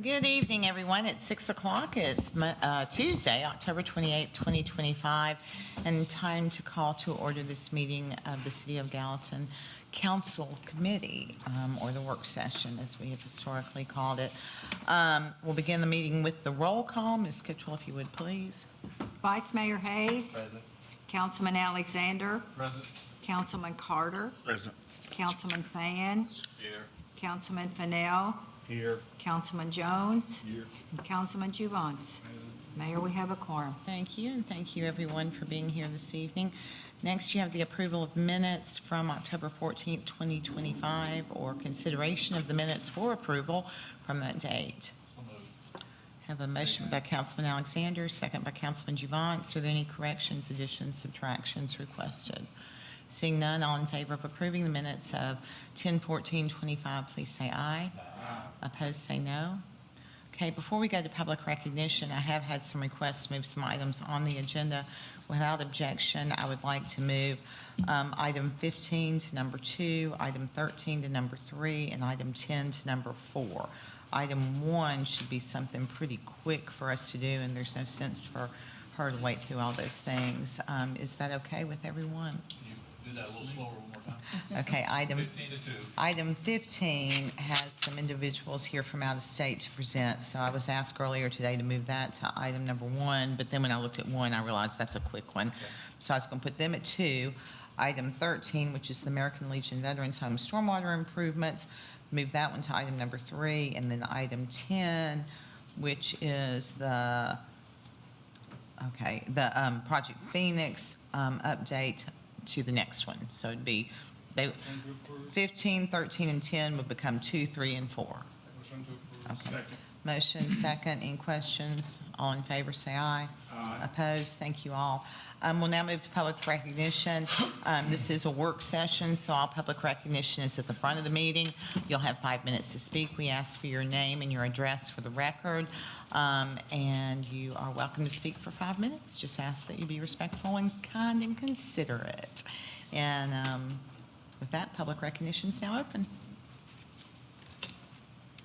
Good evening, everyone. It's 6 o'clock. It's Tuesday, October 28, 2025, and time to call to order this meeting of the City of Gallatin Council Committee, or the work session, as we have historically called it. We'll begin the meeting with the roll call. Ms. Kitchell, if you would, please. Vice Mayor Hayes. Present. Councilman Alexander. Present. Councilman Carter. Present. Councilman Fan. Here. Councilman Fennell. Here. Councilman Jones. Here. And Councilman Juvance. Mayor, we have a quorum. Thank you, and thank you, everyone, for being here this evening. Next, you have the approval of minutes from October 14th, 2025, or consideration of the minutes for approval from that date. Have a motion by Councilman Alexander, second by Councilman Juvance. Are there any corrections, additions, subtractions requested? Seeing none, all in favor of approving the minutes of 10/14/25, please say aye. Opposed, say no. Okay, before we go to public recognition, I have had some requests to move some items on the agenda. Without objection, I would like to move item 15 to number 2, item 13 to number 3, and item 10 to number 4. Item 1 should be something pretty quick for us to do, and there's no sense for her to wait through all those things. Is that okay with everyone? Do that a little slower one more time. Okay, item 15 to 2. Item 15 has some individuals here from out of state to present, so I was asked earlier today to move that to item number 1, but then when I looked at 1, I realized that's a quick one. So I was going to put them at 2. Item 13, which is the American Legion Veterans Home Stormwater Improvements, move that one to item number 3, and then item 10, which is the Project Phoenix update to the next one. So it'd be 15, 13, and 10 would become 2, 3, and 4. Motion to approve. Okay. Second. Motion second. Any questions? All in favor, say aye. Aye. Opposed? Thank you all. We'll now move to public recognition. This is a work session, so all public recognition is at the front of the meeting. You'll have 5 minutes to speak. We ask for your name and your address for the record, and you are welcome to speak for 5 minutes. Just ask that you be respectful and kind and considerate. And with that, public recognition is now open.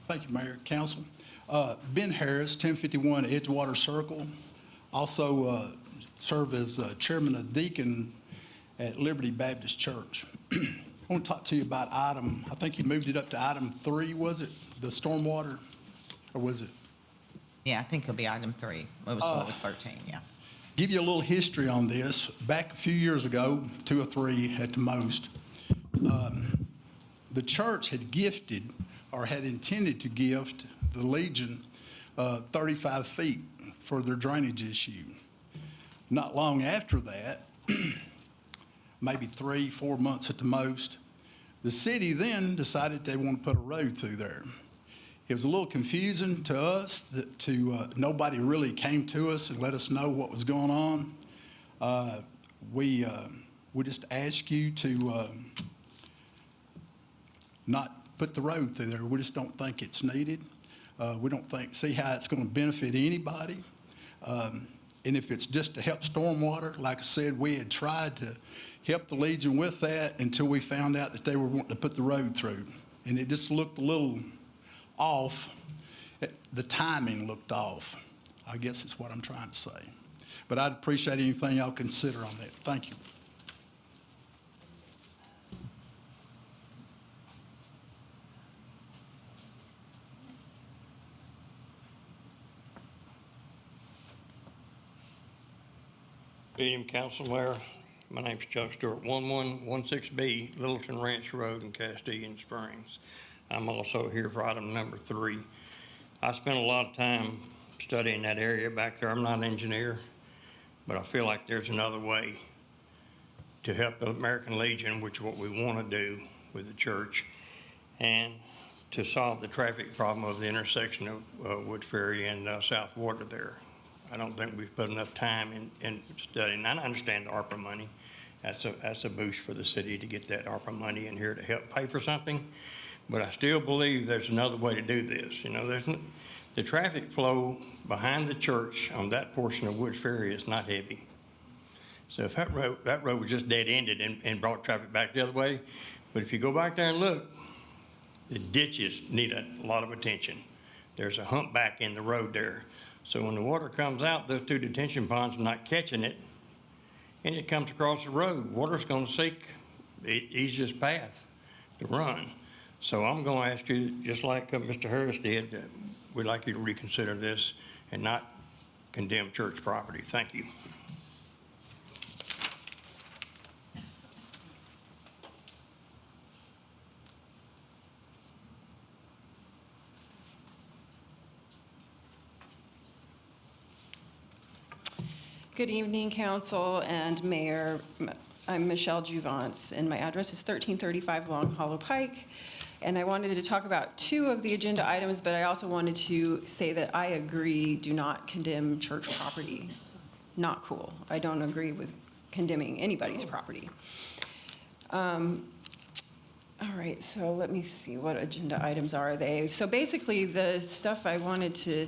Thank you, Mayor, Council. Ben Harris, 1051 Edgewater Circle. Also serve as chairman of Deacon at Liberty Baptist Church. I want to talk to you about I think you moved it up to item 3, was it? The stormwater, or was it? Yeah, I think it'll be item 3. What was 13, yeah. Give you a little history on this. Back a few years ago, 2 or 3 at the most, the church had gifted or had intended to gift the Legion 35 feet for their drainage issue. Not long after that, maybe 3-4 months at the most, the city then decided they want to put a road through there. It was a little confusing to us that nobody really came to us and let us know what was going on. We just ask you to not put the road through there. We just don't think it's needed. We don't see how it's going to benefit anybody. And if it's just to help stormwater, like I said, we had tried to help the Legion with that until we found out that they were wanting to put the road through. And it just looked a little off. The timing looked off, I guess is what I'm trying to say. But I'd appreciate anything y'all consider on that. Thank you. Good evening, Council Mayor. My name's Chuck Stewart, 1116B Littleton Ranch Road in Castilian Springs. I'm also here for item number 3. I spent a lot of time studying that area back there. I'm not an engineer, but I feel like there's another way to help the American Legion, which is what we want to do with the church, and to solve the traffic problem of the intersection of Wood Ferry and South Water there. I don't think we've put enough time in studying. I understand the ARPA money. That's a boost for the city to get that ARPA money in here to help pay for something. But I still believe there's another way to do this. You know, the traffic flow behind the church on that portion of Wood Ferry is not heavy. So if that road was just dead-ended and brought traffic back the other way, but if you go back there and look, the ditches need a lot of attention. there's a humpback in the road there. So when the water comes out, those two detention ponds are not catching it, and it comes across the road. Water's gonna seek the easiest path to run. So I'm gonna ask you, just like Mr. Harris did, that we'd like you to reconsider this and not condemn church property. Thank you. Good evening, council and mayor. I'm Michelle Juvance, and my address is 1335 Long Hollow Pike. And I wanted to talk about two of the agenda items, but I also wanted to say that I agree, do not condemn church property. Not cool. I don't agree with condemning anybody's property. All right, so let me see, what agenda items are they? So basically, the stuff I wanted to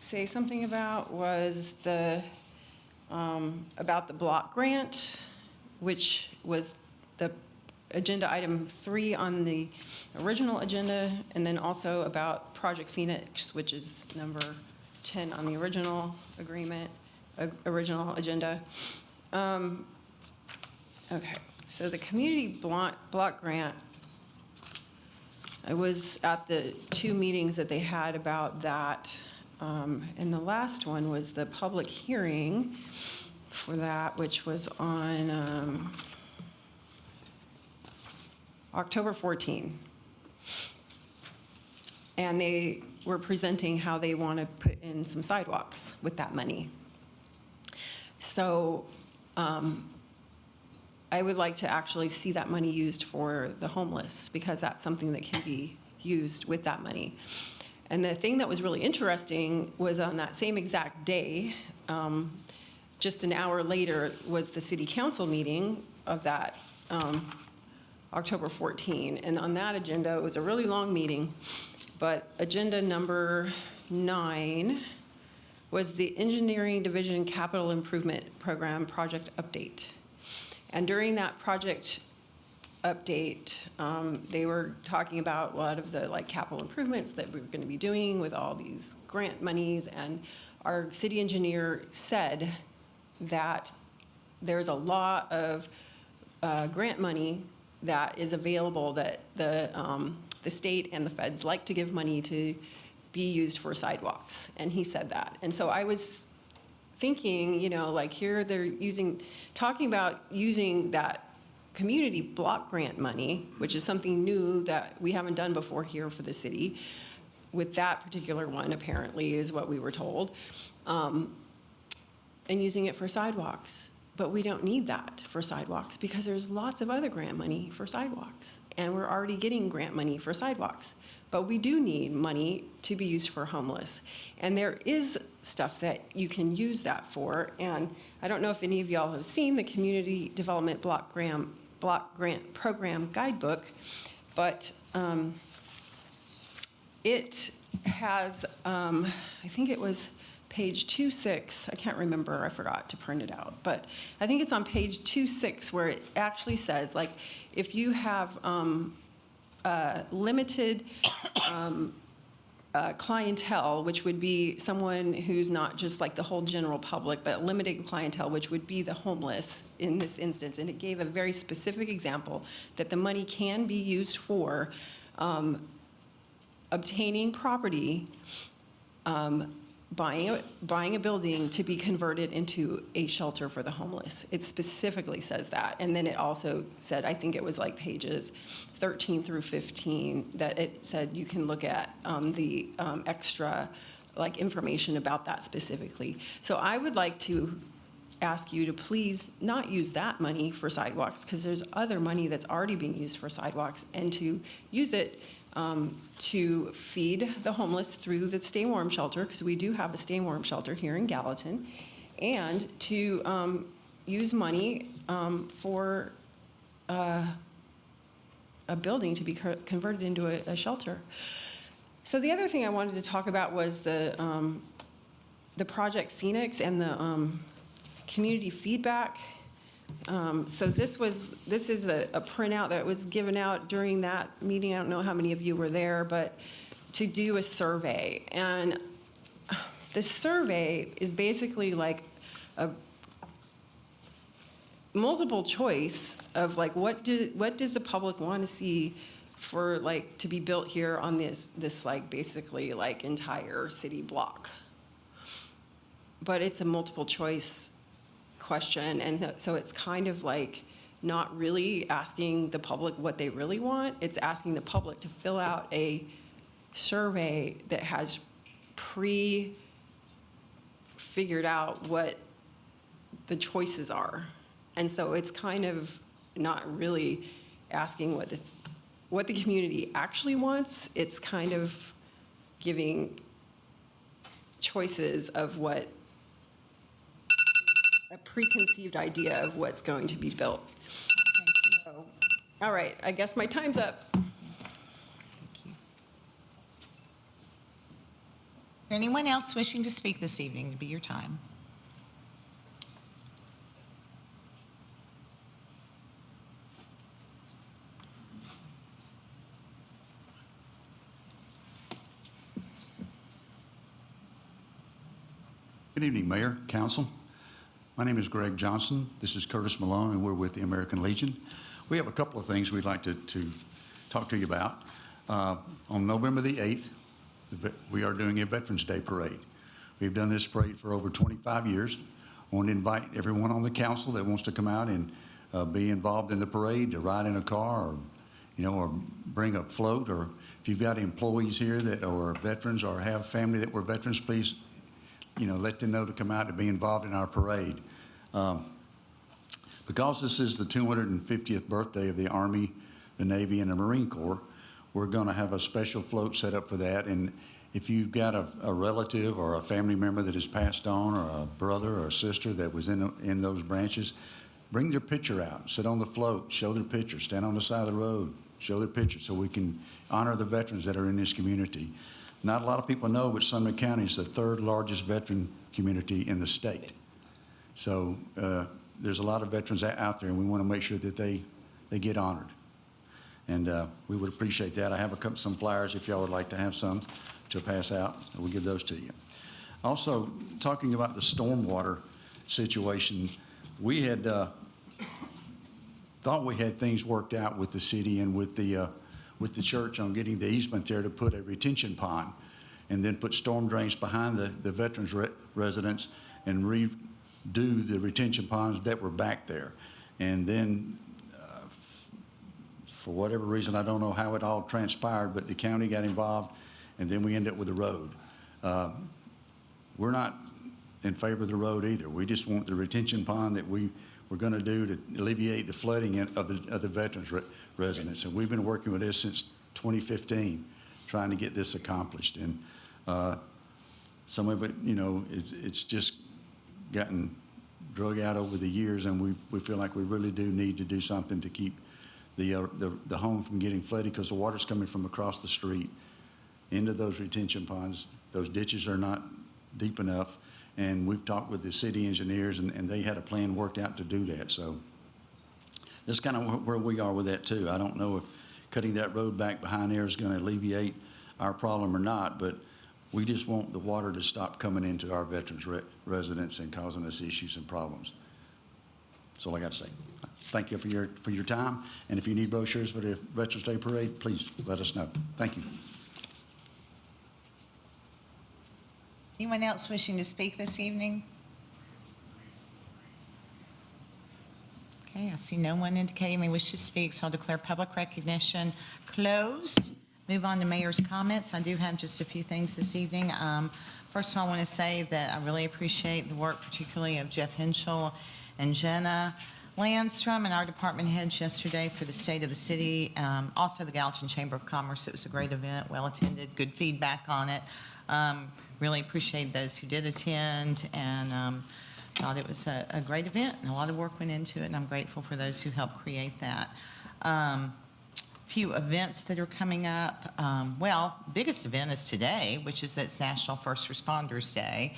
say something about was about the block grant, which was the agenda item 3 on the original agenda, and then also about Project Phoenix, which is number 10 on the original original agenda. Okay, so the community block grant, I was at the 2 meetings that they had about that. And the last one was the public hearing for that, which was on October 14. And they were presenting how they want to put in some sidewalks with that money. So I would like to actually see that money used for the homeless, because that's something that can be used with that money. And the thing that was really interesting was on that same exact day, just an hour later, was the city council meeting of that October 14. And on that agenda, it was a really long meeting, but agenda number 9 was the Engineering Division Capital Improvement Program project update. And during that project update, they were talking about a lot of the capital improvements that we were going to be doing with all these grant monies, and our city engineer said that there's a lot of grant money that is available that the state and the feds like to give money to be used for sidewalks, and he said that. And so I was thinking, here they're talking about using that community block grant money, which is something new that we haven't done before here for the city, with that particular one, apparently, is what we were told, and using it for sidewalks. But we don't need that for sidewalks, because there's lots of other grant money for sidewalks, and we're already getting grant money for sidewalks. But we do need money to be used for homeless. And there is stuff that you can use that for. And I don't know if any of y'all have seen the Community Development Block Grant Program Guidebook, but it has, I think it was page 26, I can't remember, I forgot to print it out, but I think it's on page 26 where it actually says, if you have limited clientele, which would be someone who's not just the whole general public, but limited clientele, which would be the homeless in this instance. And it gave a very specific example that the money can be used for obtaining property, buying a building to be converted into a shelter for the homeless. It specifically says that. And then it also said, I think it was pages 13 through 15, that it said you can look at the extra information about that specifically. So I would like to ask you to please not use that money for sidewalks, because there's other money that's already being used for sidewalks, and to use it to feed the homeless through the Stay Warm shelter, because we do have a Stay Warm shelter here in Gallatin, and to use money for a building to be converted into a shelter. So the other thing I wanted to talk about was the Project Phoenix and the community feedback. So this is a printout that was given out during that meeting. I don't know how many of you were there, but to do a survey. And the survey is basically like a multiple choice of like, what does the public want to see for like to be built here on this like basically like entire city block. But it's a multiple choice question, and so it's kind of like not really asking the public what they really want. It's asking the public to fill out a survey that has figured out what the choices are. And so it's kind of not really asking what the community actually wants. It's kind of giving choices of what a preconceived idea of what's going to be built. So, all right, I guess my time's up. Thank you. Is there anyone else wishing to speak this evening? To be your time. Good evening, Mayor, Council. My name is Greg Johnson. This is Curtis Malone, and we're with the American Legion. We have a couple of things we'd like to talk to you about. On November the 8th, we are doing a Veterans Day parade. We've done this parade for over 25 years. I want to invite everyone on the council that wants to come out and be involved in the parade, to ride in a car, or bring a float, or if you've got employees here that are veterans or have family that were veterans, please let them know to come out and be involved in our parade. Because this is the 250th birthday of the Army, the Navy, and the Marine Corps, we're going to have a special float set up for that. And if you've got a relative or a family member that has passed on, or a brother or a sister that was in those branches, bring their picture out, sit on the float, show their picture, stand on the side of the road, show their picture, so we can honor the veterans that are in this community. Not a lot of people know, but Sumner County is the third largest veteran community in the state. So there's a lot of veterans out there, and we want to make sure that they get honored. And we would appreciate that. I have some flyers if y'all would like to have some to pass out. We'll give those to you. Also, talking about the stormwater situation, we had thought we had things worked out with the city and with the church on getting the easement there to put a retention pond and then put storm drains behind the veterans residence and redo the retention ponds that were back there. And then for whatever reason, I don't know how it all transpired, but the county got involved, and then we ended up with a road. We're not in favor of the road either. We just want the retention pond that we're going to do to alleviate the flooding of the veterans residents. And we've been working with this since 2015, trying to get this accomplished. And some of it, it's just gotten drug out over the years, and we feel like we really do need to do something to keep the home from getting flooded, because the water's coming from across the street into those retention ponds. Those ditches are not deep enough. And we've talked with the city engineers, and they had a plan worked out to do that. So that's kind of where we are with that too. I don't know if cutting that road back behind there is going to alleviate our problem or not, but we just want the water to stop coming into our veterans residents and causing us issues and problems. That's all I got to say. Thank you for your time. And if you need brochures for the Veterans Day Parade, please let us know. Thank you. Anyone else wishing to speak this evening? Okay, I see no one indicating they wish to speak, so I'll declare public recognition closed. Move on to mayor's comments. I do have just a few things this evening. First of all, I want to say that I really appreciate the work, particularly of Jeff Henschel and Jenna Landstrom and our department heads yesterday for the state of the city. Also the Gallatin Chamber of Commerce. It was a great event, well attended, good feedback on it. Really appreciate those who did attend, and thought it was a great event, and a lot of work went into it, and I'm grateful for those who helped create that. Few events that are coming up. Well, biggest event is today, which is that's National First Responders Day.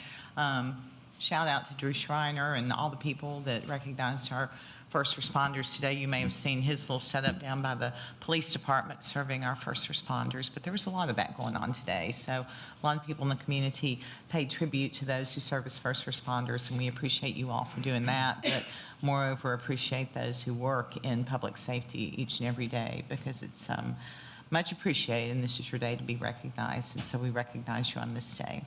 Shout out to Drew Schreiner and all the people that recognized our first responders today. You may have seen his little setup down by the police department serving our first responders, but there was a lot of that going on today. So a lot of people in the community paid tribute to those who serve as first responders, and we appreciate you all for doing that. But moreover, appreciate those who work in public safety each and every day, because it's much appreciated, and this is your day to be recognized, and so we recognize you on this day.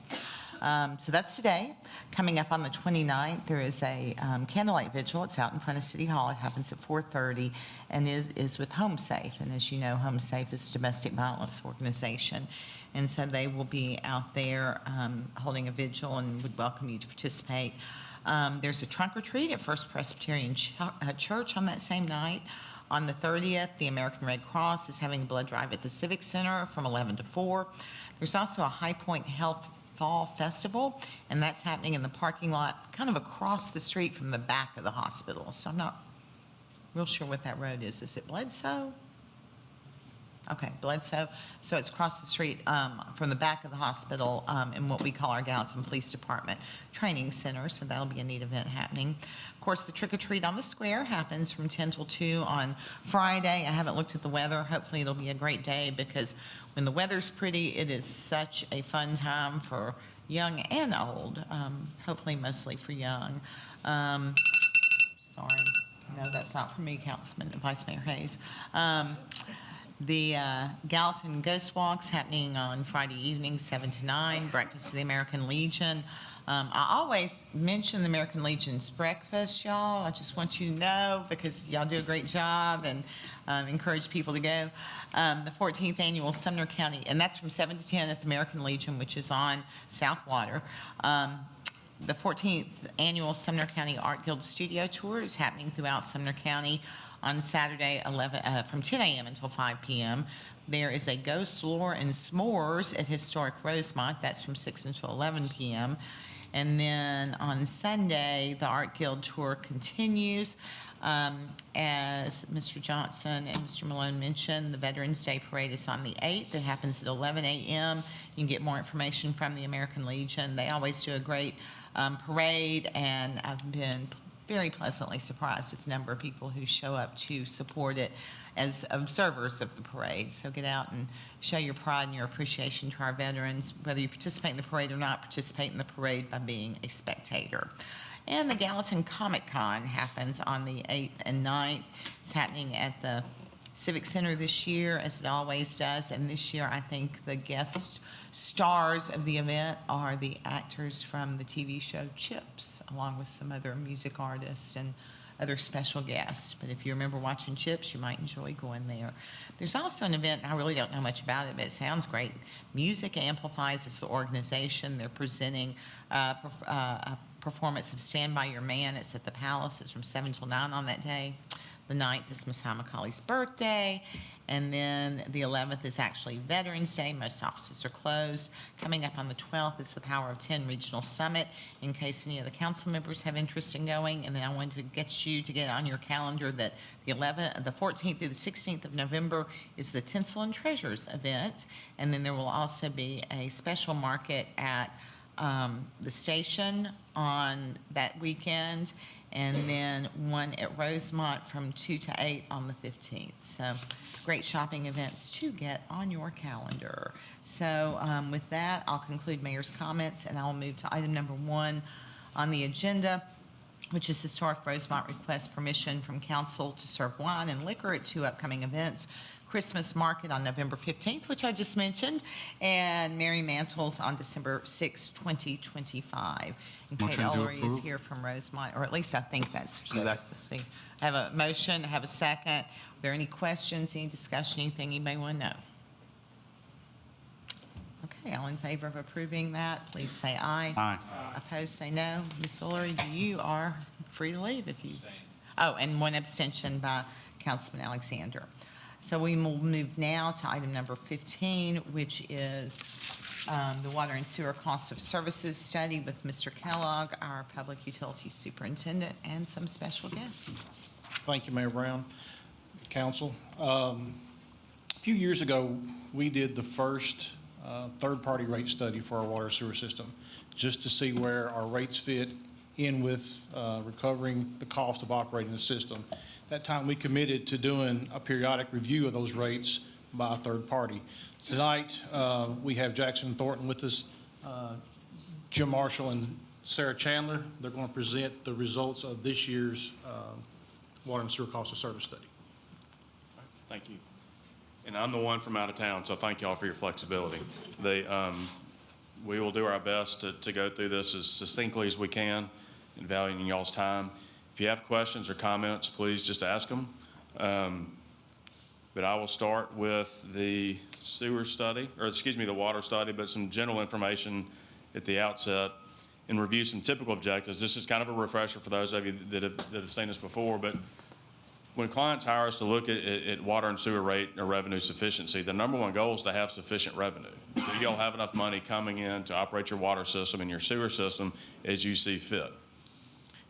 So that's today. Coming up on the 29th, there is a candlelight vigil. It's out in front of City Hall. It happens at 4:30 and is with Home Safe. And as you know, Home Safe is a domestic violence organization. And so they will be out there holding a vigil and would welcome you to participate. There's a trunk or treat at First Presbyterian Church on that same night. On the 30th, the American Red Cross is having a blood drive at the Civic Center from 11 to 4. There's also a High Point Health Fall Festival, and that's happening in the parking lot kind of across the street from the back of the hospital. So I'm not real sure what that road is. Is it Bledsoe? Okay, Bledsoe. So it's across the street from the back of the hospital in what we call our Gallatin Police Department Training Center. So that'll be a neat event happening. Of course, the trick or treat on the square happens from 10 till 2 on Friday. I haven't looked at the weather. Hopefully it'll be a great day, because when the weather's pretty, it is such a fun time for young and old. Hopefully mostly for young. Sorry. No, that's not for me, Councilman, Vice Mayor Hayes. The Gallatin Ghost Walk's happening on Friday evening, 7 to 9, breakfast of the American Legion. I always mention the American Legion's breakfast, y'all. I just want you to know, because y'all do a great job, and encourage people to go. The 14th annual Sumner County, and that's from 7 to 10 at the American Legion, which is on South Water. The 14th annual Sumner County Art Guild Studio Tour is happening throughout Sumner County on Saturday from 10 a.m. until 5 p.m. There is a Ghost Lore and S'mores at Historic Rosemont. That's from 6 until 11 p.m. And then on Sunday, the Art Guild Tour continues. As Mr. Johnson and Mr. Malone mentioned, the Veterans Day Parade is on the 8th. It happens at 11 a.m. You can get more information from the American Legion. They always do a great parade, and I've been very pleasantly surprised at the number of people who show up to support it as observers of the parade. So get out and show your pride and your appreciation to our veterans. Whether you participate in the parade or not, participate in the parade by being a spectator. And the Gallatin Comic Con happens on the 8th and 9th. It's happening at the Civic Center this year, as it always does. And this year, I think the guest stars of the event are the actors from the TV show Chips, along with some other music artists and other special guests. But if you remember watching Chips, you might enjoy going there. There's also an event, I really don't know much about it, but it sounds great. Music Amplifies is the organization. They're presenting a performance of Stand By Your Man. It's at the Palace. It's from 7 till 9 on that day. The 9th is Miss High McCauley's birthday. And then the 11th is actually Veterans Day. Most offices are closed. Coming up on the 12th is the Power of 10 Regional Summit, in case any of the council members have interest in going. And then I wanted to get you to get on your calendar that the 14th through the 16th of November is the Tinsel and Treasures event. And then there will also be a special market at the station on that weekend, and then one at Rosemont from 2 to 8 on the 15th. So great shopping events to get on your calendar. So with that, I'll conclude Mayor's comments, and I'll move to item number 1 on the agenda, which is Historic Rosemont request permission from council to serve wine and liquor at 2 upcoming events. Christmas Market on November 15th, which I just mentioned, and Mary Mantles on December 6, 2025. And Kate Motion to Ellery is approve. here from Rosemont, or at least I think that's USC. I have a motion, I have a second. Are there any questions, any discussion, anything you may want to know? Okay, all in favor of approving that, please say aye. Aye. Opposed, say no. Ms. Woolery, you are free to leave if you. Oh, and one abstention by Councilman Alexander. So we will move now to item number 15, which is the Water and Sewer Cost of Services Study with Mr. Kellogg, our Public Utilities Superintendent, and some special guests. Thank you, Mayor Brown, council. A few years ago, we did the first third-party rate study for our water sewer system, just to see where our rates fit in with recovering the cost of operating the system. That time, we committed to doing a periodic review of those rates by a third party. Tonight, we have Jackson Thornton with us, Jim Marshall and Sarah Chandler. They're going to present the results of this year's water and sewer cost of service study. Thank you. And I'm the one from out of town, so thank y'all for your flexibility. We will do our best to go through this as succinctly as we can and valuing y'all's time. If you have questions or comments, please just ask them. But I will start with the sewer study, or excuse me, the water study, but some general information at the outset and review some typical objectives. This is kind of a refresher for those of you that have seen this before, but when clients hire us to look at water and sewer rate or revenue sufficiency, the number one goal is to have sufficient revenue. Do y'all have enough money coming in to operate your water system and your sewer system as you see fit?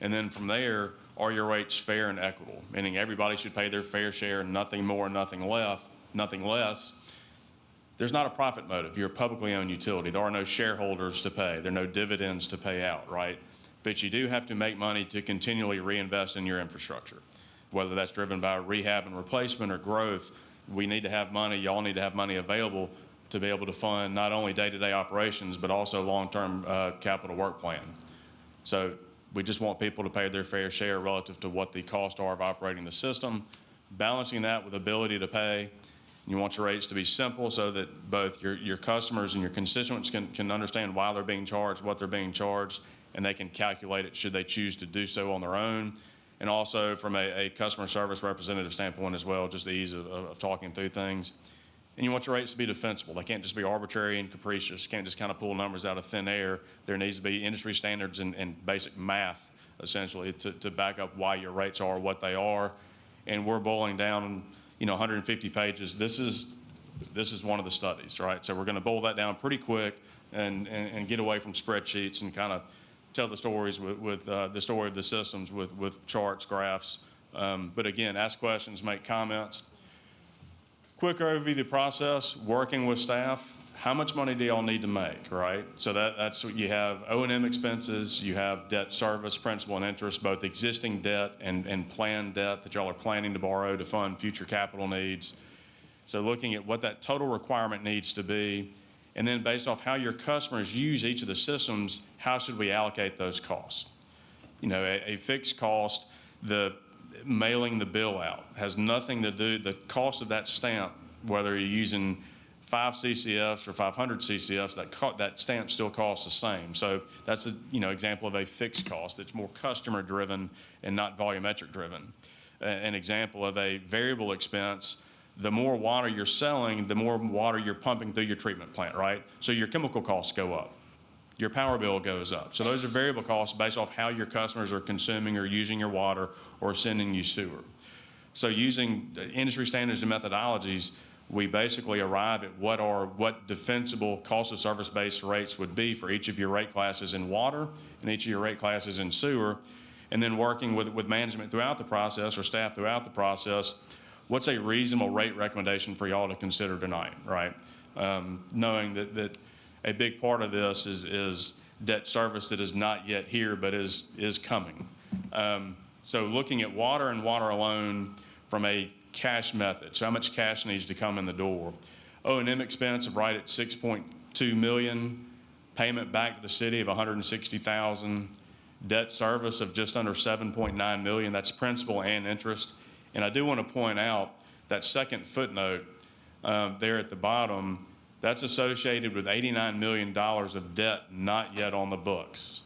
And then from there, are your rates fair and equitable? Meaning everybody should pay their fair share, nothing more, nothing less. There's not a profit motive. You're a publicly owned utility. There are no shareholders to pay. There are no dividends to pay out, right? But you do have to make money to continually reinvest in your infrastructure. Whether that's driven by rehab and replacement or growth, we need to have money, y'all need to have money available to be able to fund not only day-to-day operations, but also long-term capital work plan. So we just want people to pay their fair share relative to what the costs are of operating the system, balancing that with ability to pay. You want your rates to be simple so that both your customers and your constituents can understand why they're being charged, what they're being charged, and they can calculate it should they choose to do so on their own. And also from a customer service representative standpoint as well, just the ease of talking through things. And you want your rates to be defensible. They can't just be arbitrary and capricious. You can't just kind of pull numbers out of thin air. There needs to be industry standards and basic math, essentially, to back up why your rates are what they are. And we're boiling down, 150 pages. This is one of the studies, right? So we're going to boil that down pretty quick and get away from spreadsheets and kind of tell the stories with the story of the systems with charts, graphs. But again, ask questions, make comments. Quick overview of the process, working with staff. How much money do y'all need to make, right? So that's what you have: O&M expenses, you have debt service, principal and interest, both existing debt and planned debt that y'all are planning to borrow to fund future capital needs. So looking at what that total requirement needs to be, and then based off how your customers use each of the systems, how should we allocate those costs? A fixed cost, the mailing the bill out has nothing to do, the cost of that stamp, whether you're using 5 CCFs or 500 CCFs, that stamp still costs the same. So that's an example of a fixed cost that's more customer driven and not volumetric driven. An example of a variable expense: the more water you're selling, the more water you're pumping through your treatment plant, right? So your chemical costs go up. Your power bill goes up. So those are variable costs based off how your customers are consuming or using your water or sending you sewer. So using industry standards and methodologies, we basically arrive at what defensible cost of service-based rates would be for each of your rate classes in water and each of your rate classes in sewer, and then working with management throughout the process or staff throughout the process. What's a reasonable rate recommendation for y'all to consider tonight, right? Knowing that a big part of this is debt service that is not yet here but is coming. So looking at water and water alone from a cash method, so how much cash needs to come in the door. O&M expense right at $6.2 million, payment back to the city of $160,000, debt service of just under $7.9 million. That's principal and interest. And I do want to point out that second footnote there at the bottom, that's associated with $89 million of debt not yet on the books,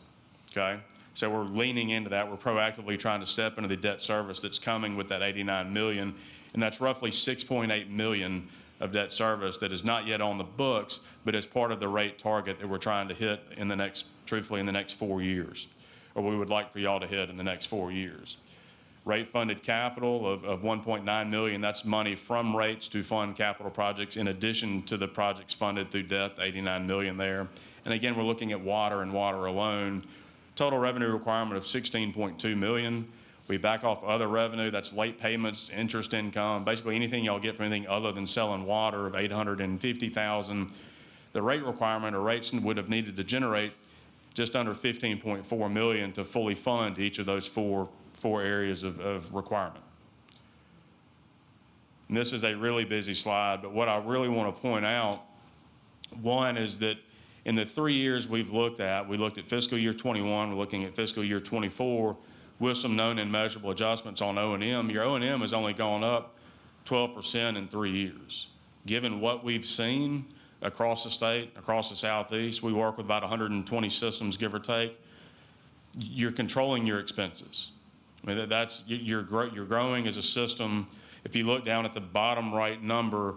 okay? So we're leaning into that. We're proactively trying to step into the debt service that's coming with that $89 million, and that's roughly $6.8 million of debt service that is not yet on the books, but is part of the rate target that we're trying to hit truthfully in the next 4 years, or we would like for y'all to hit in the next 4 years. Rate-funded capital of $1.9 million, that's money from rates to fund capital projects in addition to the projects funded through debt, $89 million there. And again, we're looking at water and water alone. Total revenue requirement of $16.2 million. We back off other revenue, that's late payments, interest income, basically anything y'all get from anything other than selling water of $850,000. The rate requirement or rates would have needed to generate just under 15.4 million to fully fund each of those four areas of requirement. And this is a really busy slide, but what I really want to point out, one is that in the 3 years we looked at fiscal year 21, we're looking at fiscal year 24, with some known and measurable adjustments on O&M. Your O&M has only gone up 12% in 3 years. Given what we've seen across the state, across the Southeast, we work with about 120 systems, give or take. You're controlling your expenses. I mean, you're growing as a system. If you look down at the bottom right number,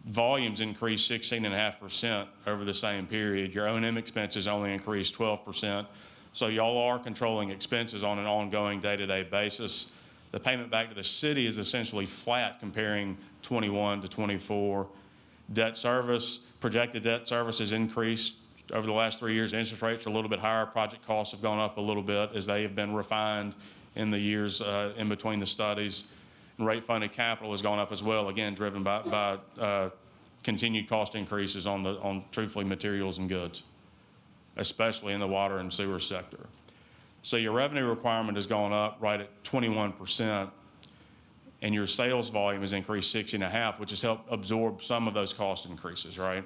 volumes increased 16.5% over the same period. Your O&M expenses only increased 12%. So y'all are controlling expenses on an ongoing day-to-day basis. The payment back to the city is essentially flat comparing 21 to 24. Debt service, projected debt service has increased over the last 3 years. Interest rates are a little bit higher. Project costs have gone up a little bit as they have been refined in the years in between the studies. And rate-funded capital has gone up as well, again, driven by continued cost increases on truthfully materials and goods, especially in the water and sewer sector. So your revenue requirement has gone up right at 21%, and your sales volume has increased 60.5%, which has helped absorb some of those cost increases, right?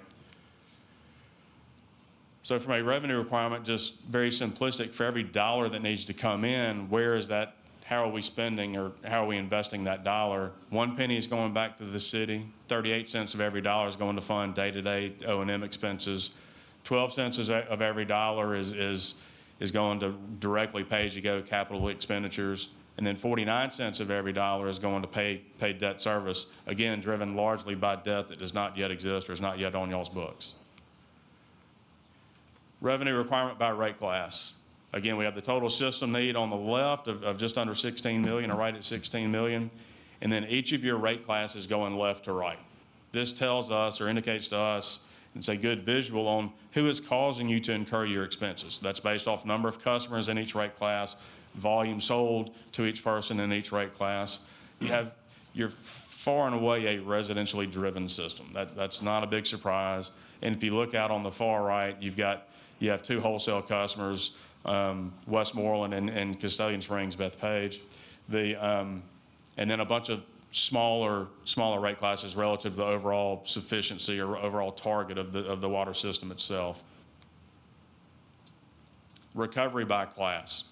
So from a revenue requirement, just very simplistic, for every dollar that needs to come in, where is that, how are we spending or how are we investing that dollar? 1 penny is going back to the city. 38 cents of every dollar is going to fund day-to-day O&M expenses. 12 cents of every dollar is going to directly pay-as-you-go capital expenditures. And then 49 cents of every dollar is going to pay debt service, again, driven largely by debt that does not yet exist or is not yet on y'all's books. Revenue requirement by rate class. Again, we have the total system need on the left of just under 16 million, or right at 16 million. And then each of your rate classes going left to right. This tells us or indicates to us, it's a good visual on who is causing you to incur your expenses. That's based off number of customers in each rate class, volume sold to each person in each rate class. You're far and away a residentially driven system. That's not a big surprise. And if you look out on the far right, you have two wholesale customers, Westmoreland and Custodian Springs, Bethpage. And then a bunch of smaller rate classes relative to the overall sufficiency or overall target of the water system itself. Recovery by class.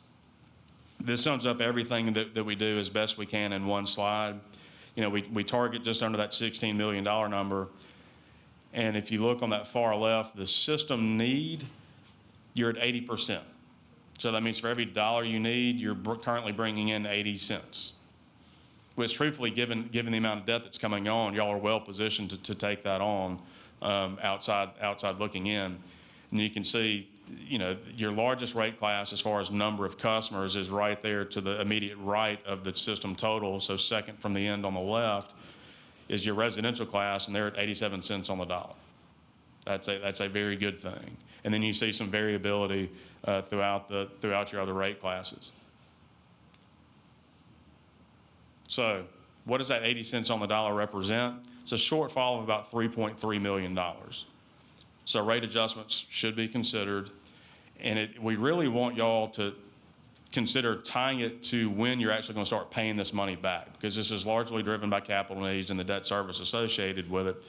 This sums up everything that we do as best we can in one slide. You know, we target just under that $16 million number. And if you look on that far left, the system need, you're at 80%. So that means for every dollar you need, you're currently bringing in 80 cents. Which truthfully, given the amount of debt that's coming on, y'all are well positioned to take that on outside looking in. And you can see, you know, your largest rate class as far as number of customers is right there to the immediate right of the system total. So second from the end on the left is your residential class, and they're at 87 cents on the dollar. That's a very good thing. And then you see some variability throughout your other rate classes. So what does that 80 cents on the dollar represent? It's a shortfall of about $3.3 million. So rate adjustments should be considered. And we really want y'all to consider tying it to when you're actually going to start paying this money back, because this is largely driven by capital needs and the debt service associated with it.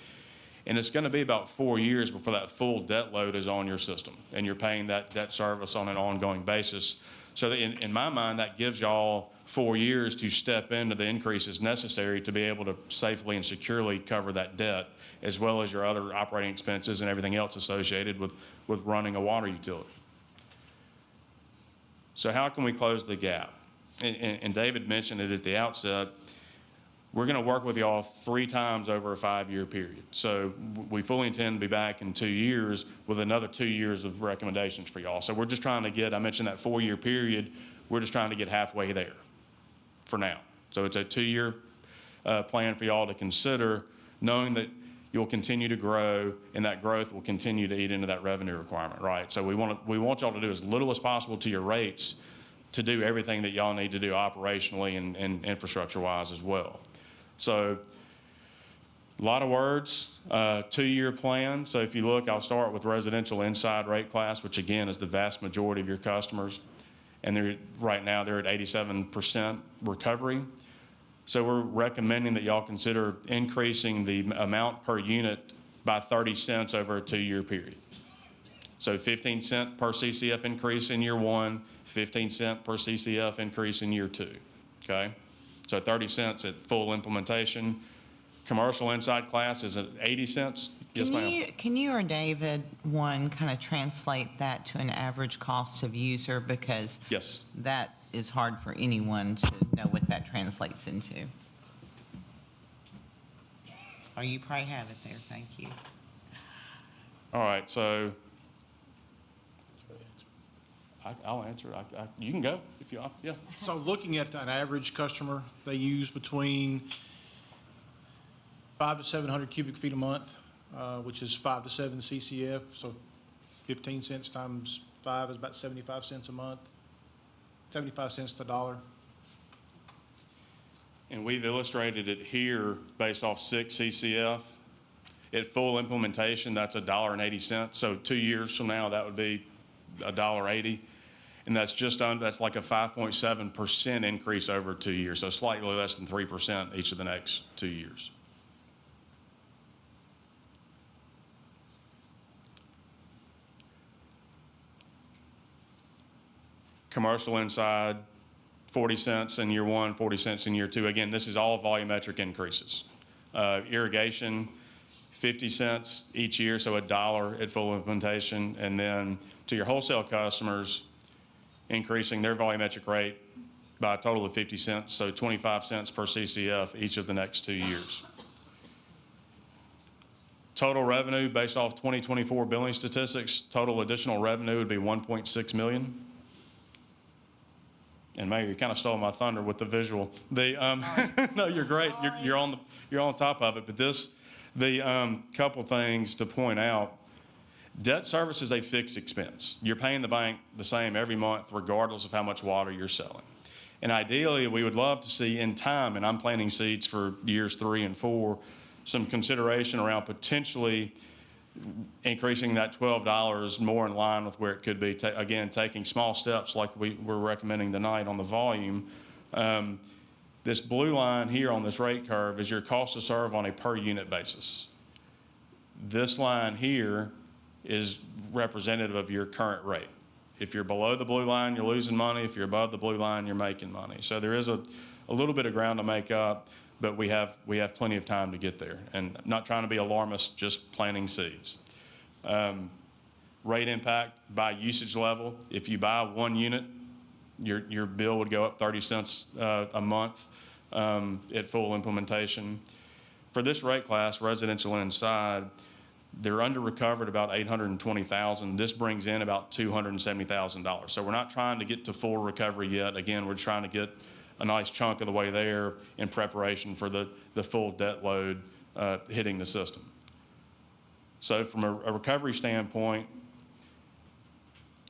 And it's going to be about 4 years before that full debt load is on your system and you're paying that debt service on an ongoing basis. So that in my mind, that gives y'all 4 years to step into the increases necessary to be able to safely and securely cover that debt, as well as your other operating expenses and everything else associated with running a water utility. So how can we close the gap? And David mentioned it at the outset. We're going to work with y'all 3 times over a 5-year period. So we fully intend to be back in 2 years with another 2 years of recommendations for y'all. So we're just trying to get, I mentioned that 4-year period, we're just trying to get halfway there for now. So it's a 2-year plan for y'all to consider, knowing that you'll continue to grow and that growth will continue to eat into that revenue requirement, right? So we want y'all to do as little as possible to your rates to do everything that y'all need to do operationally and infrastructure-wise as well. So A lot of words, 2-year plan. So if you look, I'll start with residential inside rate class, which again is the vast majority of your customers. And right now they're at 87% recovery. So we're recommending that y'all consider increasing the amount per unit by 30 cents over a 2-year period. So 15 cent per CCF increase in year 1, 15 cent per CCF increase in year 2, okay? So 30 cents at full implementation. Commercial inside class is at 80 cents. Yes, ma'am. Can you or David, one, kind of translate that to an average cost of user? Because Yes. that is hard for anyone to know what that translates into. Oh, you probably have it there, thank you. All right, so I'll answer. You can go if you want. Yeah. So looking at an average customer, they use between 500 to 700 cubic feet a month, which is 5 to 7 CCF. So 15 cents times 5 is about 75 cents a month, 75 cents to $1. And we've illustrated it here based off 6 CCF. At full implementation, that's $1.80. So 2 years from now, that would be $1.80. And that's that's like a 5.7% increase over 2 years. So slightly less than 3% each of the next 2 years. Commercial inside, 40 cents in year 1, 40 cents in year 2. Again, this is all volumetric increases. Irrigation, 50 cents each year, so $1 at full implementation. And then to your wholesale customers, increasing their volumetric rate by a total of 50 cents, so 25 cents per CCF each of the next 2 years. Total revenue based off 2024 billing statistics, total additional revenue would be $1.6 million. And Mayor, you kind of stole my thunder with the visual. No, you're great. You're on top of it. But couple things to point out. Debt service is a fixed expense. You're paying the bank the same every month, regardless of how much water you're selling. And ideally, we would love to see in time, and I'm planting seeds for years 3 and 4, some consideration around potentially increasing that $12 more in line with where it could be. Again, taking small steps like we're recommending tonight on the volume. This blue line here on this rate curve is your cost to serve on a per unit basis. This line here is representative of your current rate. If you're below the blue line, you're losing money. If you're above the blue line, you're making money. So there is a little bit of ground to make up, but we have plenty of time to get there. And not trying to be alarmist, just planting seeds. Rate impact by usage level. If you buy 1 unit, your bill would go up 30 cents a month at full implementation. For this rate class, residential inside, they're under recovered about $820,000. This brings in about $270,000. So we're not trying to get to full recovery yet. Again, we're trying to get a nice chunk of the way there in preparation for the full debt load hitting the system. So from a recovery standpoint,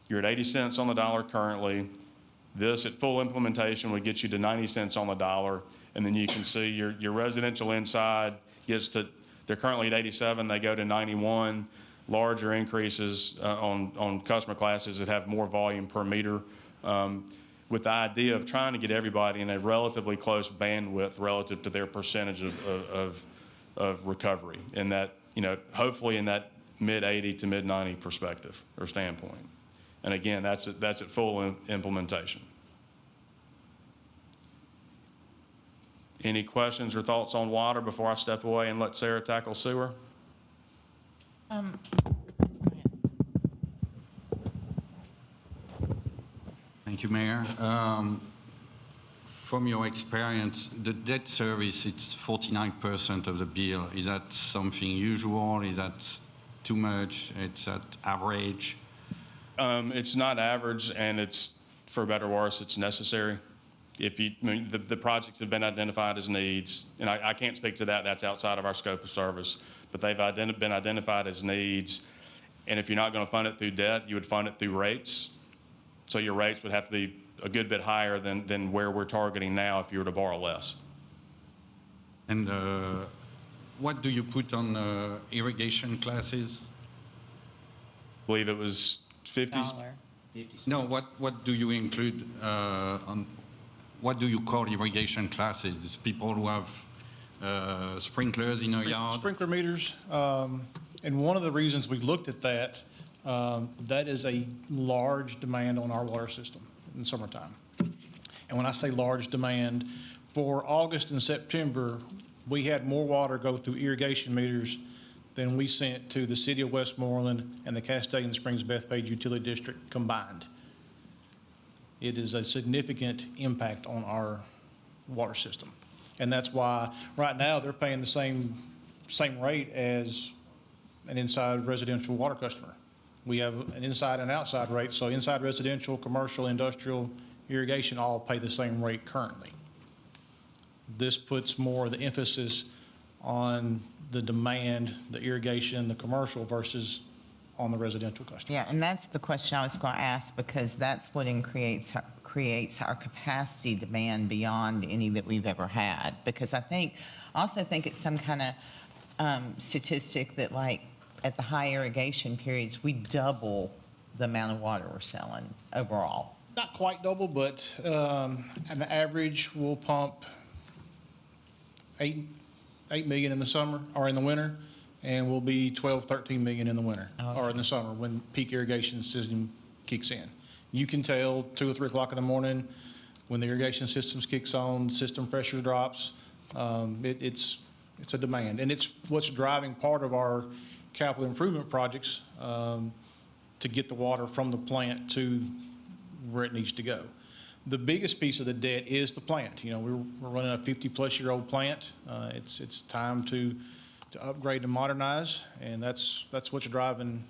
you're at 80 cents on the dollar currently. This at full implementation would get you to 90 cents on the dollar. And then you can see your residential inside gets to, they're currently at 87, they go to 91. Larger increases on customer classes that have more volume per meter, with the idea of trying to get everybody in a relatively close bandwidth relative to their percentage of recovery. In that, hopefully in that mid 80 to mid 90 perspective or standpoint. And again, that's at full implementation. Any questions or thoughts on water before I step away and let Sarah tackle sewer? Go ahead. Thank you, Mayor. From your experience, the debt service, it's 49% of the bill. Is that something usual? Is that too much? It's at average? It's not average, and it's, for better or worse, it's necessary. The projects have been identified as needs, and I can't speak to that. That's outside of our scope of service. But they've been identified as needs, and if you're not going to fund it through debt, you would fund it through rates. So your rates would have to be a good bit higher than where we're targeting now if you were to borrow less. And what do you put on irrigation classes? I believe it was 50s. No, what do you include on, what do you call irrigation classes? People who have sprinklers in their yard? Sprinkler meters, and one of the reasons we looked at that, that is a large demand on our water system in the summertime. And when I say large demand, for August and September, we had more water go through irrigation meters than we sent to the city of Westmoreland and the Castaic Springs Bethpage Utility District combined. It is a significant impact on our water system. And that's why right now they're paying the same rate as an inside residential water customer. We have an inside and outside rate, so inside residential, commercial, industrial, irrigation all pay the same rate currently. This puts more of the emphasis on the demand, the irrigation, the commercial versus on the residential customer. Yeah, and that's the question I was going to ask, because that's what creates our capacity demand beyond any that we've ever had. Because I also think it's some kind of statistic that, like, at the high irrigation periods, we double the amount of water we're selling overall. Not quite double, but on average, we'll pump 8 million in the summer or in the winter, and we'll be 12, 13 million in the winter or in the summer when peak irrigation system kicks in. You can tell 2 or 3 o'clock in the morning when the irrigation systems kicks on, system pressure drops. It's a demand, and it's what's driving part of our capital improvement projects to get the water from the plant to where it needs to go. The biggest piece of the debt is the plant. You know, we're running a 50-plus-year-old plant. It's time to upgrade and modernize, and that's what's driving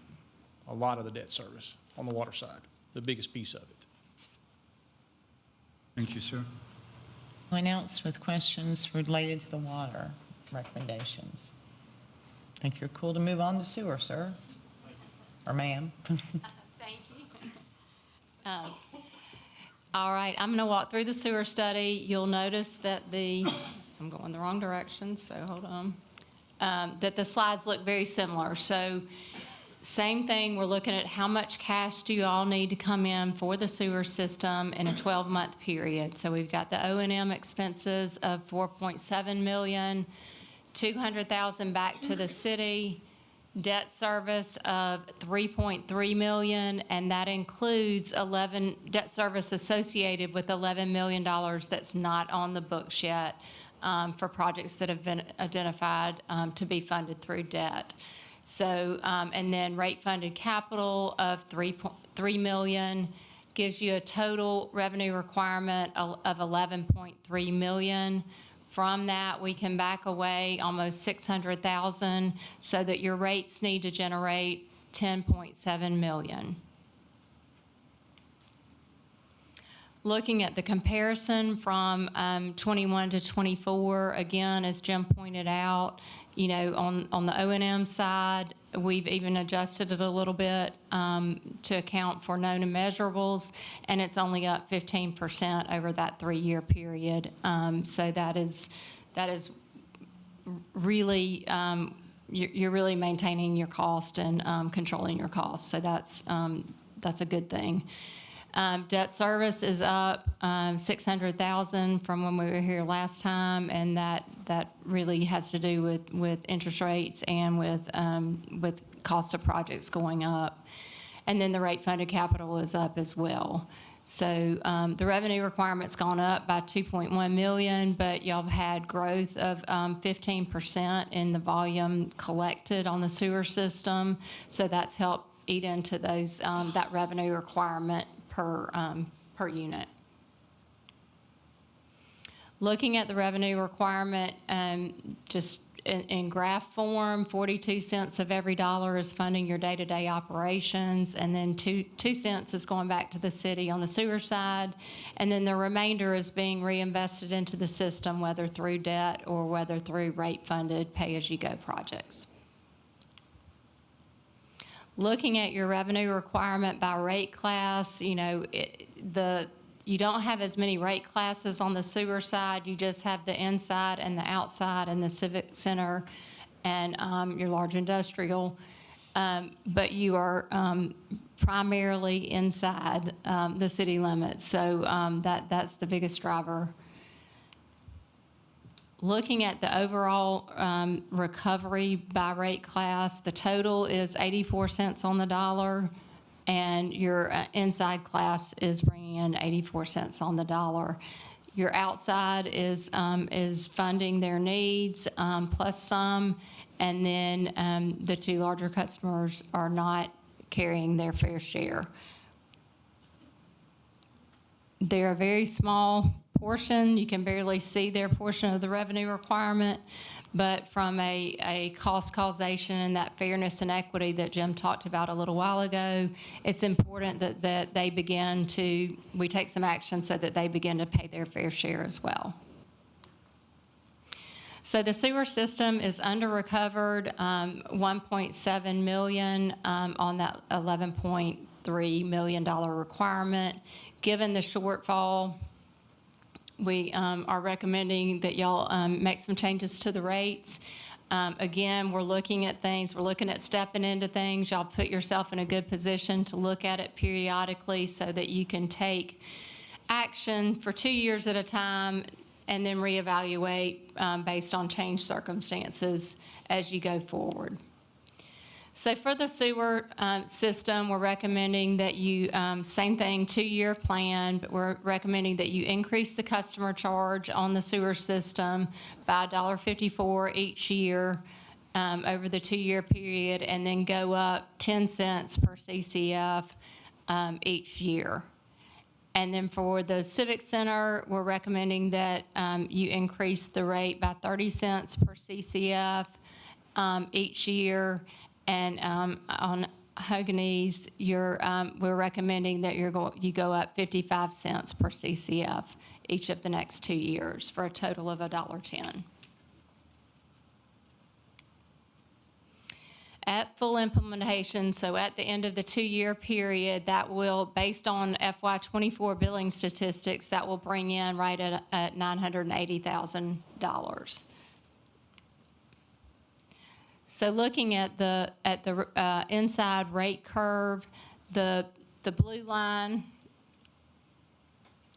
a lot of the debt service on the water side, the biggest piece of it. Thank you, sir. Anyone else with questions related to the water recommendations? I think you're cool to move on to sewer, sir. Or ma'am. Thank you. All right, I'm going to walk through the sewer study. You'll notice that I'm going the wrong direction, so hold on. That the slides look very similar. So same thing, we're looking at how much cash do you all need to come in for the sewer system in a 12-month period. So we've got the O&M expenses of $4.7 million, $200,000 back to the city, debt service of $3.3 million, and that includes debt service associated with $11 million that's not on the books yet for projects that have been identified to be funded through debt. So, and then rate-funded capital of $3 million gives you a total revenue requirement of $11.3 million. From that, we can back away almost $600,000 so that your rates need to generate $10.7 million. Looking at the comparison from 21 to 24, again, as Jim pointed out, you know, on the O&M side, we've even adjusted it a little bit to account for known and measurables, and it's only up 15% over that 3-year period. So that is really, you're really maintaining your cost and controlling your costs. So that's a good thing. Debt service is up $600,000 from when we were here last time, and that really has to do with interest rates and with cost of projects going up. And then the rate-funded capital is up as well. So the revenue requirement's gone up by $2.1 million, but y'all have had growth of 15% in the volume collected on the sewer system. So that's helped eat into those that revenue requirement per unit. Looking at the revenue requirement, just in graph form, 42 cents of every dollar is funding your day-to-day operations, and then 2 cents is going back to the city on the sewer side, and then the remainder is being reinvested into the system, whether through debt or whether through rate-funded pay-as-you-go projects. Looking at your revenue requirement by rate class, you know, you don't have as many rate classes on the sewer side. You just have the inside and the outside and the civic center and your large industrial, but you are primarily inside the city limits. So that's the biggest driver. Looking at the overall recovery by rate class, the total is 84 cents on the dollar, and your inside class is bringing in 84 cents on the dollar. Your outside is funding their needs plus some, and then the two larger customers are not carrying their fair share. They're a very small portion. You can barely see their portion of the revenue requirement, but from a cost causation and that fairness and equity that Jim talked about a little while ago, it's important that they begin to, we take some action so that they begin to pay their fair share as well. So the sewer system is under-recovered, $1.7 million on that $11.3 million requirement. Given the shortfall, we are recommending that y'all make some changes to the rates. Again, we're looking at things, we're looking at stepping into things. Y'all put yourself in a good position to look at it periodically so that you can take action for 2 years at a time and then reevaluate based on changed circumstances as you go forward. So for the sewer system, we're recommending that you, same thing, 2-year plan, but we're recommending that you increase the customer charge on the sewer system by $1.54 each year over the 2-year period, and then go up 10 cents per CCF each year. And then for the Civic Center, we're recommending that you increase the rate by 30 cents per CCF each year. And on Hoganese, we're recommending that you go up 55 cents per CCF each of the next 2 years for a total of $1.10. At full implementation, so at the end of the 2-year period, that will, based on FY24 billing statistics, that will bring in right at $980,000. So looking at the inside rate curve, the blue line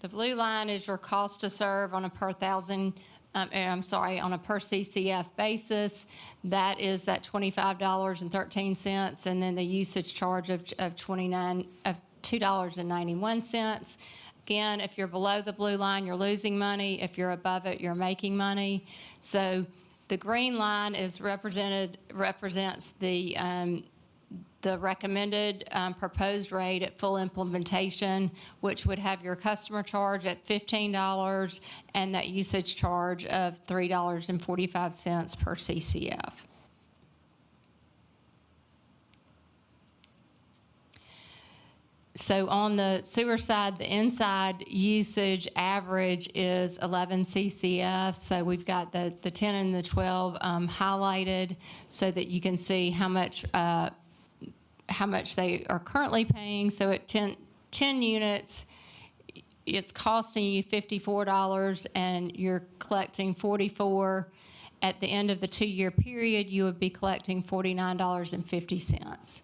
is your cost to serve on a per thousand. On a per CCF basis. That is that $25.13, and then the usage charge of $2.91. Again, if you're below the blue line, you're losing money. If you're above it, you're making money. So the green line represents the recommended proposed rate at full implementation, which would have your customer charge at $15 and that usage charge of $3.45 per CCF. So on the sewer side, the inside usage average is 11 CCF. So we've got the 10 and the 12 highlighted so that you can see how much they are currently paying. So at 10 units, it's costing you $54 and you're collecting $44. At the end of the 2-year period, you would be collecting $49.50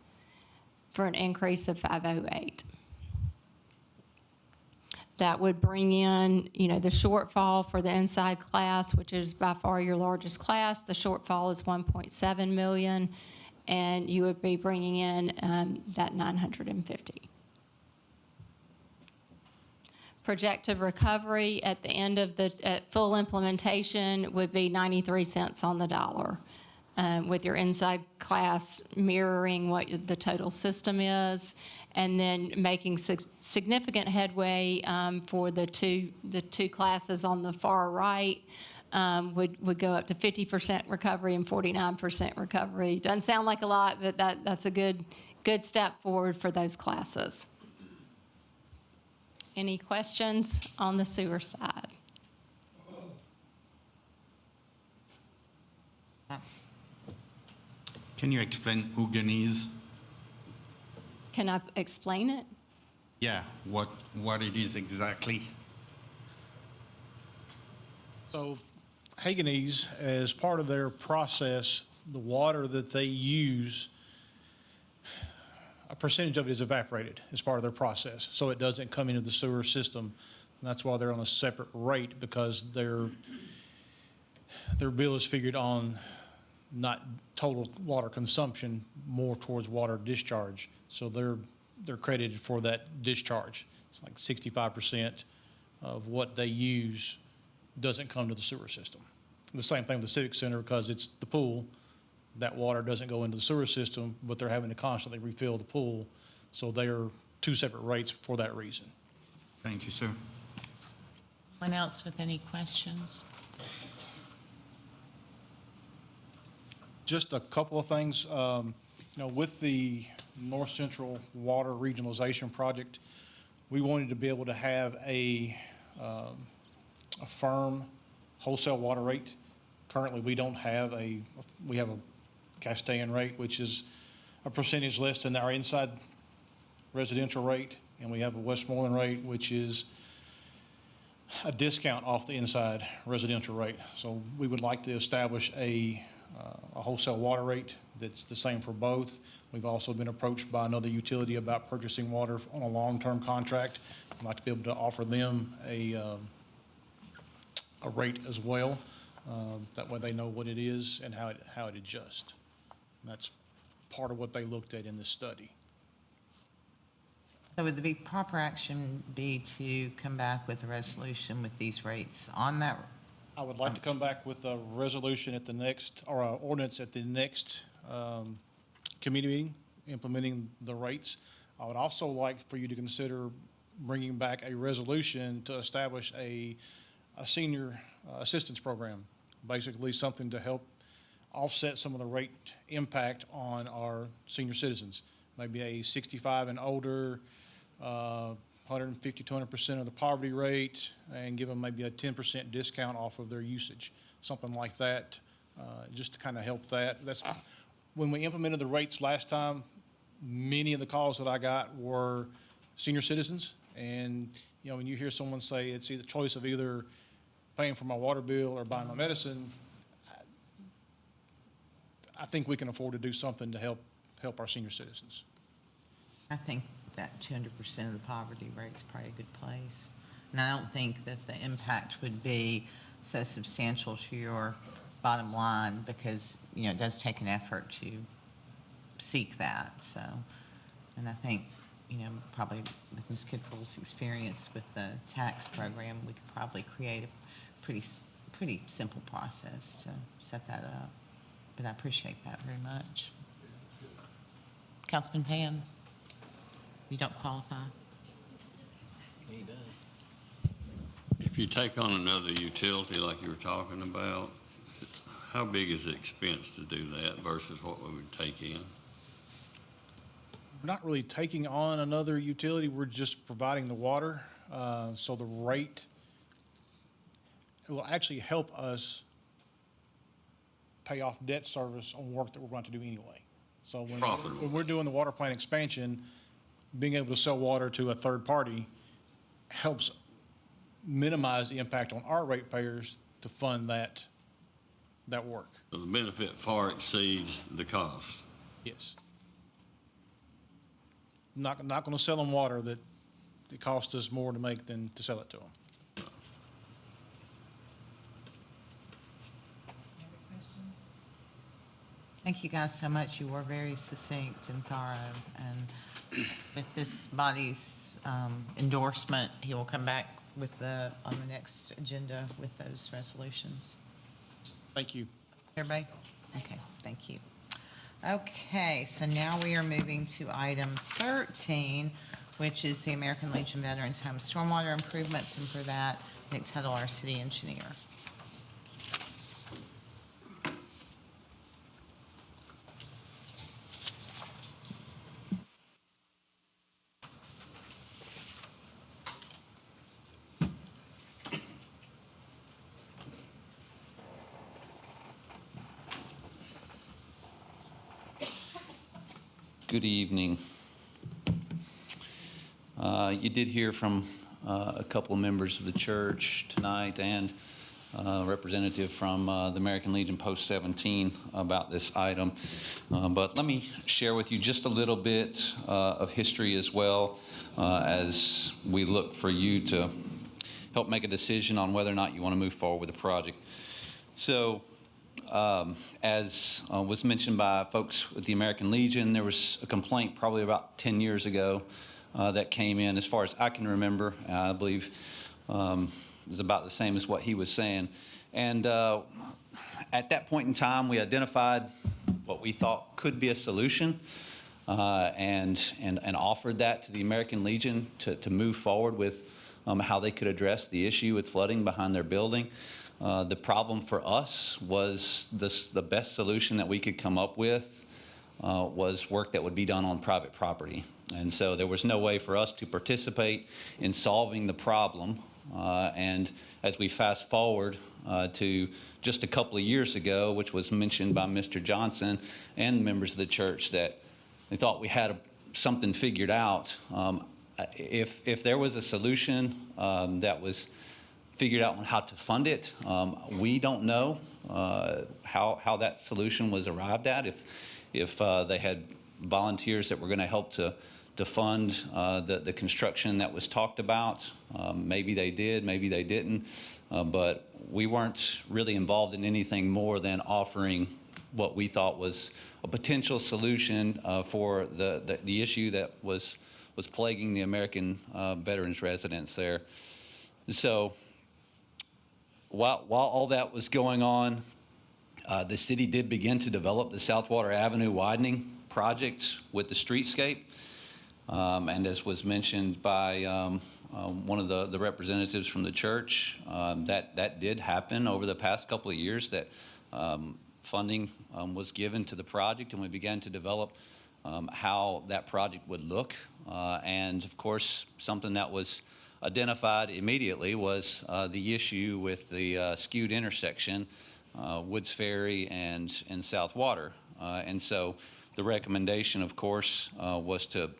for an increase of $508. That would bring in, the shortfall for the inside class, which is by far your largest class. The shortfall is $1.7 million. And you would be bringing in that $950. Projected recovery at the end of at full implementation would be 93 cents on the dollar, with your inside class mirroring what the total system is, and then making significant headway for the two classes on the far right. Would go up to 50% recovery and 49% recovery. Doesn't sound like a lot, but that's a good step forward for those classes. Any questions on the sewer side? Yes. Can you explain Hoganese? Can I explain it? Yeah, what it is exactly? So Haganese, as part of their process, the water that they use, a percentage of it is evaporated as part of their process, so it doesn't come into the sewer system. And that's why they're on a separate rate, because their bill is figured on not total water consumption, more towards water discharge. So they're credited for that discharge. It's like 65% of what they use doesn't come to the sewer system. The same thing with the Civic Center, because it's the pool. That water doesn't go into the sewer system, but they're having to constantly refill the pool. So they are two separate rates for that reason. Thank you, sir. Anyone else with any questions? Just a couple of things. With the North Central Water Regionalization Project, we wanted to be able to have a firm wholesale water rate. Currently, we don't have we have a Castellan rate, which is a percentage less than our inside residential rate, and we have a Westmoreland rate, which is a discount off the inside residential rate. So we would like to establish a wholesale water rate that's the same for both. We've also been approached by another utility about purchasing water on a long-term contract. I'd like to be able to offer them a rate as well. That way they know what it is and how it adjusts. And that's part of what they looked at in this study. So would the proper action be to come back with a resolution with these rates on that? I would like to come back with a resolution at the next, or an ordinance at the next committee meeting, implementing the rates. I would also like for you to consider bringing back a resolution to establish a senior assistance program, basically something to help offset some of the rate impact on our senior citizens. Maybe a 65 and older, 150 to 200% of the poverty rate, and give them maybe a 10% discount off of their usage, something like that, just to kind of help that. That's when we implemented the rates last time. Many of the calls that I got were senior citizens, and when you hear someone say it's either choice of either paying for my water bill or buying my medicine, I think we can afford to do something to help our senior citizens. I think that 200% of the poverty rate is probably a good place. And I don't think that the impact would be so substantial to your bottom line, because, it does take an effort to seek that, so. And I think, probably with Ms. Kidwell's experience with the tax program, we could probably create a pretty simple process to set that up. But I appreciate that very much. Councilman Pan? You don't qualify? If you take on another utility like you were talking about, how big is the expense to do that versus what we would take in? We're not really taking on another utility, we're just providing the water. So the rate will actually help us pay off debt service on work that we're going to do anyway. So when we're doing the water plant expansion, being able to sell water to a third party helps minimize the impact on our ratepayers to fund that work. So the benefit far exceeds the cost. Yes. Not going to sell them water that it costs us more to make than to sell it to them. Thank you guys so much. You were very succinct and thorough. And with this body's endorsement, he will come back on the next agenda with those resolutions. Thank you. Everybody? Okay, thank you. Okay, so now we are moving to item 13, which is the American Legion Veterans Home Stormwater Improvements, and for that, Nick Tuttle, our city engineer. Good evening. You did hear from a couple of members of the church tonight and representative from the American Legion Post 17 about this item. But let me share with you just a little bit of history as well as we look for you to help make a decision on whether or not you want to move forward with the project. So as was mentioned by folks with the American Legion, there was a complaint probably about 10 years ago that came in, as far as I can remember. I believe it was about the same as what he was saying. And at that point in time, we identified what we thought could be a solution and offered that to the American Legion to move forward with how they could address the issue with flooding behind their building. The problem for us was the best solution that we could come up with was work that would be done on private property. And so there was no way for us to participate in solving the problem. And as we fast forward to just a couple of years ago, which was mentioned by Mr. Johnson and members of the church, that they thought we had something figured out. If there was a solution that was figured out on how to fund it, we don't know how that solution was arrived at. If they had volunteers that were going to help to fund the construction that was talked about. Maybe they did, maybe they didn't, but we weren't really involved in anything more than offering what we thought was a potential solution for the issue that was plaguing the American veterans residents there. So while all that was going on, the city did begin to develop the Southwater Avenue widening project with the streetscape. And as was mentioned by one of the representatives from the church, that did happen over the past couple of years, that funding was given to the project, and we began to develop how that project would look. And of course, something that was identified immediately was the issue with the skewed intersection, Woods Ferry and Southwater. And so the recommendation, of course, was to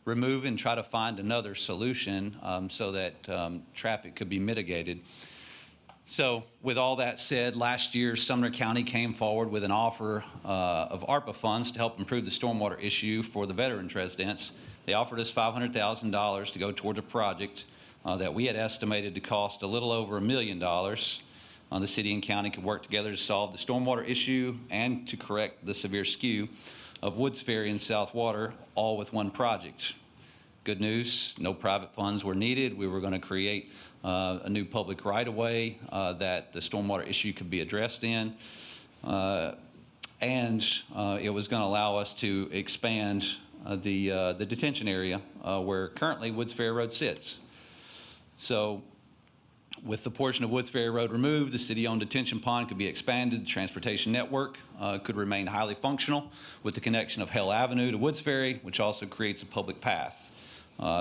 remove and try to find another solution so that traffic could be mitigated. So with all that said, last year Sumner County came forward with an offer of ARPA funds to help improve the stormwater issue for the veterans residents. They offered us $500,000 to go towards a project that we had estimated to cost a little over $1 million. The city and county could work together to solve the stormwater issue and to correct the severe skew of Woods Ferry and Southwater, all with one project. Good news, no private funds were needed. We were going to create a new public right-of-way that the stormwater issue could be addressed in. And it was going to allow us to expand the detention area where currently Woods Ferry Road sits. So with the portion of Woods Ferry Road removed, the city-owned detention pond could be expanded. The transportation network could remain highly functional with the connection of Hell Avenue to Woods Ferry, which also creates a public path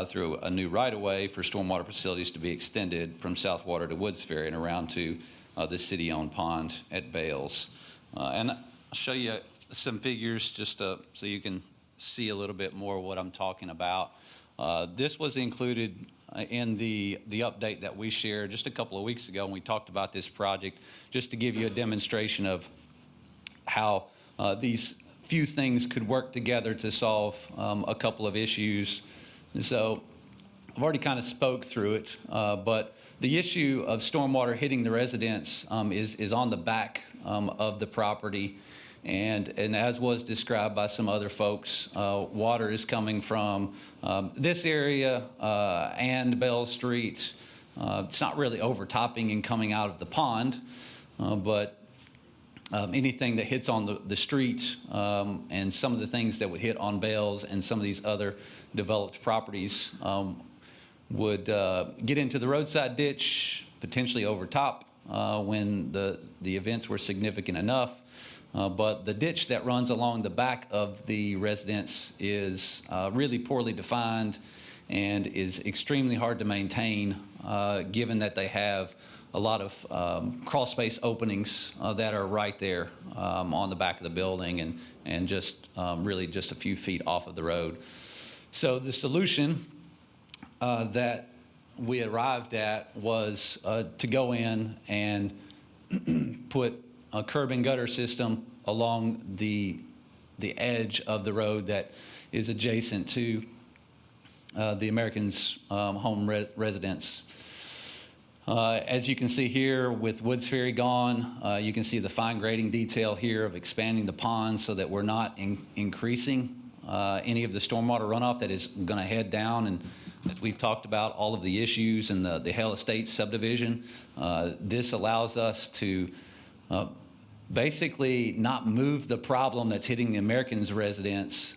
through a new right-of-way for stormwater facilities to be extended from Southwater to Woods Ferry and around to the city-owned pond at Bales. And I'll show you some figures just so you can see a little bit more what I'm talking about. This was included in the update that we shared just a couple of weeks ago when we talked about this project, just to give you a demonstration of how these few things could work together to solve a couple of issues. And so I've already kind of spoke through it, but the issue of stormwater hitting the residents is on the back of the property. And as was described by some other folks, water is coming from this area and Bell Street. It's not really overtopping and coming out of the pond, but anything that hits on the street and some of the things that would hit on Bells and some of these other developed properties would get into the roadside ditch, potentially overtop when the events were significant enough. But the ditch that runs along the back of the residence is really poorly defined and is extremely hard to maintain, given that they have a lot of crawl space openings that are right there on the back of the building and just really just a few feet off of the road. So the solution that we arrived at was to go in and put a curb and gutter system along the edge of the road that is adjacent to the Americans' home residence. As you can see here, with Woods Ferry gone, you can see the fine grading detail here of expanding the pond so that we're not increasing any of the stormwater runoff that is going to head down. And as we've talked about, all of the issues in the Hale Estates subdivision, this allows us to basically not move the problem that's hitting the Americans' residents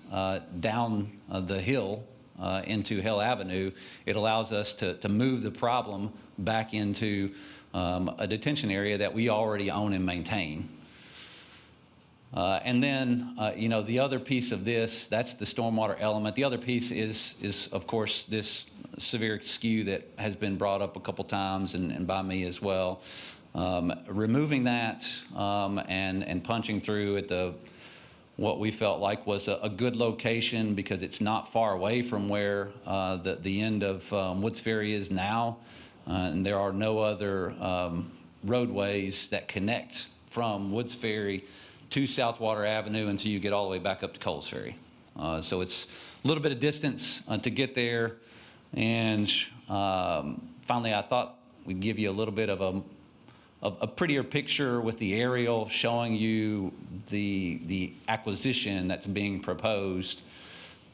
down the hill into Hale Avenue. It allows us to move the problem back into a detention area that we already own and maintain. And then, the other piece of this, that's the stormwater element. The other piece is of course, this severe skew that has been brought up a couple times and by me as well. Removing that and punching through at what we felt like was a good location because it's not far away from where the end of Woods Ferry is now. And there are no other roadways that connect from Woods Ferry to Southwater Avenue until you get all the way back up to Coles Ferry. So it's a little bit of distance to get there. And finally, I thought we'd give you a little bit of a prettier picture with the aerial showing you the acquisition that's being proposed.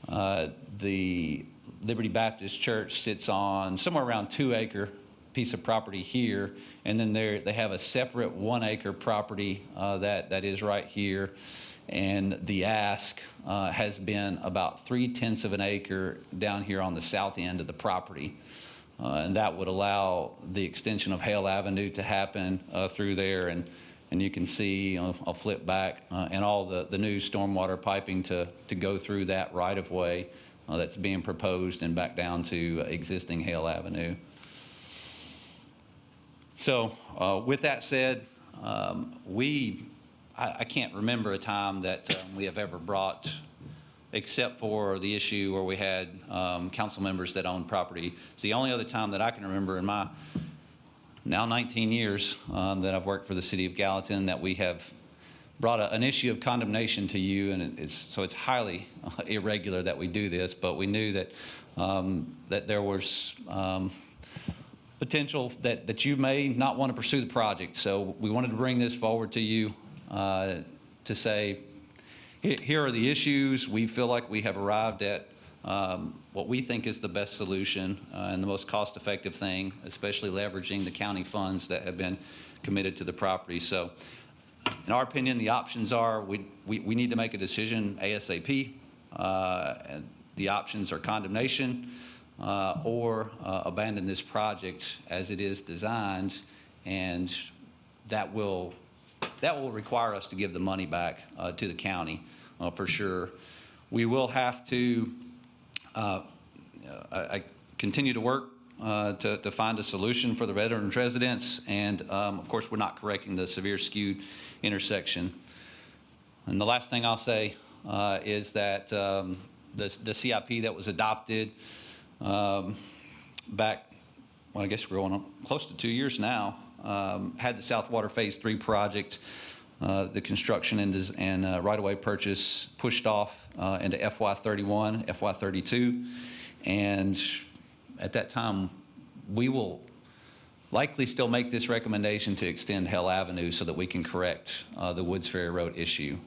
The Liberty Baptist Church sits on somewhere around 2-acre piece of property here, and then they have a separate 1-acre property that is right here, and the ask has been about 3/10 of an acre down here on the south end of the property. And that would allow the extension of Hale Avenue to happen through there. And you can see, I'll flip back, and all the new stormwater piping to go through that right-of-way that's being proposed and back down to existing Hale Avenue. So with that said, I can't remember a time that we have ever brought, except for the issue where we had council members that owned property. It's the only other time that I can remember in my now 19 years that I've worked for the city of Gallatin that we have brought an issue of condemnation to you, and it's highly irregular that we do this, but we knew that that there was potential that you may not want to pursue the project. So we wanted to bring this forward to you to say, here are the issues. We feel like we have arrived at what we think is the best solution and the most cost-effective thing, especially leveraging the county funds that have been committed to the property. So in our opinion, the options are we need to make a decision ASAP. And the options are condemnation or abandon this project as it is designed, and that will require us to give the money back to the county for sure. We will have to I continue to work to find a solution for the veterans residents, and of course we're not correcting the severe skewed intersection. And the last thing I'll say is that the CIP that was adopted back, well, I guess we're going on close to 2 years now, had the Southwater Phase 3 project, the construction and right-of-way purchase pushed off into FY31, FY32. And at that time, we will likely still make this recommendation to extend Hale Avenue so that we can correct the Woods Ferry Road issue.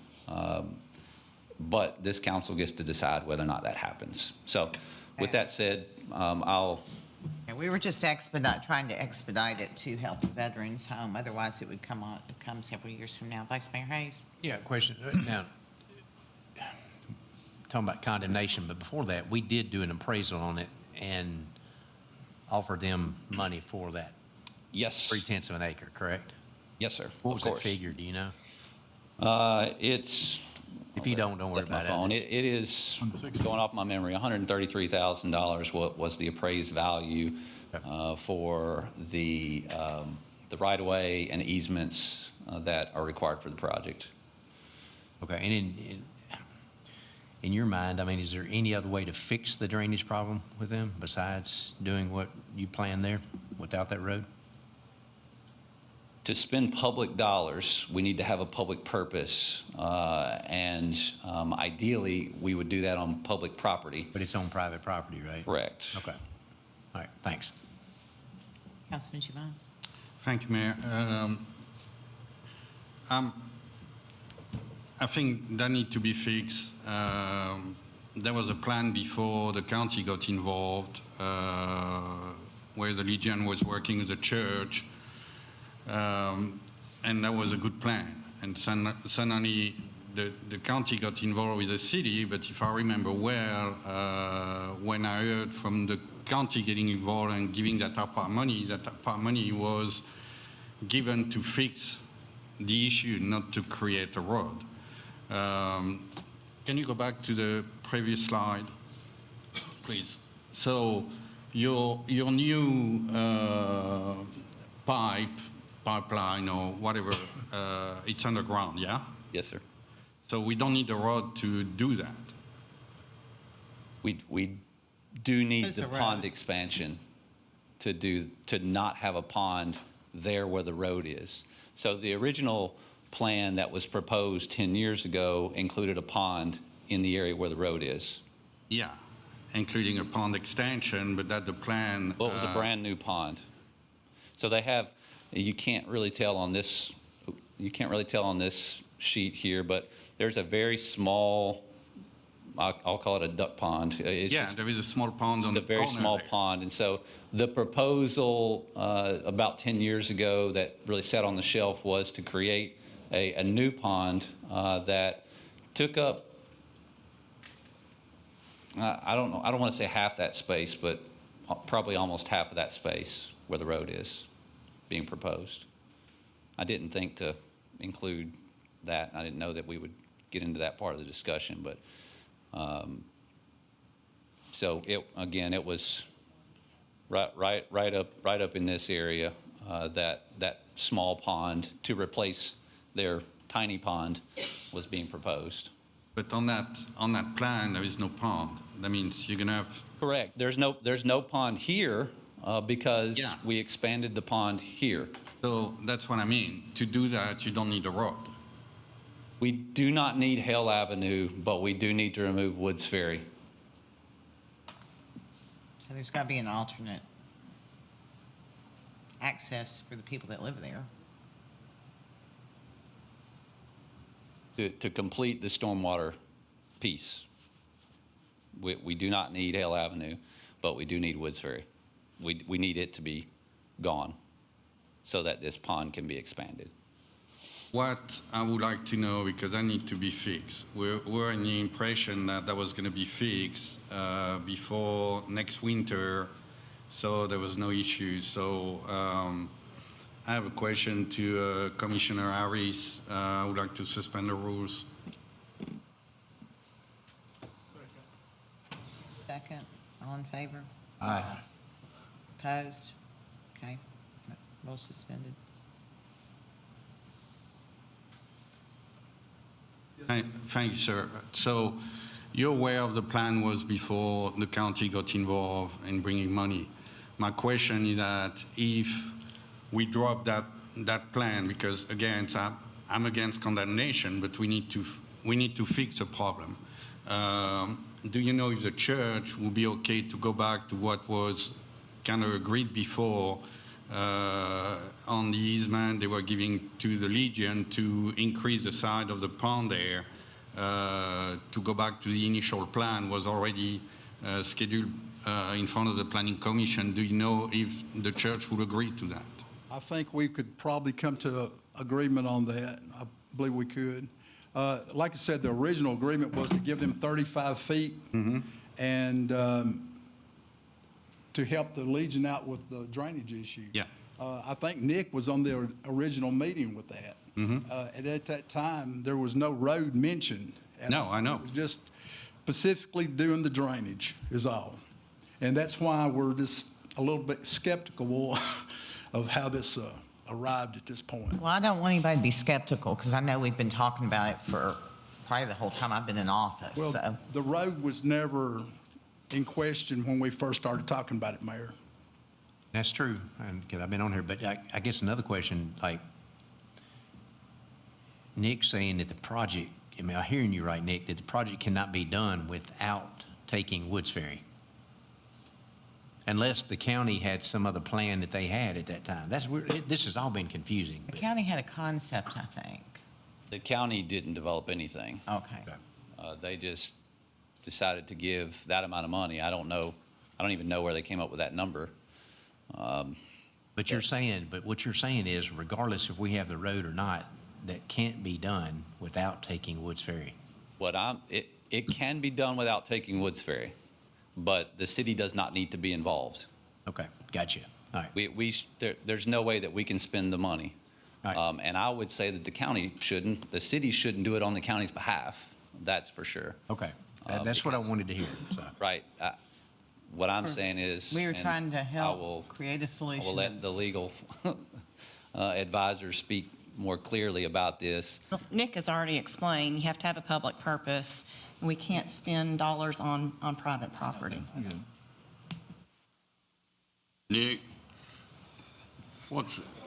But this council gets to decide whether or not that happens. So with that said, Yeah, we were just trying to expedite it to help the veterans home. Otherwise, it would come several years from now. Vice Mayor Hayes? Yeah, question. Now, talking about condemnation, but before that, we did do an appraisal on it and offer them money for that. Yes. 3/10 of an acre, correct? Yes, sir. What of was course. that figure? Do you know? It's. If you don't worry about phone. it. It is, going off my memory, $133,000 was the appraised value for the right-of-way and easements that are required for the project. Okay, and in your mind, I mean, is there any other way to fix the drainage problem with them besides doing what you planned there without that road? to spend public dollars, we need to have a public purpose. And ideally, we would do that on public property. But it's on private property, right? Correct. Okay. All right, thanks. Councilman Chivas. Thank you, Mayor. I think that need to be fixed. There was a plan before the county got involved, where the Legion was working with the church, and that was a good plan. And suddenly, the county got involved with the city, but if I remember well, when I heard from the county getting involved and giving that ARPA money was given to fix the issue, not to create a road. Can you go back to the previous slide, please? So your new pipeline or whatever, it's underground, yeah? Yes, sir. So we don't need a road to do that. We do need There's the a road. pond expansion to not have a pond there where the road is. So the original plan that was proposed 10 years ago included a pond in the area where the road is. Yeah, including a pond extension, but that the plan. Well, it was a brand-new pond. So they have, you can't really tell on this sheet here, but there's a very small, I'll call it a duck pond. It's Yeah, just there is a small pond on the a very corner small there. pond. And so the proposal about 10 years ago that really sat on the shelf was to create a new pond that took up, I don't want to say half that space, but probably almost half of that space where the road is being proposed. I didn't think to include that. I didn't know that we would get into that part of the discussion, but so it was right up in this area, that small pond to replace their tiny pond was being proposed. But on that plan, there is no pond. That means you're gonna have. Correct. There's no pond here because Yeah. we expanded the pond here. So that's what I mean. To do that, you don't need a road. We do not need Hale Avenue, but we do need to remove Woods Ferry. So there's got to be an alternate access for the people that live there. To complete the stormwater piece. We do not need Hale Avenue, but we do need Woods Ferry. We need it to be gone so that this pond can be expanded. What I would like to know, because that need to be fixed. We're in the impression that was going to be fixed before next winter, so there was no issue. So I have a question to Commissioner Harris. I would like to suspend the rules. Second, all in favor? Aye. Opposed? Okay, rules suspended. Thank you, sir. So you're aware of the plan was before the county got involved in bringing money. My question is that if we drop that plan, because again, I'm against condemnation, but we need to fix the problem. Do you know if the church will be okay to go back to what was kind of agreed before on the easement they were giving to the Legion to increase the size of the pond there, to go back to the initial plan was already scheduled in front of the Planning Commission. Do you know if the church would agree to that? I think we could probably come to an agreement on that. I believe we could. Like I said, the original agreement was to give them 35 feet and to help the Legion out with the drainage issue. Yeah. I think Nick was on the original meeting with that. And at that time, there was no road mentioned. No, I know. It was just specifically doing the drainage is all. And that's why we're just a little bit skeptical of how this arrived at this point. Well, I don't want anybody to be skeptical, because I know we've been talking about it for probably the whole time I've been in office, so. Well, the road was never in question when we first started talking about it, Mayor. That's true, and 'cause I've been on here, but I guess another question, like, Nick's saying that the project, am I hearing you right, Nick, that the project cannot be done without taking Woods Ferry? Unless the county had some other plan that they had at that time. This has all been confusing. The but- county had a concept, I think. The county didn't develop anything. Okay. They just decided to give that amount of money. I don't even know where they came up with that number. But what you're saying is regardless if we have the road or not, that can't be done without taking Woods Ferry. It can be done without taking Woods Ferry, but the city does not need to be involved. Okay, gotcha. All right. There's no way that we can spend the money. All right. And I would say that the city shouldn't do it on the county's behalf. That's for sure. Okay, that's what I wanted to hear, so. Right. What I'm saying is. We were and trying to I help will- create a I solution. will let the legal advisors speak more clearly about this. Nick has already explained, you have to have a public purpose, and we can't spend dollars on private property. Nick,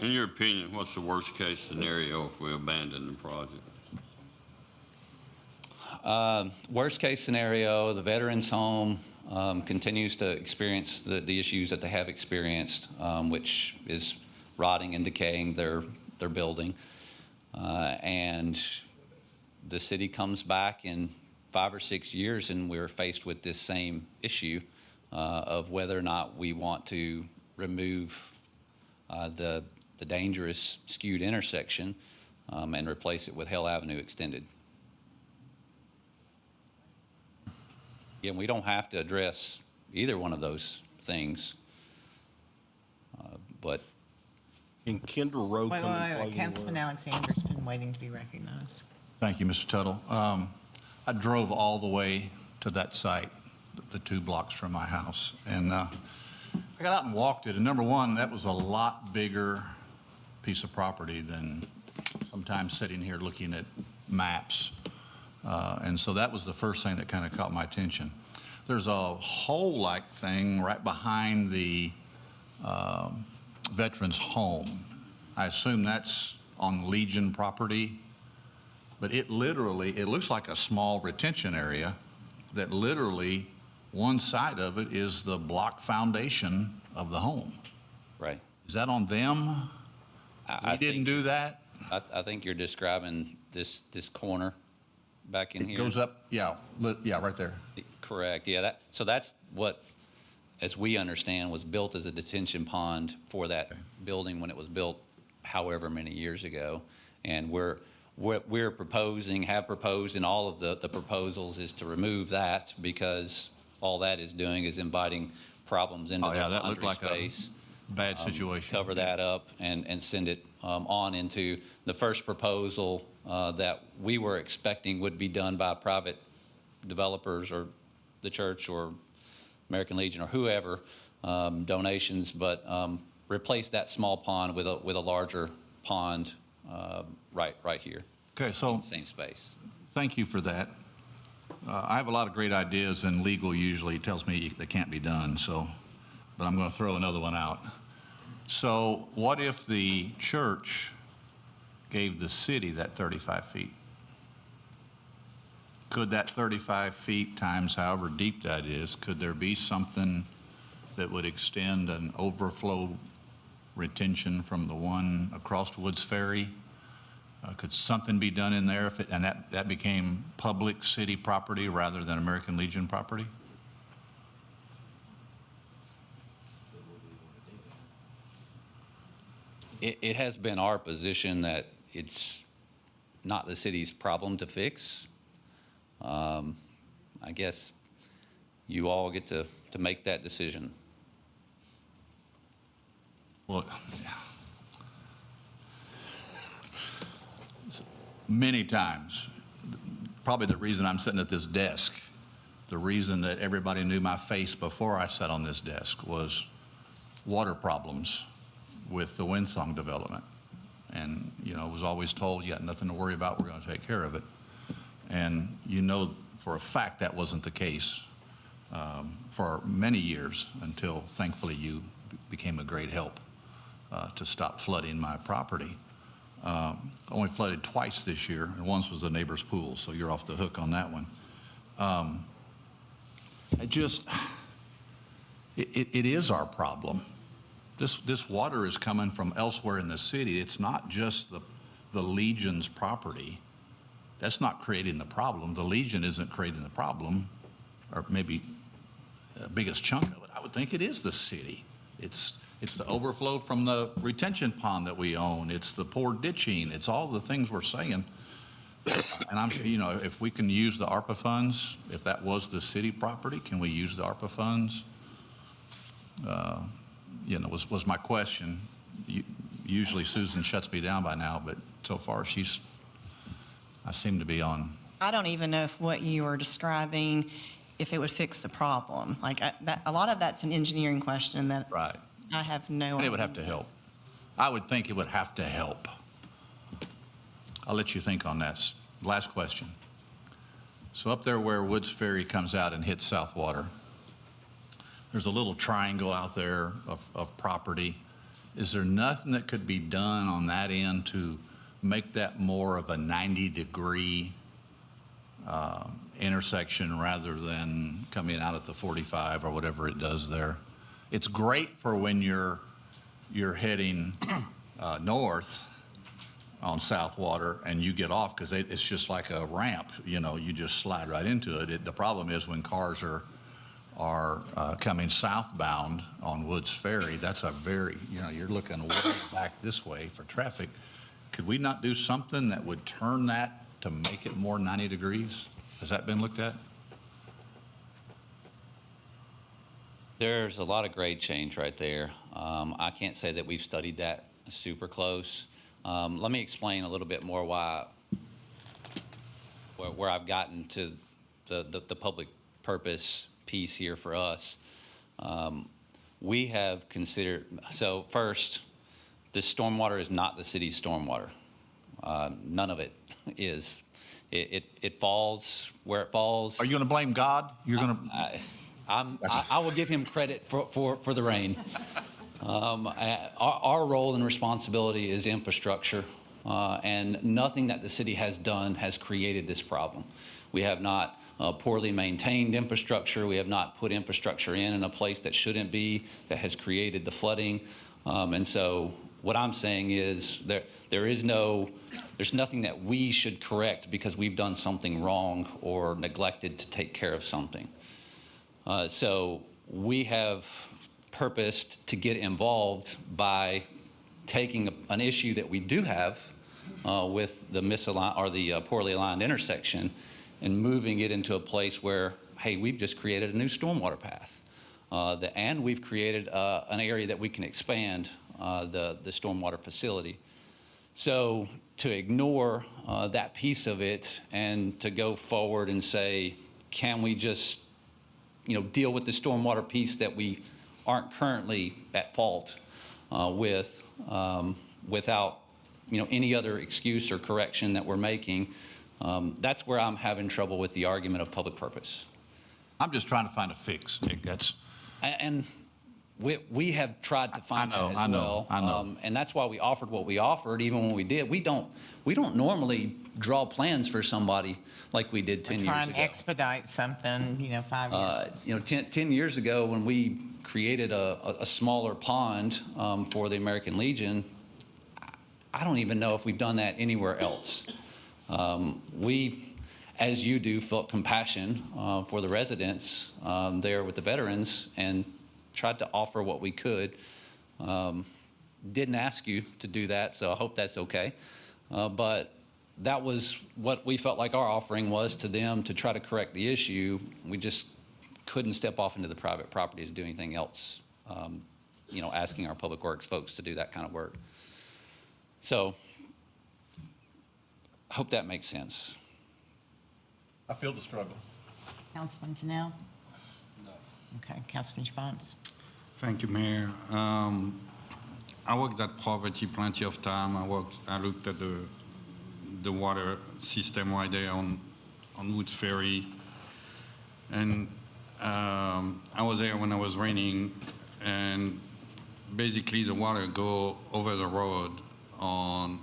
in your opinion, what's the worst-case scenario if we abandon the project? Worst case scenario, the veterans home continues to experience the issues that they have experienced, which is rotting and decaying their building. And the city comes back in 5 or 6 years and we're faced with this same issue of whether or not we want to remove the dangerous skewed intersection and replace it with Hell Avenue Extended. Again, we don't have to address either one of those things, but In Kendall Road Wait, coming wait, wait, closing Councilman work. Alexander's been waiting to be recognized. Thank you, Mr. Tuttle. I drove all the way to that site, the 2 blocks from my house, and I got out and walked it, and number one, that was a lot bigger piece of property than sometimes sitting here looking at maps. And so that was the first thing that kind of caught my attention. There's a hole-like thing right behind the veterans' home. I assume that's on Legion property, but it looks like a small retention area that literally one side of it is the block foundation of the home. right. Is that on them? I We didn't think- do that? I think you're describing this corner back in here. It goes up, yeah, right there. Correct, yeah, so that's what, as we understand, was built as a detention pond for that building when it was built however many years ago. And we're proposing, have proposed, and all of the proposals is to remove that because all that is doing is inviting problems into Oh, yeah, the that looked laundry like a space. bad situation. Cover that up and send it on into the first proposal that we were expecting would be done by private developers or the church or American Legion or whoever, donations, but replace that small pond with a larger pond right here, Okay, so same space. thank you for that. I have a lot of great ideas, and legal usually tells me they can't be done, but I'm going to throw another one out. So what if the church gave the city that 35 feet? Could that 35 feet times however deep that is, could there be something that would extend an overflow retention from the one across Woods Ferry? Could something be done in there and that became public city property rather than American Legion property? It has been our position that it's not the city's problem to fix. I guess you all get to make that decision. Well, many times, probably the reason I'm sitting at this desk, the reason that everybody knew my face before I sat on this desk was water problems with the Windsong development. And, was always told, you got nothing to worry about, we're going to take care of it. And for a fact that wasn't the case for many years until thankfully you became a great help to stop flooding my property. only flooded twice this year, and once was the neighbor's pool, so you're off the hook on that one. It is our problem. This water is coming from elsewhere in the city. It's not just the Legion's property. That's not creating the problem. The Legion isn't creating the problem, or maybe the biggest chunk of it. I would think it is the city. It's the overflow from the retention pond that we own. It's the poor ditching. It's all the things we're saying. And I'm, if we can use the ARPA funds, if that was the city property, can we use the ARPA funds? Was my question. Usually Susan shuts me down by now, but so far I seem to be on. I don't even know if what you are describing, if it would fix the problem. Like, a lot of that's an engineering question that Right. I have no idea. And it would have to help. I would think it would have to help. I'll let you think on that. Last question. So up there where Woods Ferry comes out and hits Southwater, there's a little triangle out there of property. Is there nothing that could be done on that end to make that more of a 90-degree intersection rather than coming out at the 45 or whatever it does there? It's great for when you're heading north on Southwater and you get off, because it's just like a ramp. You just slide right into it. The problem is when cars are coming southbound on Woods Ferry, that's a very, you're looking way back this way for traffic. Could we not do something that would turn that to make it more 90 degrees? Has that been looked at? There's a lot of grade change right there. I can't say that we've studied that super close. Let me explain a little bit more where I've gotten to the public purpose piece here for us. We have considered, so first, the stormwater is not the city's stormwater. None of it is. It falls where it falls. Are you going to blame God? You're going to. I will give him credit for the rain. Our role and responsibility is infrastructure, and nothing that the city has done has created this problem. We have not poorly maintained infrastructure. We have not put infrastructure in a place that shouldn't be, that has created the flooding. And so what I'm saying is there's nothing that we should correct because we've done something wrong or neglected to take care of something. So we have purposed to get involved by taking an issue that we do have with the poorly aligned intersection and moving it into a place where, hey, we've just created a new stormwater path. And we've created an area that we can expand the stormwater facility. So to ignore that piece of it and to go forward and say, can we just deal with the stormwater piece that we aren't currently at fault with without any other excuse or correction that we're making, that's where I'm having trouble with the argument of public purpose. I'm just trying to find a fix, Nick. And we have tried to find that as well. I know. And that's why we offered what we offered, even when we did. We don't normally draw plans for somebody like we did 10 years ago. Try and expedite something, 5 years. 10 years ago when we created a smaller pond for the American Legion, I don't even know if we've done that anywhere else. We, as you do, felt compassion for the residents there with the veterans and tried to offer what we could. Didn't ask you to do that, so I hope that's okay. But that was what we felt like our offering was to them to try to correct the issue. We just couldn't step off into the private property to do anything else, asking our public works folks to do that kind of work. So I hope that makes sense. I feel the struggle. Councilman Fennell? No. Okay, Councilman Javance? Thank you, Mayor. I worked at Poverty plenty of time. I looked at the water system right there on Woods Ferry. And I was there when it was raining, and basically the water go over the road on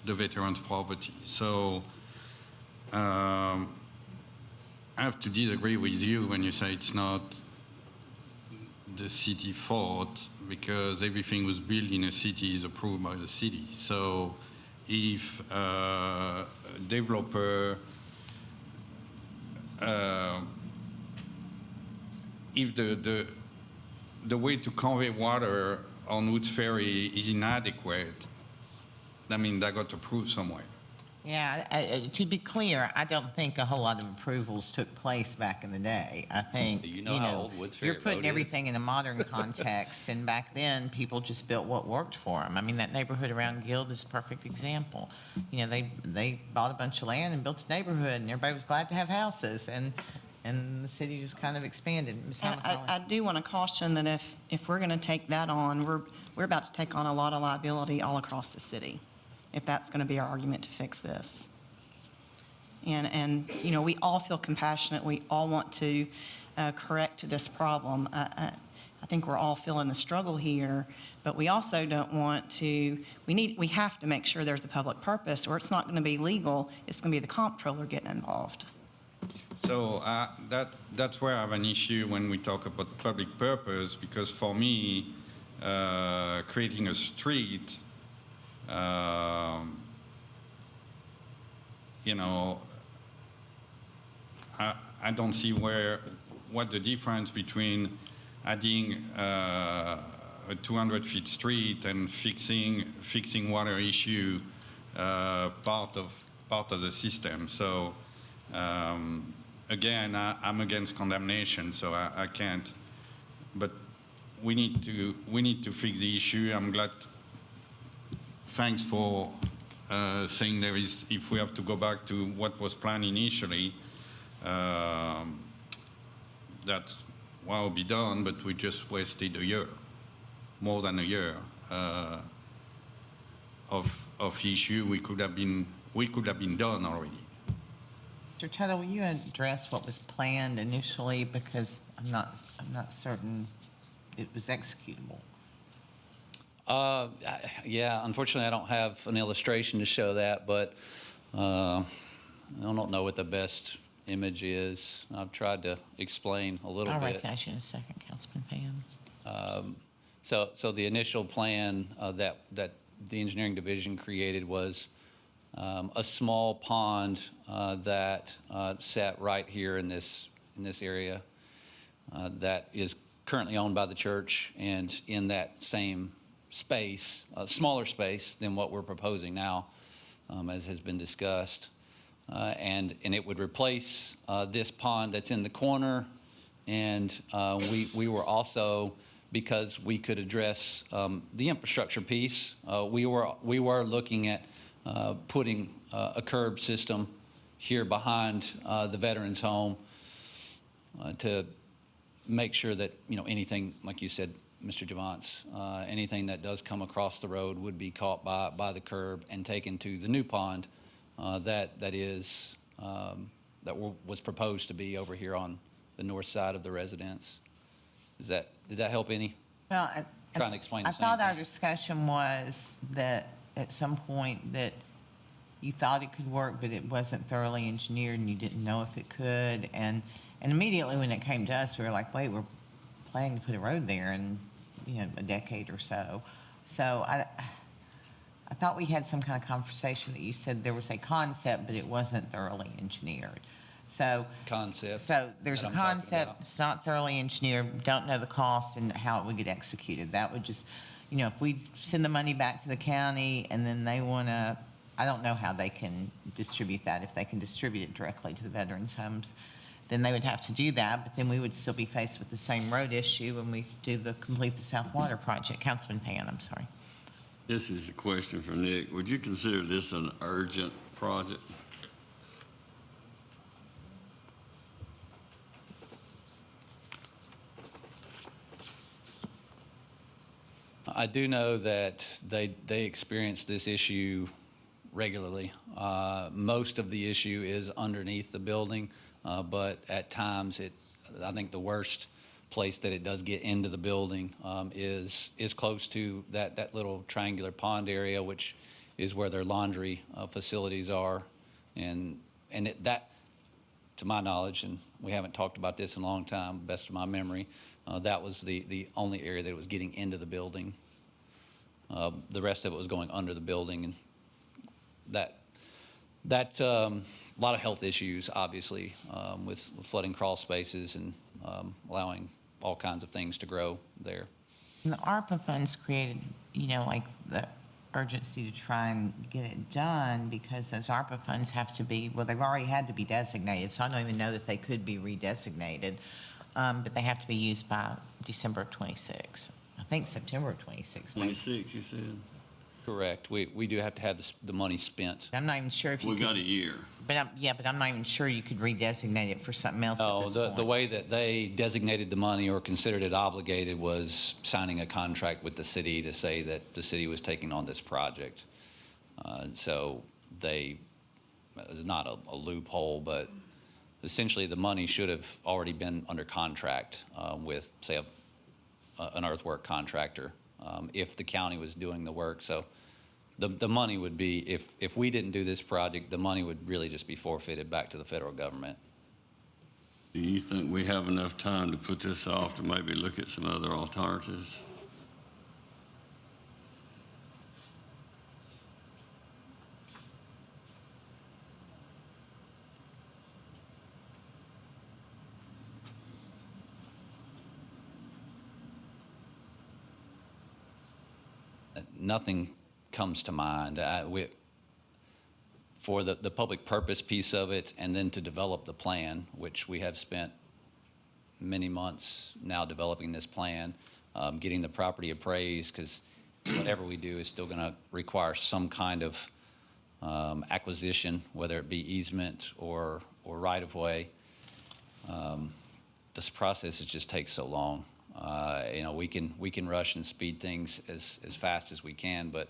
the veterans' property. So I have to disagree with you when you say it's not the city fault, because everything was built in a city is approved by the city. So if a developer, if the way to convey water on Woods Ferry is inadequate, I mean, that got approved somewhere. Yeah, to be clear, I don't think a whole lot of approvals took place back in the day. I think, Do you know how old Woods Ferry you're putting Road is? everything in a modern context, and back then, people just built what worked for them. I mean, that neighborhood around Guild is a perfect example. You know, they bought a bunch of land and built a neighborhood, and everybody was glad to have houses, and the city just kind of expanded. Ms. And Hamilton? I do want to caution that if we're going to take that on, we're about to take on a lot of liability all across the city, if that's going to be our argument to fix this. And you know, we all feel compassionate. We all want to correct this problem. I think we're all feeling the struggle here, but we also don't want to, we have to make sure there's a public purpose, or it's not going to be legal. It's going to be the comptroller getting involved. So that's where I have an issue when we talk about public purpose, because for me, creating a street, you know, I don't see what the difference between adding a 200-foot street and fixing water issue part of the system. So again, I'm against condemnation, so I can't. But we need to fix the issue. I'm glad. Thanks for saying there is, if we have to go back to what was planned initially, that's what will be done, but we just wasted a year, more than a year of issue we could have been done already. Mr. Tuttle, will you address what was planned initially, because I'm not certain it was executable? Yeah, unfortunately, I don't have an illustration to show that, but I don't know what the best image is. I've tried to explain a little I'll bit. recognize you in a second, Councilman Pam. So the initial plan that the engineering division created was a small pond that sat right here in this area that is currently owned by the church, and in that same space, a smaller space than what we're proposing now, as has been discussed. And it would replace this pond that's in the corner. And we were also, because we could address the infrastructure piece, we were looking at putting a curb system here behind the veterans home to make sure that, you know, anything, like you said, Mr. Javance, anything that does come across the road would be caught by the curb and taken to the new pond that was proposed to be over here on the north side of the residence. Did that help any? Well, Trying to explain the I same thought our thing. discussion was that at some point that you thought it could work, but it wasn't thoroughly engineered and you didn't know if it could. And immediately when it came to us, we were like, wait, we're planning to put a road there in, you know, a decade or so. So I thought we had some kind of conversation that you said there was a concept, but it wasn't thoroughly engineered. So Concept. So there's a that I'm talking concept, about. it's not thoroughly engineered, don't know the cost and how it would get executed. That would just, you know, if we send the money back to the county and then they want to, I don't know how they can distribute that. If they can distribute it directly to the veterans' homes, then they would have to do that, but then we would still be faced with the same road issue when we do complete the South Water project. Councilman Pan, I'm sorry. This is a question for Nick. Would you consider this an urgent project? I do know that they experience this issue regularly. Most of the issue is underneath the building, but at times I think the worst place that it does get into the building is close to that little triangular pond area, which is where their laundry facilities are. That, to my knowledge, and we haven't talked about this in a long time, best of my memory, that was the only area that was getting into the building. The rest of it was going under the building, and that a lot of health issues, obviously, with flooding crawl spaces and allowing all kinds of things to grow there. And the ARPA funds created, like the urgency to try and get it done because those ARPA funds have to be, well, they've already had to be designated, so I don't even know that they could be redesignated, but they have to be used by December of '26. I think September of '26. 26, you said? Correct. We do have to have the money spent. I'm not even sure if you We could. got a year. But I'm not even sure you could redesignate it for something else at this point. The way that they designated the money or considered it obligated was signing a contract with the city to say that the city was taking on this project. So it's not a loophole, but essentially the money should have already been under contract with, say, an earthwork contractor if the county was doing the work. So the money would be, if we didn't do this project, the money would really just be forfeited back to the federal government. Do you think we have enough time to put this off to maybe look at some other alternatives? Nothing comes to mind. For the public purpose piece of it, and then to develop the plan, which we have spent many months now developing this plan, getting the property appraised, because whatever we do is still going to require some kind of acquisition, whether it be easement or right-of-way. This process just takes so long. We can rush and speed things as fast as we can, but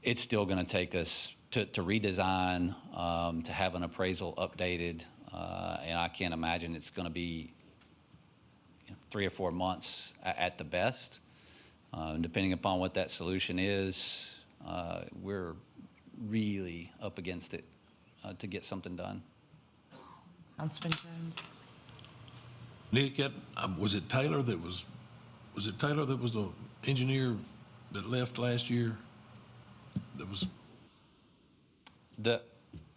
it's still going to take us to redesign, to have an appraisal updated, and I can't imagine it's going to be 3 or 4 months at the best. Depending upon what that solution is, we're really up against it to get something done. Councilman Jones? Nick, was it Taylor that was the engineer that left last year? That was the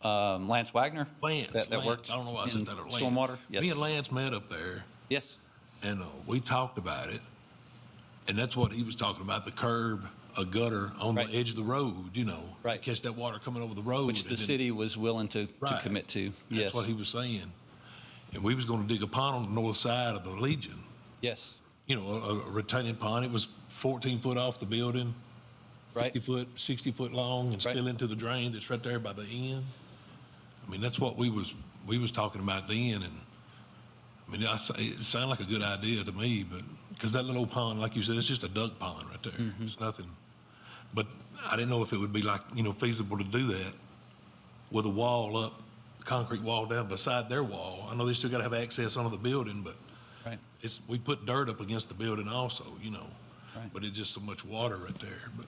Lance Wagner. Lance. That worked. I don't know why I said that. Lance. Stormwater. Yes. Me and Lance met up there. Yes. And we talked about it, and that's what he was talking about: the curb, a gutter on Right. the edge of the road. Right. To catch that water coming over the road. Which the city was willing to commit to. Yes. That's what he was saying. And we was going to dig a pond on the north side of the Legion. Yes. A retaining pond. It was 14 foot off the building, Right. 50 foot, 60 foot long, and Right. spill into the drain that's right there by the end. I mean, that's what we was talking about then. And I mean, it sounded like a good idea to me, but because that little pond, like you said, it's just a duck pond right there. Mm-hmm. It's nothing. But I didn't know if it would be feasible to do that with a wall up, concrete wall down beside their wall. I know they still got to have access onto the building, but Right. we put dirt up against the building also, Right. but it's just so much water right there. But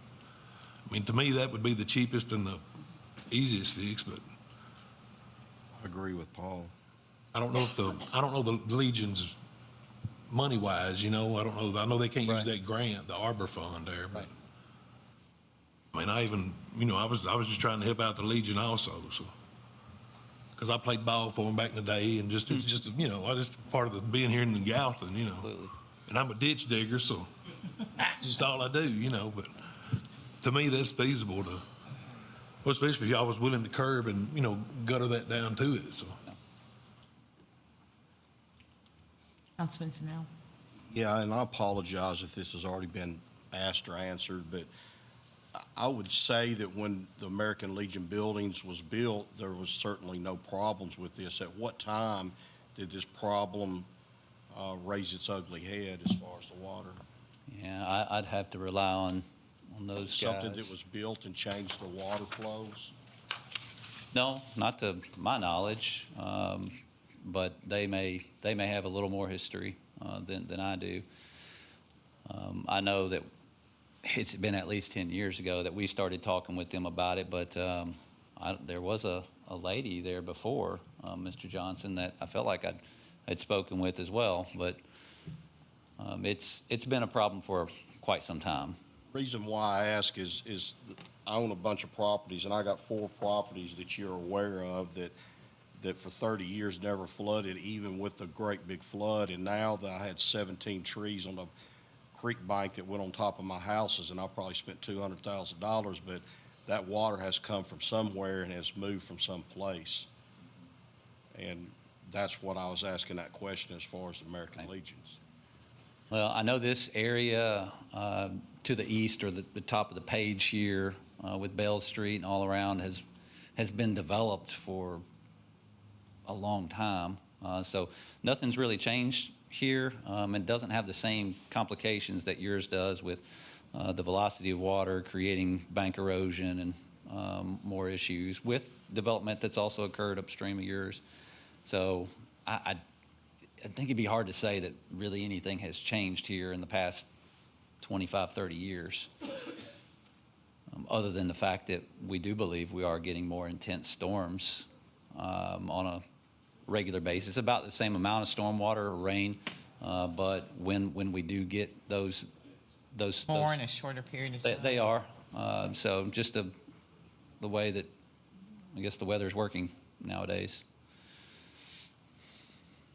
I mean, to me, that would be the cheapest and the easiest fix. But I agree with Paul. I don't know the Legion's money wise. I don't know. I know they can't use Right. that grant, the Arbor Fund there. But Right. I mean, I was just trying to help out the Legion also, so. Because I played ball for them back in the day, and it's just I just part of the being here in Gallatin, Absolutely. and I'm a ditch digger, so that's just all I do, But to me, that's feasible well, especially if y'all was willing to curb and gutter that down to it. So Councilman Fennell? Yeah, and I apologize if this has already been asked or answered, but I would say that when the American Legion buildings was built, there was certainly no problems with this. At what time did this problem raise its ugly head as far as the water? Yeah, I'd have to rely on those guys. Something that was built and changed the water flows? No, not to my knowledge, but they may have a little more history than I do. I know that it's been at least 10 years ago that we started talking with them about it, but there was a lady there before, Mr. Johnson, that I felt like I'd spoken with as well, but it's been a problem for quite some time. Reason why I ask is I own a bunch of properties, and I got 4 properties that you're aware of that for 30 years never flooded, even with the great big flood. And now that I had 17 trees on the creek bank that went on top of my houses, and I probably spent $200,000, but that water has come from somewhere and has moved from some place. And that's what I was asking that question as far as the American Legions. Well, I know this area to the east, or the top of the page here with Bell Street and all around, has been developed for a long time. So nothing's really changed here. It doesn't have the same complications that yours does with the velocity of water creating bank erosion and more issues with development that's also occurred upstream of yours. So I think it'd be hard to say that really anything has changed here in the past 25, 30 years, other than the fact that we do believe we are getting more intense storms on a regular basis, about the same amount of stormwater or rain, but when we do get those More in a shorter period of time. they are. So just the way that, I guess, the weather's working nowadays.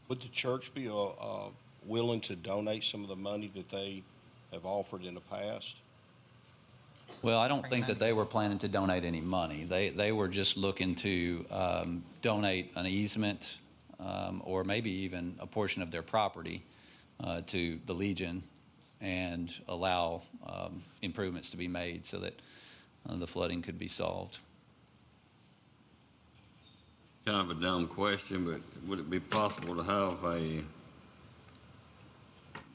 Would the church be willing to donate some of the money that they have offered in the past? Well, I don't think that they were planning to donate any money. They were just looking to donate an easement or maybe even a portion of their property to the Legion and allow improvements to be made so that the flooding could be solved. Kind of a dumb question, but would it be possible to have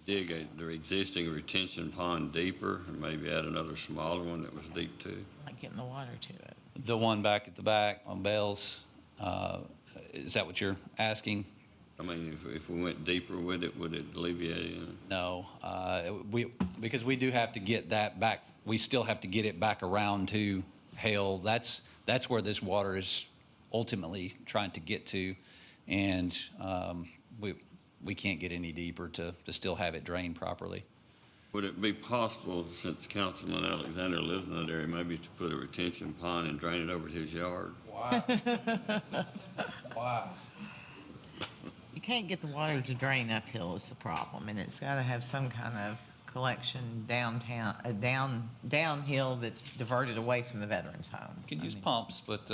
dig their existing retention pond deeper and maybe add another smaller one that was deep too? Like getting the water to it. The one back at the back on Bell's, is that what you're asking? I mean, if we went deeper with it, would it alleviate it? No, because we do have to get that back. We still have to get it back around to Hale. That's where this water is ultimately trying to get to, and we can't get any deeper to still have it drain properly. Would it be possible, since Councilman Alexander lives in that area, maybe to put a retention pond and drain it over to his yard? Why? Why? You can't get the water to drain uphill is the problem, and it's got to have some kind of collection downtown, downhill that's diverted away from the veterans' home. You could use pumps, but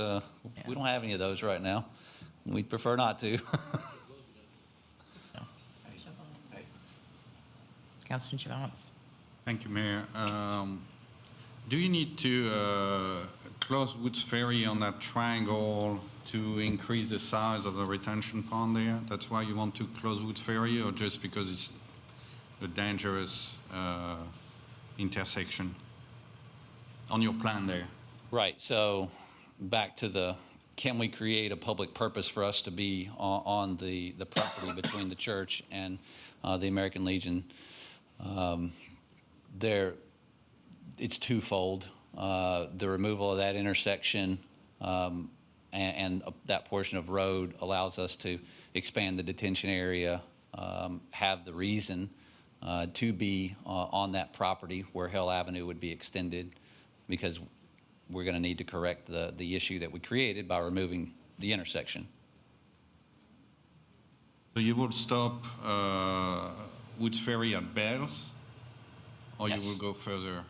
we don't have any of those right now. We'd prefer not to. Councilman Javance. Thank you, Mayor. Do you need to close Woods Ferry on that triangle to increase the size of the retention pond there? That's why you want to close Woods Ferry, or just because it's a dangerous intersection on your plan there? Right, so back to can we create a public purpose for us to be on the property between the church and the American Legion? It's twofold. The removal of that intersection and that portion of road allows us to expand the detention area, have the reason to be on that property where Hill Avenue would be extended, because we're going to need to correct the issue that we created by removing the intersection. So you will stop Woods Ferry at Bell's, or Yes. you will go further?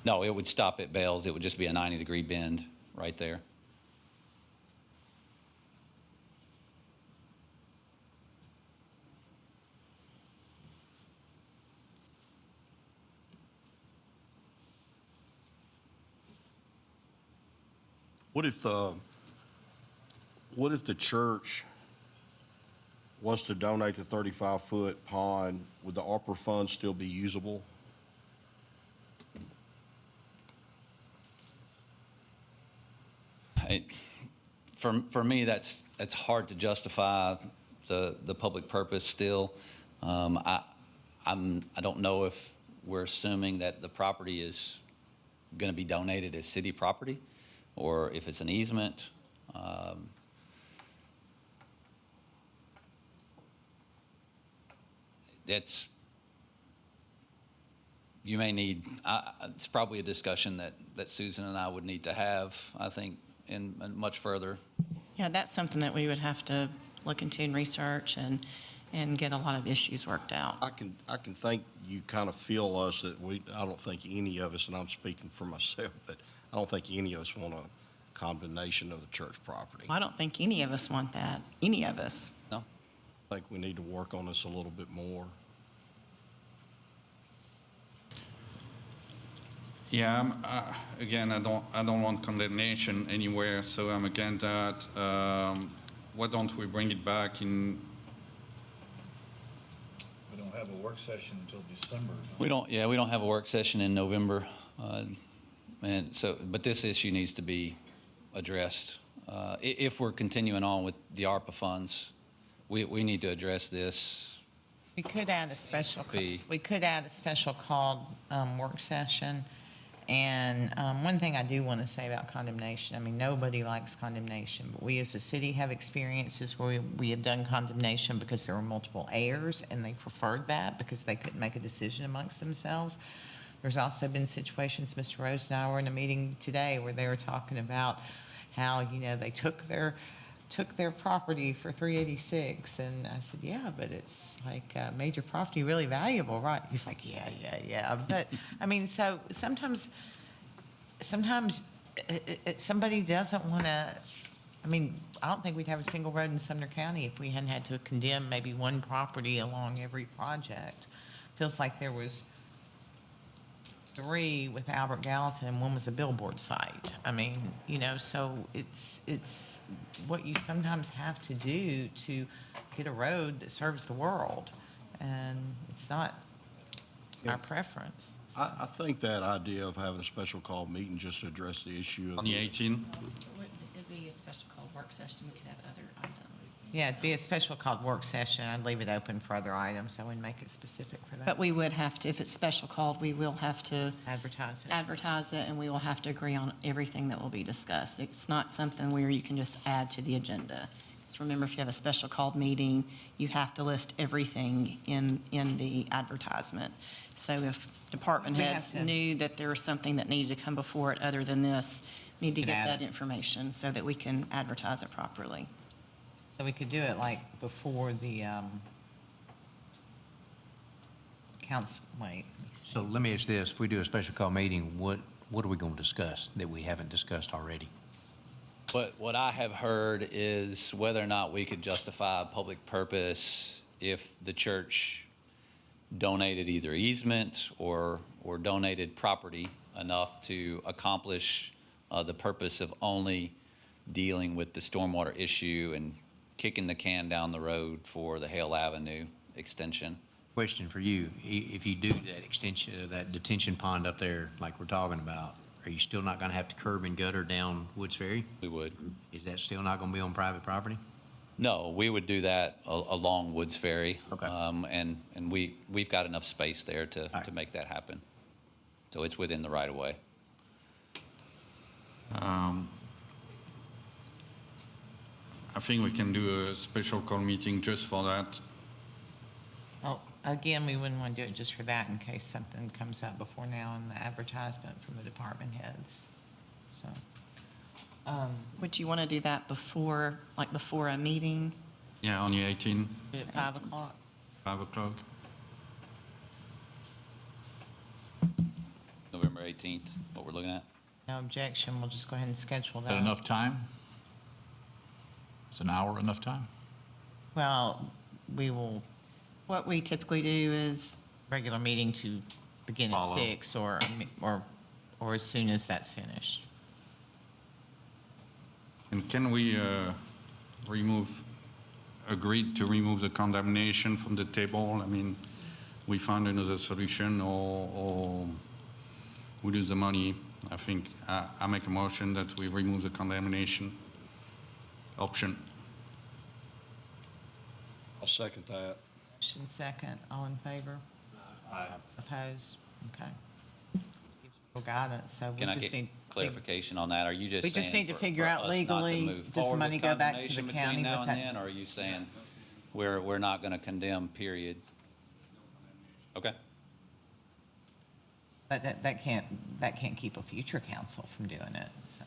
No, it would stop at Bell's. It would just be a 90-degree bend right there. What if the church wants to donate the 35-foot pond? Would the ARPA funds still be usable? For me, that's hard to justify the public purpose still. I don't know if we're assuming that the property is going to be donated as city property, or if it's an easement. That's, you may need, it's probably a discussion that Susan and I would need to have, I think, in much further. Yeah, that's something that we would have to look into and research and get a lot of issues worked out. I can think you kind of feel us that I don't think any of us, and I'm speaking for myself, but I don't think any of us want a condemnation of the church property. I don't think any of us want that, any of us. No? I think we need to work on this a little bit more. Yeah, again, I don't want condemnation anywhere, so I'm against that. Why don't we bring it back in? We don't have a work session until December. We don't have a work session in November. And so, but this issue needs to be addressed. If we're continuing on with the ARPA funds, we need to address this. We could add a special called work session. And one thing I do want to say about condemnation, I mean, nobody likes condemnation, but we as a city have experiences where we have done condemnation because there were multiple heirs, and they preferred that because they couldn't make a decision amongst themselves. There's also been situations, Mr. Rose and I were in a meeting today where they were talking about how, you know, they took their property for 386, and I said, yeah, but it's like major property, really valuable, right? He's like, yeah. But I mean, so sometimes somebody doesn't want to. I mean, I don't think we'd have a single road in Sumner County if we hadn't had to condemn maybe one property along every project. Feels like there was 3 with Albert Gallatin, one was a billboard site. I mean, you know, so it's what you sometimes have to do to get a road that serves the world, and it's not our preference. I think that idea of having a special call meeting just to address the issue of On the 18th? It'd be a special call work session, we could have other items. Yeah, it'd be a special called work session. I'd leave it open for other items. I wouldn't make it specific for that. But we would have to, if it's special called, we will have to Advertise it. advertise it, and we will have to agree on everything that will be discussed. It's not something where you can just add to the agenda. Just remember, if you have a special called meeting, you have to list everything in the advertisement. So if department We have heads to- knew that there was something that needed to come before it other than this, need to Can get add that it. information so that we can advertise it properly. So we could do it like before the council, wait. let me see. So let me ask this, if we do a special call meeting, what are we going to discuss that we haven't discussed already? But what I have heard is whether or not we could justify a public purpose if the church donated either easement or donated property enough to accomplish the purpose of only dealing with the stormwater issue and kicking the can down the road for the Hale Avenue extension. Question for you, if you do that extension, that detention pond up there like we're talking about, are you still not going to have to curb and gutter down Woods Ferry? We would. Is that still not going to be on private property? No, we would do that along Woods Ferry. Okay. And we've got enough space there to right. make that happen. So it's within the right of way. I think we can do a special call meeting just for that. Well, again, we wouldn't want to do it just for that in case something comes up before now in the advertisement from the department heads. So, Would you want to do that before a meeting? Yeah, on the 18th, do it at 5 o'clock? 5 o'clock. November 18th, what we're looking at. No objection. We'll just go ahead and schedule Is that that. enough time? Is an hour enough time? Well, we will, What we typically do is, regular meeting to begin at Follow. 6 or as soon as that's finished. And can we agreed to remove the condemnation from the table? I mean, we found another solution or we lose the money. I think I make a motion that we remove the condemnation option. I'll second that. Motion second. All in favor? Aye. Opposed? Okay. Well, guidance, so we Can I just get need. clarification on that? Are you just We just saying need to for- figure for out us not to legally, move does the forward money with go back to the condemnation county between now with and that? then? Or are you saying we're not going to condemn, period? Okay. But that can't keep a future council from doing it, so,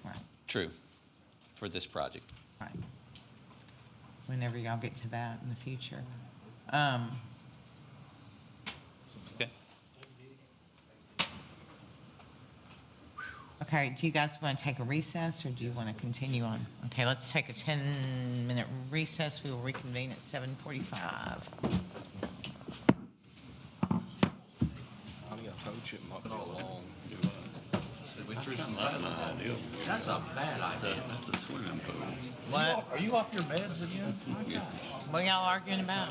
right, True, for this project. right. Whenever y'all get to that in the future. Okay. Okay, do you guys want to take a recess, or do you want to continue on? Okay, let's take a 10-minute recess. We will reconvene at 7:45. Honey, I told you it might be long. That's a bad idea. That's a swimming pool. What? Are you off your meds again? What y'all arguing about?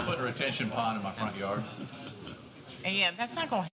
Put a retention pond in my front yard. Yeah, that's not going to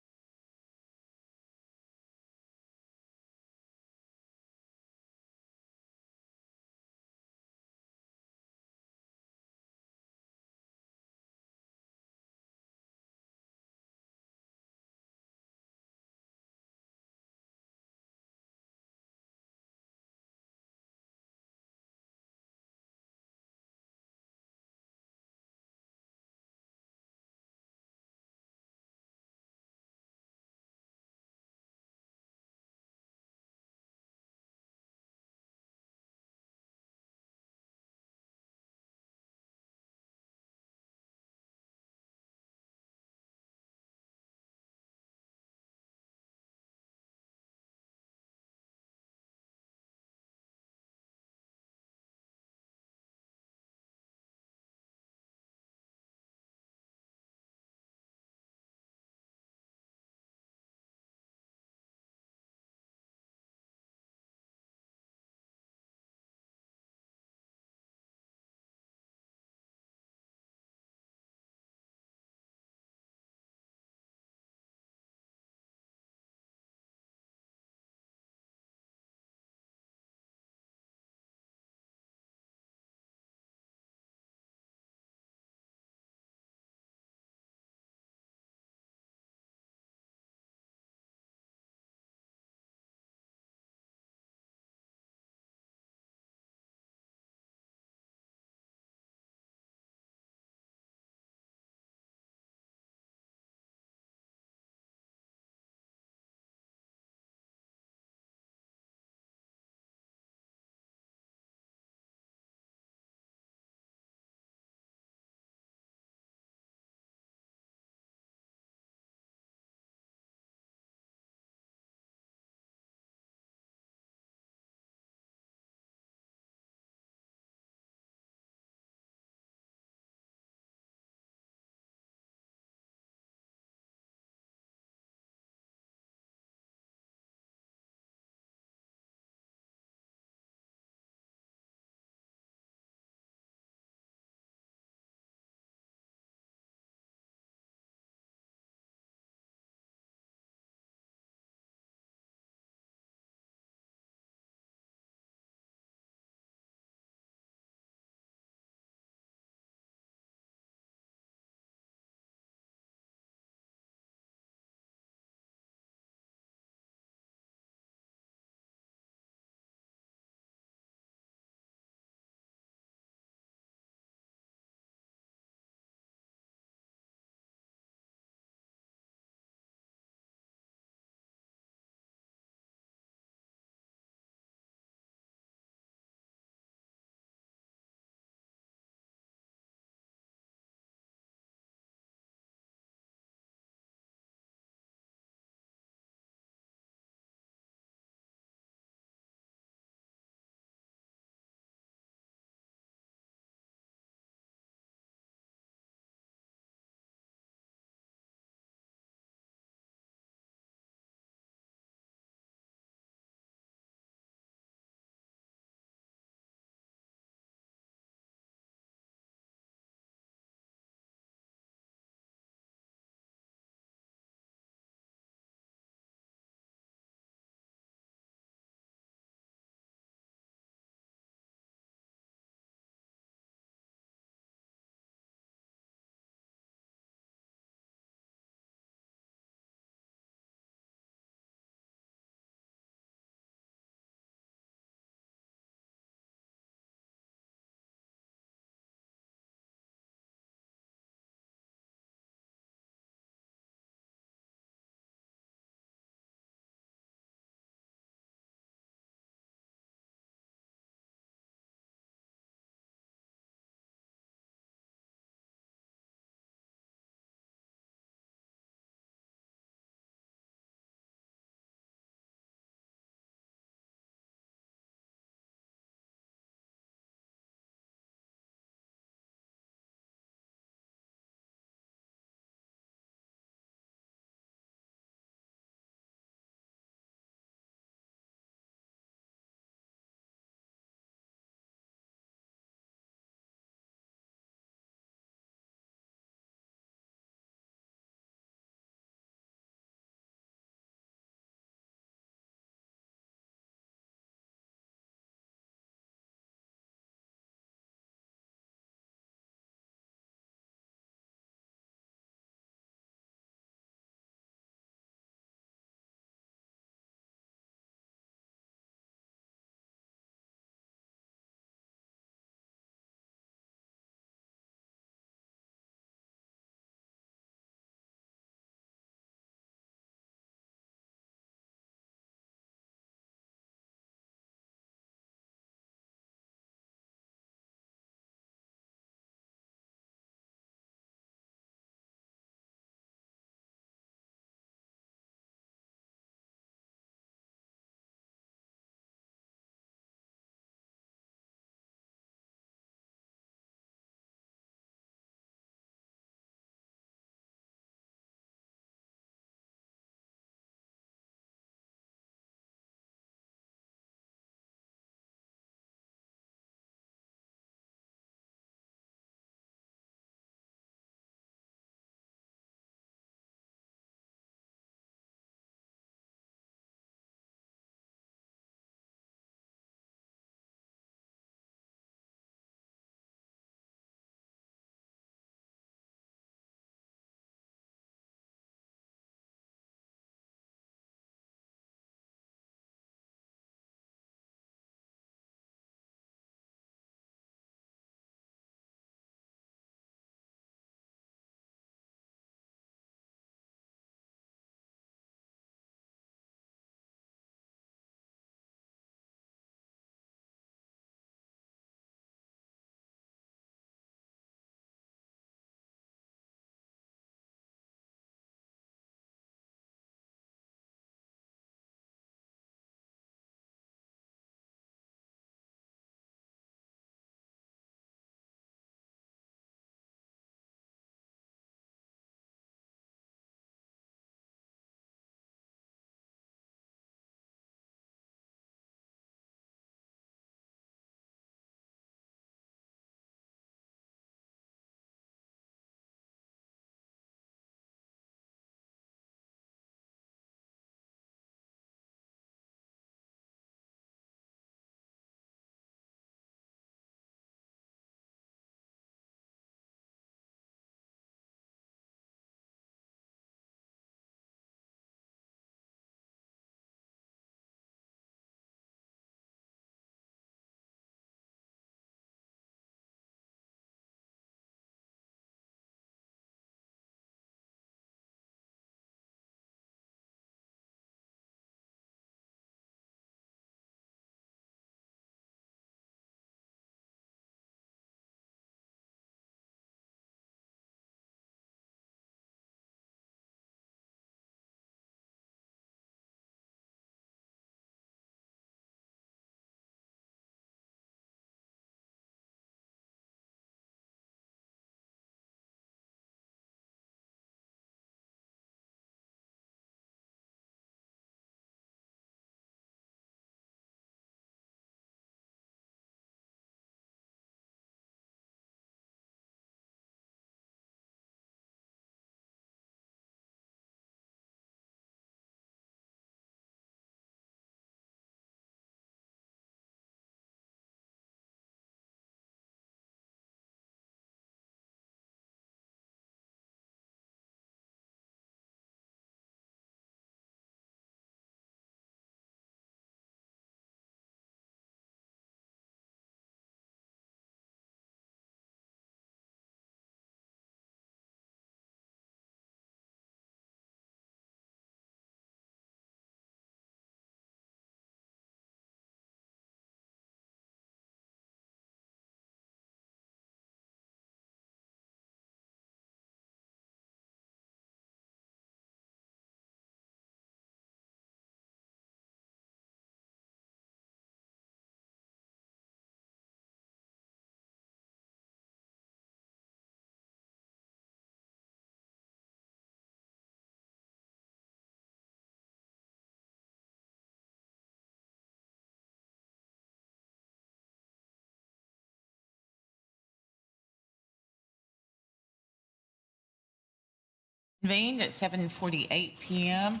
Convened at 7:48 PM,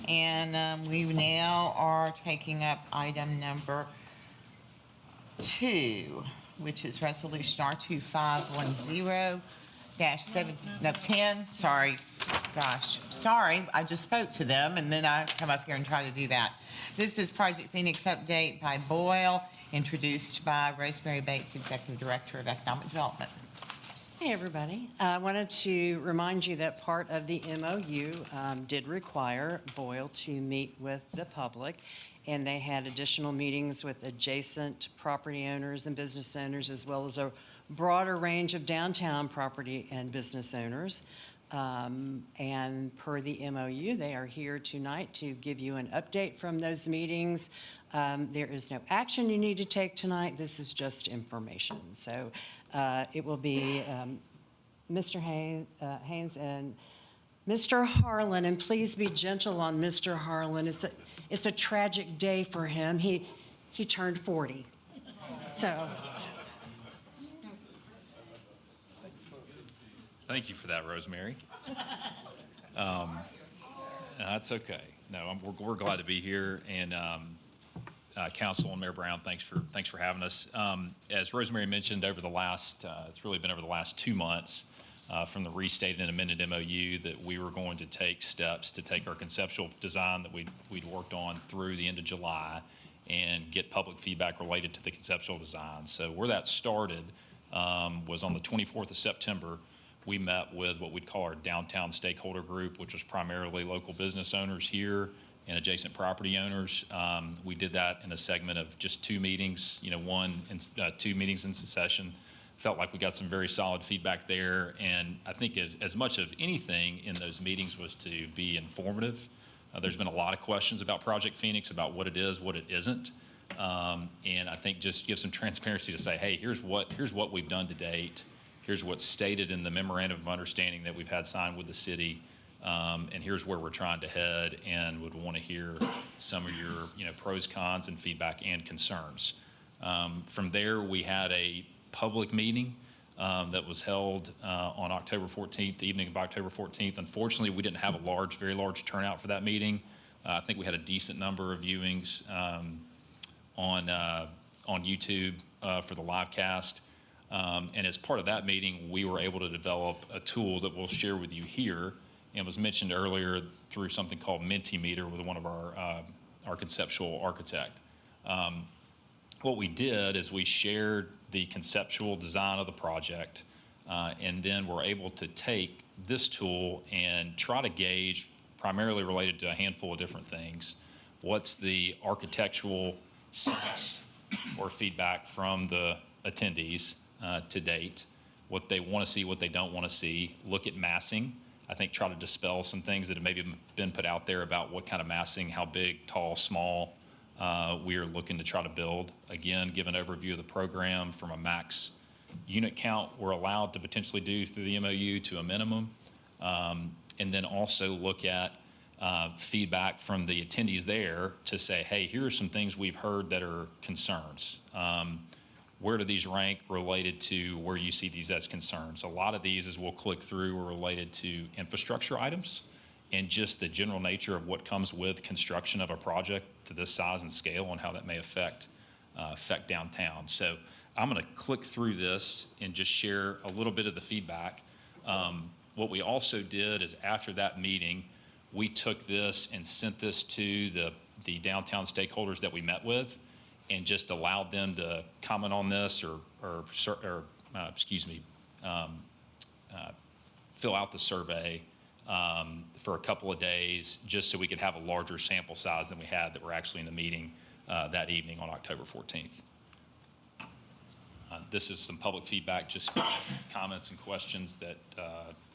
and we now are taking up item number 2, which is Resolution R2510-10, sorry, I just spoke to them, and then I come up here and try to do that. This is Project Phoenix update by Boyle, introduced by Rosemary Bates, Executive Director of Economic Development. Hey, everybody. I wanted to remind you that part of the MOU did require Boyle to meet with the public, and they had additional meetings with adjacent property owners and business owners, as well as a broader range of downtown property and business owners. And per the MOU, they are here tonight to give you an update from those meetings. There is no action you need to take tonight. This is just information. So it will be Mr. Haynes and Mr. Harlan, and please be gentle on Mr. Harlan. It's a tragic day for him. He turned 40. So. Thank you for that, Rosemary. That's okay. No, we're glad to be here, and Council and Mayor Brown, thanks for having us. As Rosemary mentioned, over the last, it's really been over the last 2 months from the restated and amended MOU that we were going to take steps to take our conceptual design that we'd worked on through the end of July and get public feedback related to the conceptual design. So where that started was on the 24th of September. We met with what we'd call our downtown stakeholder group, which was primarily local business owners here and adjacent property owners. We did that in a segment of just 2 meetings, 2 meetings in succession. Felt like we got some very solid feedback there. And I think as much of anything in those meetings was to be informative. There's been a lot of questions about Project Phoenix, about what it is, what it isn't. And I think just give some transparency to say, hey, here's what we've done to date. Here's what's stated in the memorandum of understanding that we've had signed with the city, and here's where we're trying to head, and would want to hear some of your pros, cons, and feedback and concerns. From there, we had a public meeting that was held on October 14th, the evening of October 14th. Unfortunately, we didn't have a very large turnout for that meeting. I think we had a decent number of viewings on YouTube for the live cast. And as part of that meeting, we were able to develop a tool that we'll share with you here, and was mentioned earlier through something called Mentimeter with one of our conceptual architect. What we did is we shared the conceptual design of the project, and then we're able to take this tool and try to gauge, primarily related to a handful of different things, what's the architectural sense or feedback from the attendees to date, what they want to see, what they don't want to see, look at massing. I think try to dispel some things that have maybe been put out there about what kind of massing, how big, tall, small we are looking to try to build. Again, give an overview of the program from a max unit count we're allowed to potentially do through the MOU to a minimum. And then also look at feedback from the attendees there to say, hey, here are some things we've heard that are concerns. Where do these rank related to where you see these as concerns? A lot of these, as we'll click through, are related to infrastructure items and just the general nature of what comes with construction of a project to this size and scale and how that may affect downtown. So I'm going to click through this and just share a little bit of the feedback. What we also did is after that meeting, we took this and sent this to the downtown stakeholders that we met with, and just allowed them to comment on this or fill out the survey for a couple of days, just so we could have a larger sample size than we had that were actually in the meeting that evening on October 14th. This is some public feedback, just comments and questions that,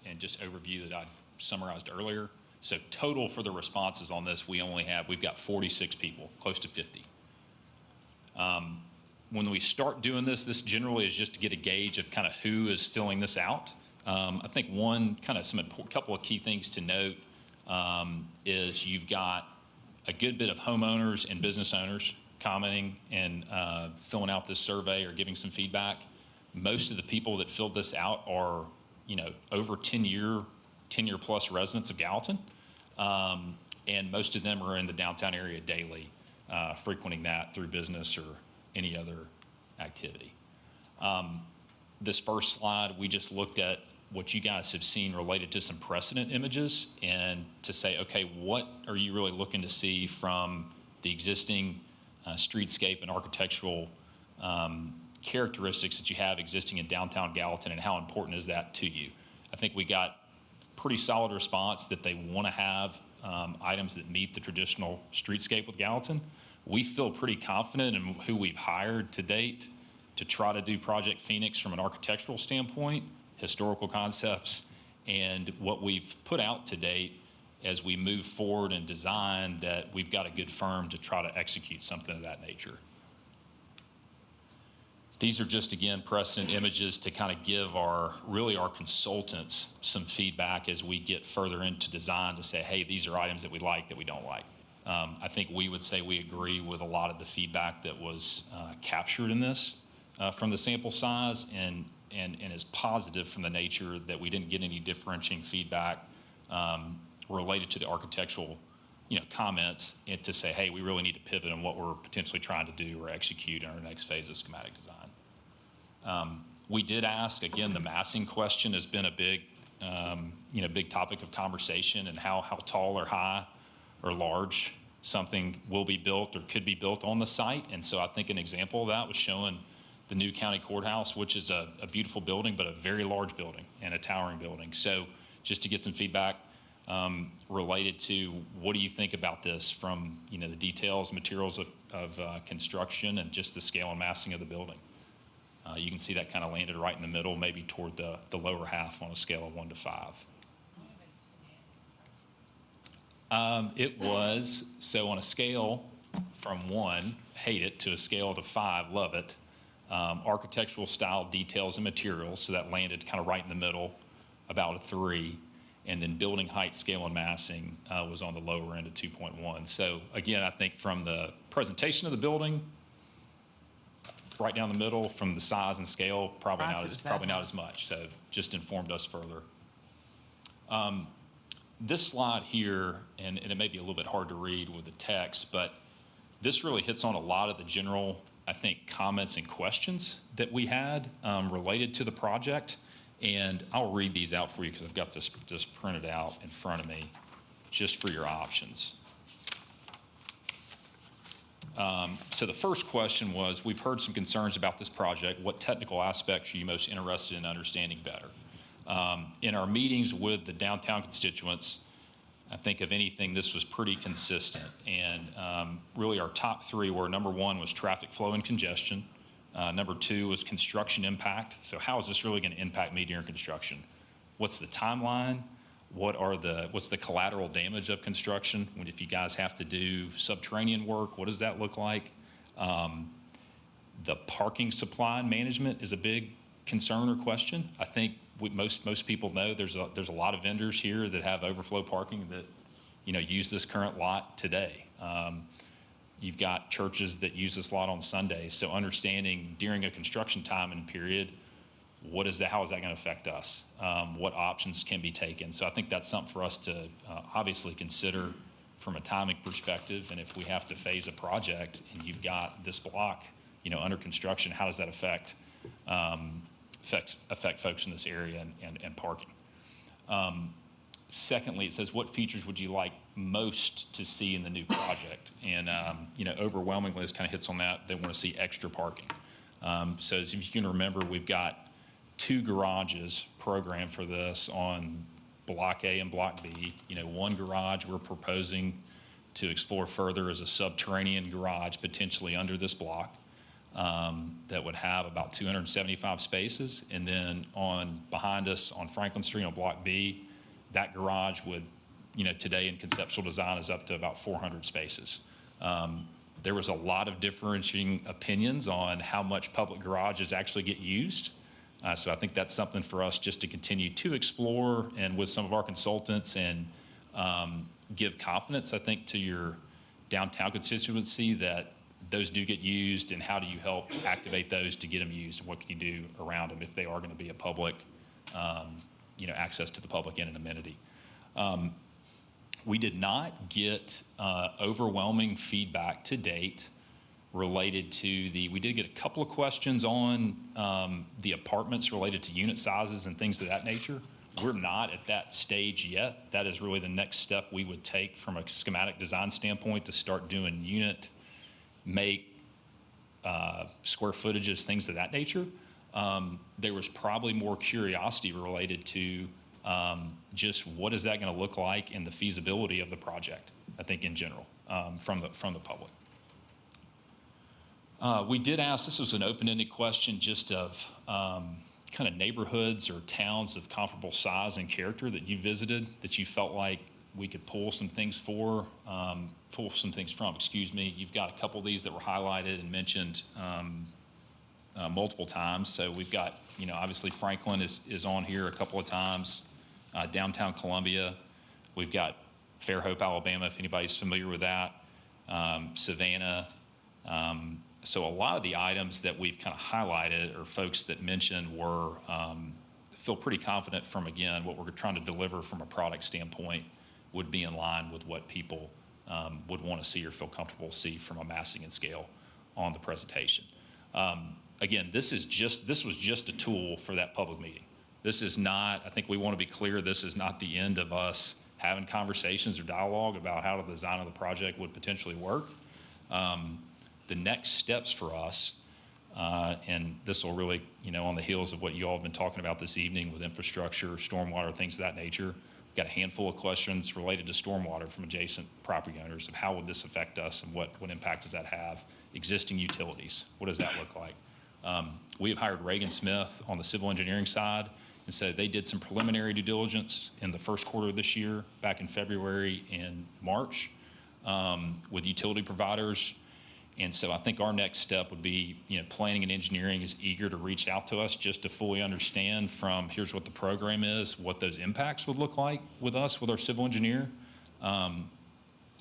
and just overview that I summarized earlier. So total for the responses on this, we've got 46 people, close to 50. When we start doing this generally is just to get a gauge of kind of who is filling this out. I think couple of key things to note is you've got a good bit of homeowners and business owners commenting and filling out this survey or giving some feedback. Most of the people that filled this out are, over 10 10-year-plus residents of Gallatin, and most of them are in the downtown area daily, frequenting that through business or any other activity. This first slide, we just looked at what you guys have seen related to some precedent images and to say, okay, what are you really looking to see from the existing streetscape and architectural characteristics that you have existing in downtown Gallatin, and how important is that to you? I think we got pretty solid response that they want to have items that meet the traditional streetscape with Gallatin. We feel pretty confident in who we've hired to date to try to do Project Phoenix from an architectural standpoint, historical concepts, and what we've put out to date as we move forward and design, that we've got a good firm to try to execute something of that nature. These are just, again, precedent images to kind of give our consultants some feedback as we get further into design to say, hey, these are items that we like, that we don't like. I think we would say we agree with a lot of the feedback that was captured in this from the sample size, and is positive from the nature that we didn't get any differentiating feedback related to the architectural comments, and to say, hey, we really need to pivot on what we're potentially trying to do or execute in our next phase of schematic design. We did ask, again, the massing question has been a big, big topic of conversation, and how tall or high or large something will be built or could be built on the site. And so I think an example of that was showing the new county courthouse, which is a beautiful building, but a very large building and a towering building. So just to get some feedback related to what do you think about this from the details, materials of construction, and just the scale and massing of the building. You can see that kind of landed right in the middle, maybe toward the lower half on a scale of 1 to 5. It was, so on a scale from 1, hate it, to a scale to 5, love it. Architectural style, details, and materials, so that landed kind of right in the middle, about a 3. And then building height, scale, and massing was on the lower end of 2.1. So again, I think from the presentation of the building, right down the middle, from the size and scale, probably not as much. So just informed us further. This slide here, and it may be a little bit hard to read with the text, but this really hits on a lot of the general, I think, comments and questions that we had related to the project. And I'll read these out for you because I've got this printed out in front of me just for your options. So the first question was, we've heard some concerns about this project. What technical aspects are you most interested in understanding better? In our meetings with the downtown constituents, I think if anything, this was pretty consistent. And really our top 3 were, number 1 was traffic flow and congestion. Number 2 was construction impact. So how is this really going to impact me during construction? What's the timeline? What's the collateral damage of construction? If you guys have to do subterranean work, what does that look like? The parking supply and management is a big concern or question. I think most people know there's a lot of vendors here that have overflow parking that use this current lot today. You've got churches that use this lot on Sundays. So understanding during a construction time and period, how is that going to affect us? What options can be taken? So I think that's something for us to obviously consider from a timing perspective. And if we have to phase a project and you've got this block, under construction, how does that affect folks in this area and parking? Secondly, it says, what features would you like most to see in the new project? And, overwhelmingly, this kind of hits on that. They want to see extra parking. So as if you can remember, we've got 2 garages programmed for this on Block A and Block B. One garage we're proposing to explore further is a subterranean garage potentially under this block that would have about 275 spaces. And then behind us on Franklin Street on Block B, that garage would, today in conceptual design is up to about 400 spaces. There was a lot of differentiating opinions on how much public garages actually get used. So I think that's something for us just to continue to explore, and with some of our consultants, and give confidence, I think, to your downtown constituency that those do get used, and how do you help activate those to get them used, and what can you do around them if they are going to be a public access to the public and an amenity. We did not get overwhelming feedback to date related to we did get a couple of questions on the apartments related to unit sizes and things of that nature. We're not at that stage yet. That is really the next step we would take from a schematic design standpoint to start doing unit, make, square footages, things of that nature. There was probably more curiosity related to just what is that going to look like and the feasibility of the project, I think in general, from the public. We did ask, this was an open-ended question just of kind of neighborhoods or towns of comparable size and character that you visited that you felt like we could pull some things from, excuse me. You've got a couple of these that were highlighted and mentioned multiple times. So we've got, obviously Franklin is on here a couple of times, downtown Columbia. We've got Fairhope, Alabama, if anybody's familiar with that, Savannah. So a lot of the items that we've kind of highlighted or folks that mentioned were, feel pretty confident from, again, what we're trying to deliver from a product standpoint would be in line with what people would want to see or feel comfortable to see from a massing and scale on the presentation. Again, this was just a tool for that public meeting. This is not, I think we want to be clear, this is not the end of us having conversations or dialogue about how the design of the project would potentially work. The next steps for us, and this will really, on the heels of what you all have been talking about this evening with infrastructure, stormwater, things of that nature, we've got a handful of questions related to stormwater from adjacent property owners of how would this affect us and what impact does that have? Existing utilities, what does that look like? We have hired Reagan Smith on the civil engineering side, and so they did some preliminary due diligence in the first quarter of this year, back in February and March, with utility providers. And so I think our next step would be, planning and engineering is eager to reach out to us just to fully understand from here's what the program is, what those impacts would look like with us, with our civil engineer.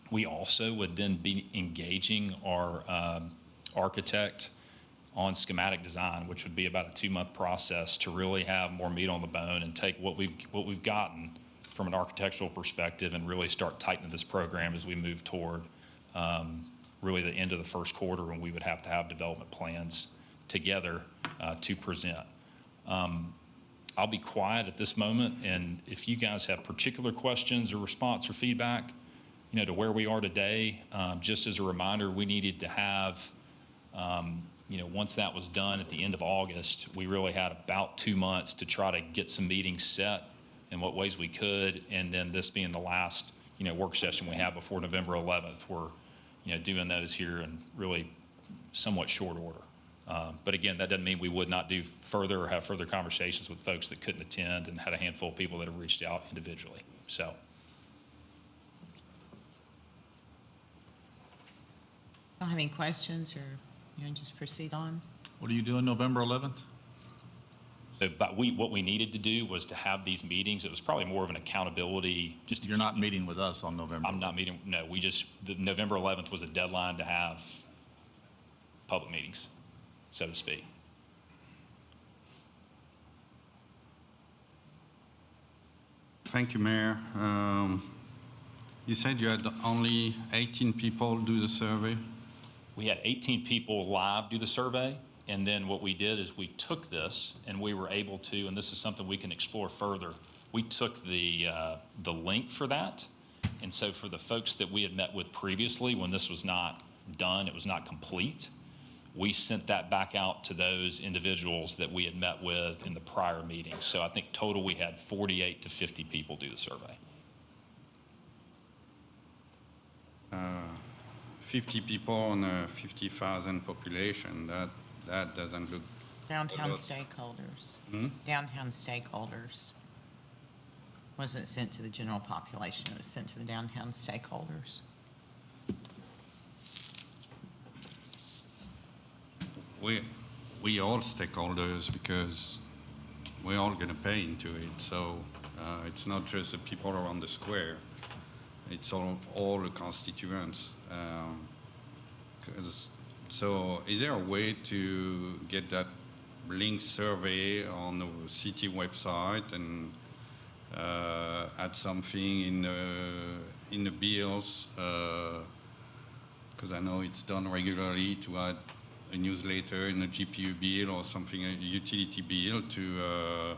We also would then be engaging our architect on schematic design, which would be about a 2-month process to really have more meat on the bone and take what we've gotten from an architectural perspective and really start tightening this program as we move toward really the end of the first quarter, when we would have to have development plans together to present. I'll be quiet at this moment, and if you guys have particular questions or response or feedback, to where we are today, just as a reminder, we needed to have, once that was done at the end of August, we really had about 2 months to try to get some meetings set in what ways we could, and then this being the last, work session we have before November 11th, we're doing those here in really somewhat short order. But again, that doesn't mean we would not do further or have further conversations with folks that couldn't attend, and had a handful of people that have reached out individually. So. Don't have any questions, or just proceed on? What are you doing November 11th? So, but what we needed to do was to have these meetings. It was probably more of an accountability. You're not meeting with us on November. I'm not meeting. No, the November 11th was a deadline to have public meetings, so to speak. Thank you, Mayor. You said you had only 18 people do the survey? We had 18 people live do the survey. And then what we did is we took this and we were able to, and this is something we can explore further, we took the link for that. And so for the folks that we had met with previously, when this was not done, it was not complete, we sent that back out to those individuals that we had met with in the prior meeting. So I think total we had 48 to 50 people do the survey. 50 people on a 50,000 population, that doesn't look... Downtown stakeholders. Downtown stakeholders. Wasn't sent to the general population, it was sent to the downtown stakeholders. We all stakeholders, because we're all going to pay into it. So it's not just the people around the square. It's all the constituents. So is there a way to get that link survey on the city website and add something in the bills, because I know it's done regularly, to add a newsletter in a GPU bill or something, a utility bill, to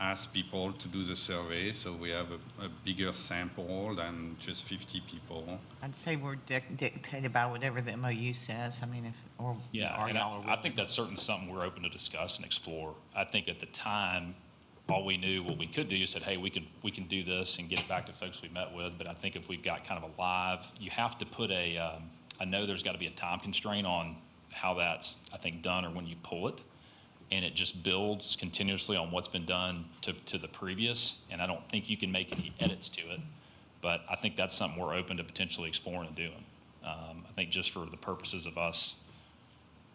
ask people to do the survey, so we have a bigger sample than just 50 people. I'd say we're dictated by whatever the MOU says. I mean, if, or. Yeah, or and y'all are I think that's certainly something we're open to discuss and explore. I think at the time, all we knew what we could do is said, hey, we can do this and get it back to folks we met with. But I think if we've got kind of a live, you have to put I know there's got to be a time constraint on how that's, I think, done or when you pull it. And it just builds continuously on what's been done to the previous. And I don't think you can make any edits to it. But I think that's something we're open to potentially exploring and doing. I think just for the purposes of us,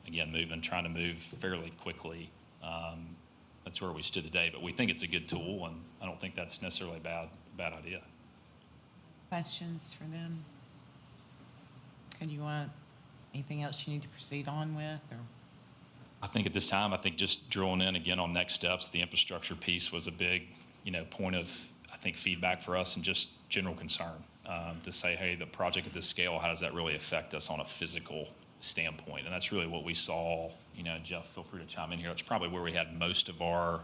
again, trying to move fairly quickly, that's where we stood today. But we think it's a good tool, and I don't think that's necessarily a bad idea. Questions for them? Okay, do you want anything else you need to proceed on with, or? I think at this time, I think just drilling in again on next steps, the infrastructure piece was a big, point of, I think, feedback for us and just general concern to say, hey, the project at this scale, how does that really affect us on a physical standpoint? And that's really what we saw. Jeff, feel free to chime in here. That's probably where we had most of our,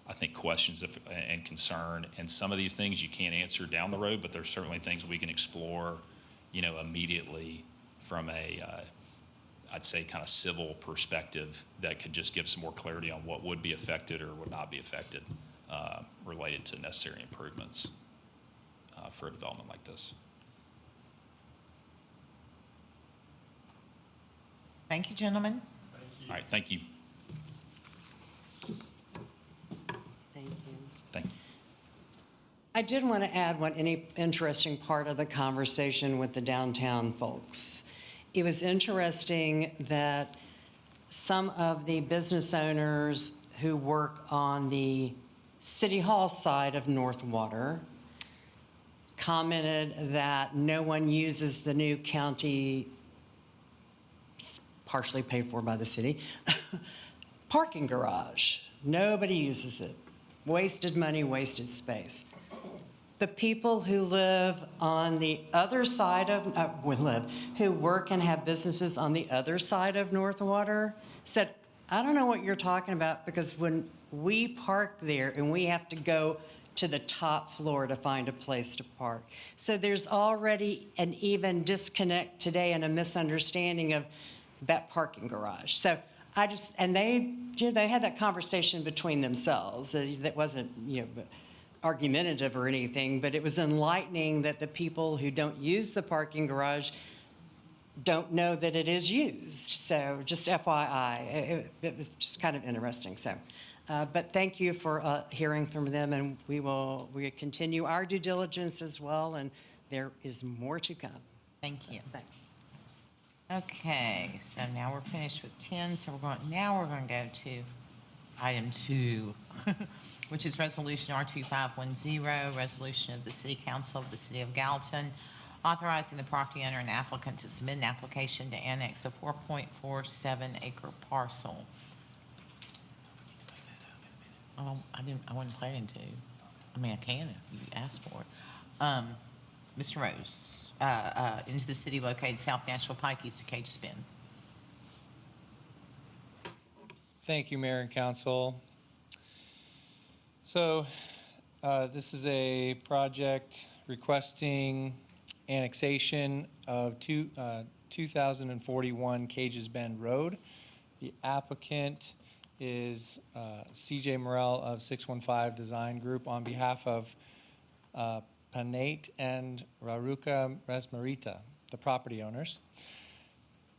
I think, questions and concern. And some of these things you can't answer down the road, but there's certainly things we can explore, immediately from I'd say kind of civil perspective that could just give some more clarity on what would be affected or would not be affected related to necessary improvements for a development like this. Thank you, gentlemen. All right, thank you. Thank you. Thank you. I did want to add one interesting part of the conversation with the downtown folks. It was interesting that some of the business owners who work on the City Hall side of North Water commented that no one uses the new county, partially paid for by the city, parking garage. Nobody uses it. Wasted money, wasted space. The people who live on the other side of, who work and have businesses on the other side of North Water said, I don't know what you're talking about, because when we park there and we have to go to the top floor to find a place to park. So there's already an even disconnect today and a misunderstanding of that parking garage. So and they had that conversation between themselves. That wasn't, argumentative or anything, but it was enlightening that the people who don't use the parking garage don't know that it is used. So just FYI, it was just kind of interesting. So, but thank you for hearing from them, and we continue our due diligence as well, and there is more to come. Thank you. Thanks. Okay, so now we're finished with 10, so now we're going to go to item 2, which is Resolution R2510, Resolution of the City Council of the City of Gallatin, authorizing the property owner and applicant to submit an application to annex a 4.47 acre parcel. I wasn't planning to. I mean, I can if you ask for it. Mr. Rose, into the city located South Nashville Pike, east of Cage's Bend. Thank you, Mayor and Council. So this is a project requesting annexation of 2041 Cage's Bend Road. The applicant is CJ Morrell of 615 Design Group on behalf of Panate and Raruca Resmarita, the property owners.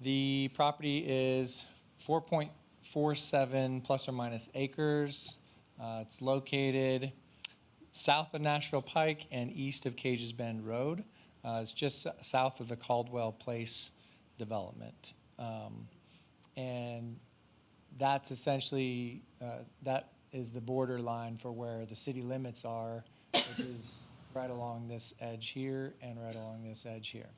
The property is 4.47 plus or minus acres. It's located south of Nashville Pike and east of Cage's Bend Road. It's just south of the Caldwell Place development. And that's essentially, that is the borderline for where the city limits are, which is right along this edge here and right along this edge here.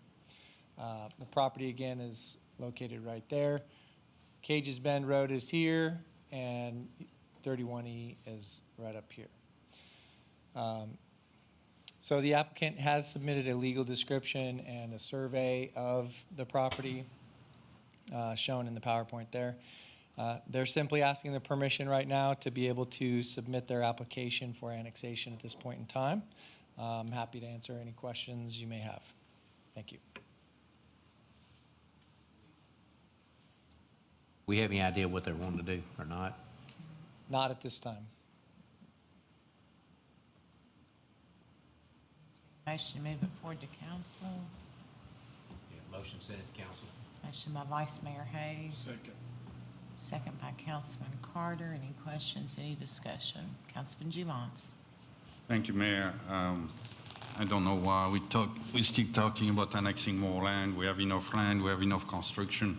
The property, again, is located right there. Cage's Bend Road is here, and 31E is right up here. So the applicant has submitted a legal description and a survey of the property shown in the PowerPoint there. They're simply asking the permission right now to be able to submit their application for annexation at this point in time. I'm happy to answer any questions you may have. Thank you. We have any idea what they're wanting to do or not? Not at this time. Motion to move it forward to council. Motion sent it to council. Motion by Vice Mayor Hayes. Second by Councilman Carter. Any questions, any discussion? Councilman Juvance. Thank you, Mayor. I don't know why we still talking about annexing more land. We have enough land, we have enough construction.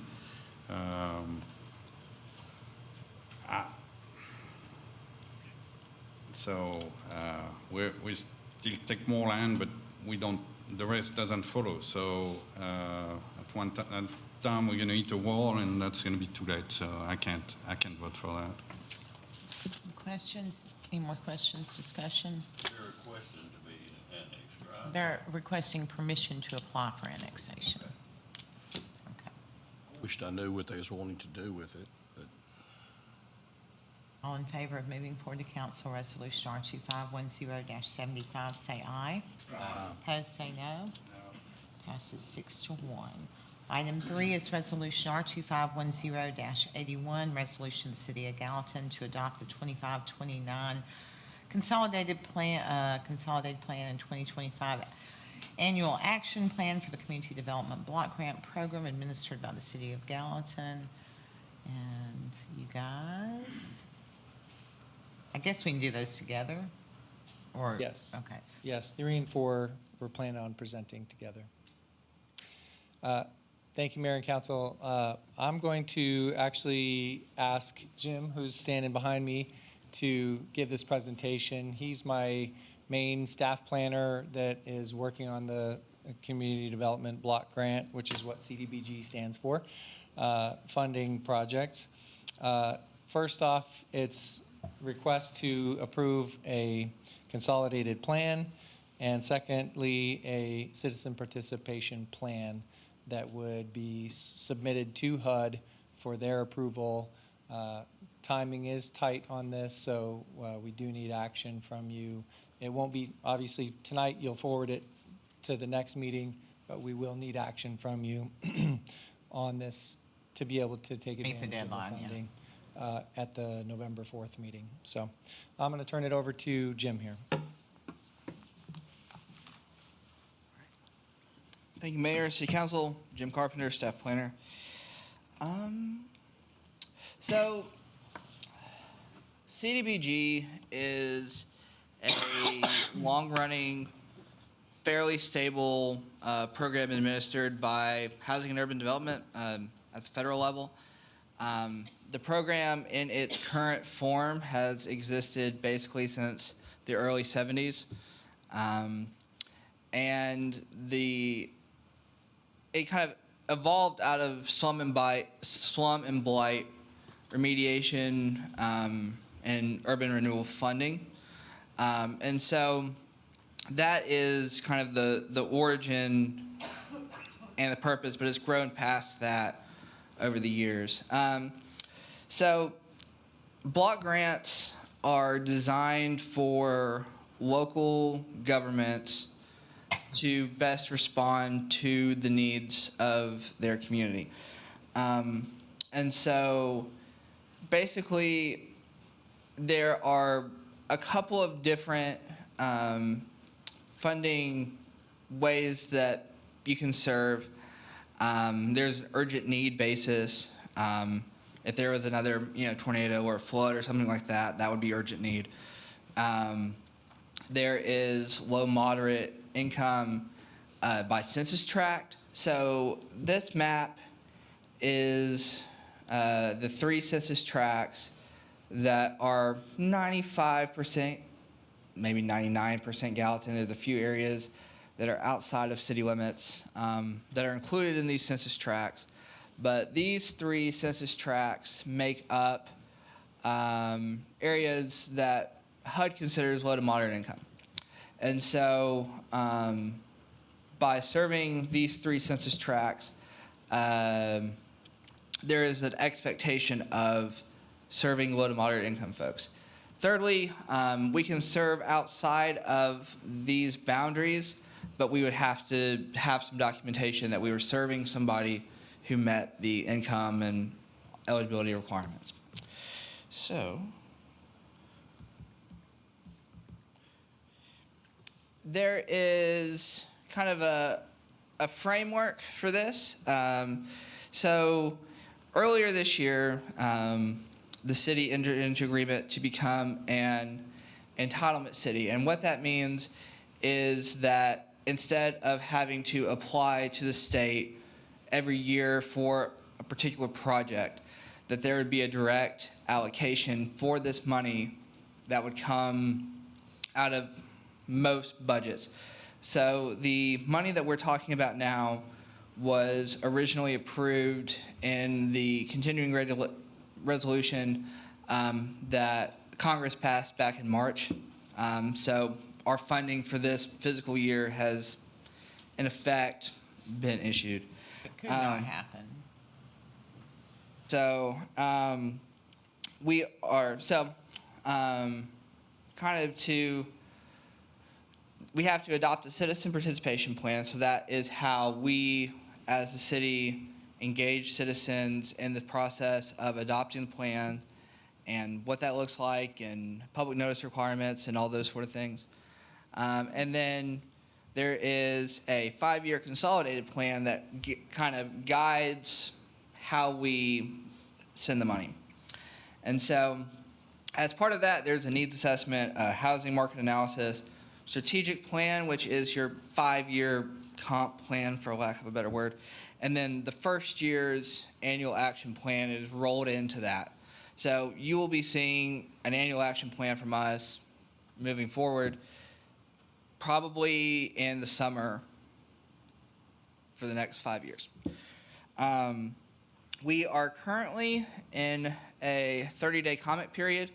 We still take more land, but we don't, the rest doesn't follow. So at one time, we're gonna hit a wall, and that's gonna be too late. So I can't vote for that. Questions? Any more questions, discussion? They're requesting to be annexed, right? They're requesting permission to apply for annexation. Okay. Wished I knew what they was wanting to do with it, but All in favor of moving forward to council resolution R2510-75, say aye. Aye. Opposed, say no. Passes 6-1. Item 3 is resolution R2510-81, resolution of the City of Gallatin to adopt the 25-29 consolidated plan and 2025 annual action plan for the Community Development Block Grant Program administered by the City of Gallatin. And you guys, I guess we can do those together? Or Yes. Okay. Yes, 3 and 4, we're planning on presenting together. Thank you, Mayor and Council. I'm going to actually ask Jim, who's standing behind me, to give this presentation. He's my main staff planner that is working on the Community Development Block Grant, which is what CDBG stands for, funding projects. First off, it's request to approve a consolidated plan, and secondly, a citizen participation plan that would be submitted to HUD for their approval. Timing is tight on this, so we do need action from you. It won't be, obviously, tonight you'll forward it to the next meeting, but we will need action from you on this to be able to take Meet the advantage of the deadline, yeah. funding at the November 4th meeting. So I'm going to turn it over to Jim here. Thank you, Mayor, City Council, Jim Carpenter, Staff Planner. So, CDBG is a long-running, fairly stable program administered by Housing and Urban Development at the federal level. The program in its current form has existed basically since the early 70s. And it kind of evolved out of slum and blight remediation and urban renewal funding. And so that is kind of the origin and the purpose, but it's grown past that over the years. So block grants are designed for local governments to best respond to the needs of their community. And so basically there are a couple of different funding ways that you can serve. There's an urgent need basis. If there was another tornado or flood or something like that, that would be urgent need. There is low moderate income by census tract. So this map is the 3 census tracts that are 95%, maybe 99% Gallatin. There's a few areas that are outside of city limits that are included in these census tracts. But these 3 census tracts make up areas that HUD considers low to moderate income. And so by serving these 3 census tracts, there is an expectation of serving low to moderate income folks. Thirdly, we can serve outside of these boundaries, but we would have to have some documentation that we were serving somebody who met the income and eligibility requirements. So, there is kind of a framework for this. So earlier this year, the city entered into agreement to become an entitlement city. And what that means is that instead of having to apply to the state every year for a particular project, that there would be a direct allocation for this money that would come out of most budgets. So the money that we're talking about now was originally approved in the continuing resolution that Congress passed back in March. So our funding for this fiscal year has, in effect, been issued. It could not happen. So we are, we have to adopt a citizen participation plan. So that is how we, as a city, engage citizens in the process of adopting the plan and what that looks like and public notice requirements and all those sort of things. And then there is a 5-year consolidated plan that kind of guides how we spend the money. And so as part of that, there's a needs assessment, a housing market analysis, strategic plan, which is your 5-year comp plan, for lack of a better word. And then the first year's annual action plan is rolled into that. So you will be seeing an annual action plan from us moving forward, probably in the summer for the next 5 years. We are currently in a 30-day comment period.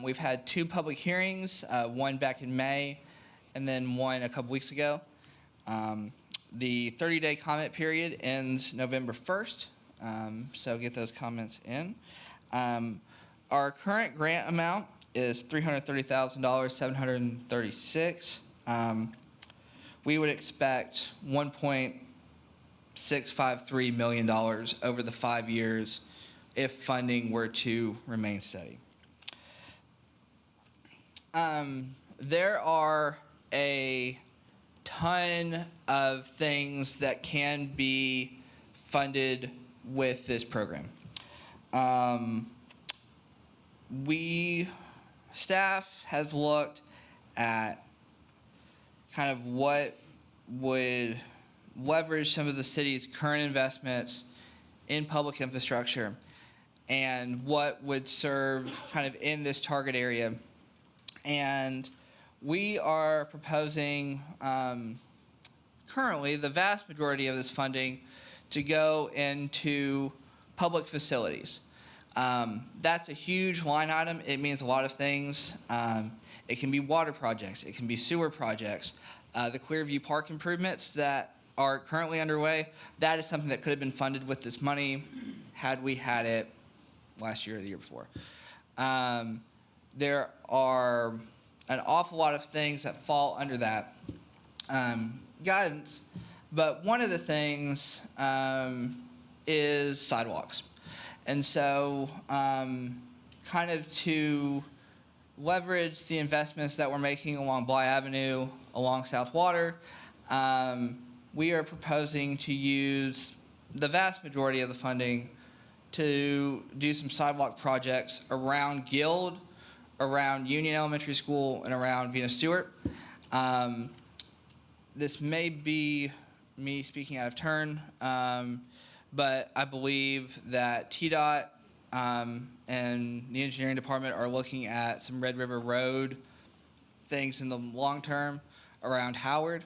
We've had 2 public hearings, one back in May and then one a couple weeks ago. The 30-day comment period ends November 1st, so get those comments in. Our current grant amount is $330,736. We would expect $1.653 million over the 5 years if funding were to remain steady. There are a ton of things that can be funded with this program. Staff has looked at kind of what would leverage some of the city's current investments in public infrastructure and what would serve kind of in this target area. And we are proposing currently the vast majority of this funding to go into public facilities. That's a huge line item. It means a lot of things. It can be water projects. It can be sewer projects. The Clearview Park improvements that are currently underway, that is something that could have been funded with this money had we had it last year or the year before. There are an awful lot of things that fall under that guidance, but one of the things is sidewalks. And so kind of to leverage the investments that we're making along Bly Avenue, along South Water, we are proposing to use the vast majority of the funding to do some sidewalk projects around Guild, around Union Elementary School, and around Venus Stewart. This may be me speaking out of turn, but I believe that TDOT and the engineering department are looking at some Red River Road things in the long term around Howard.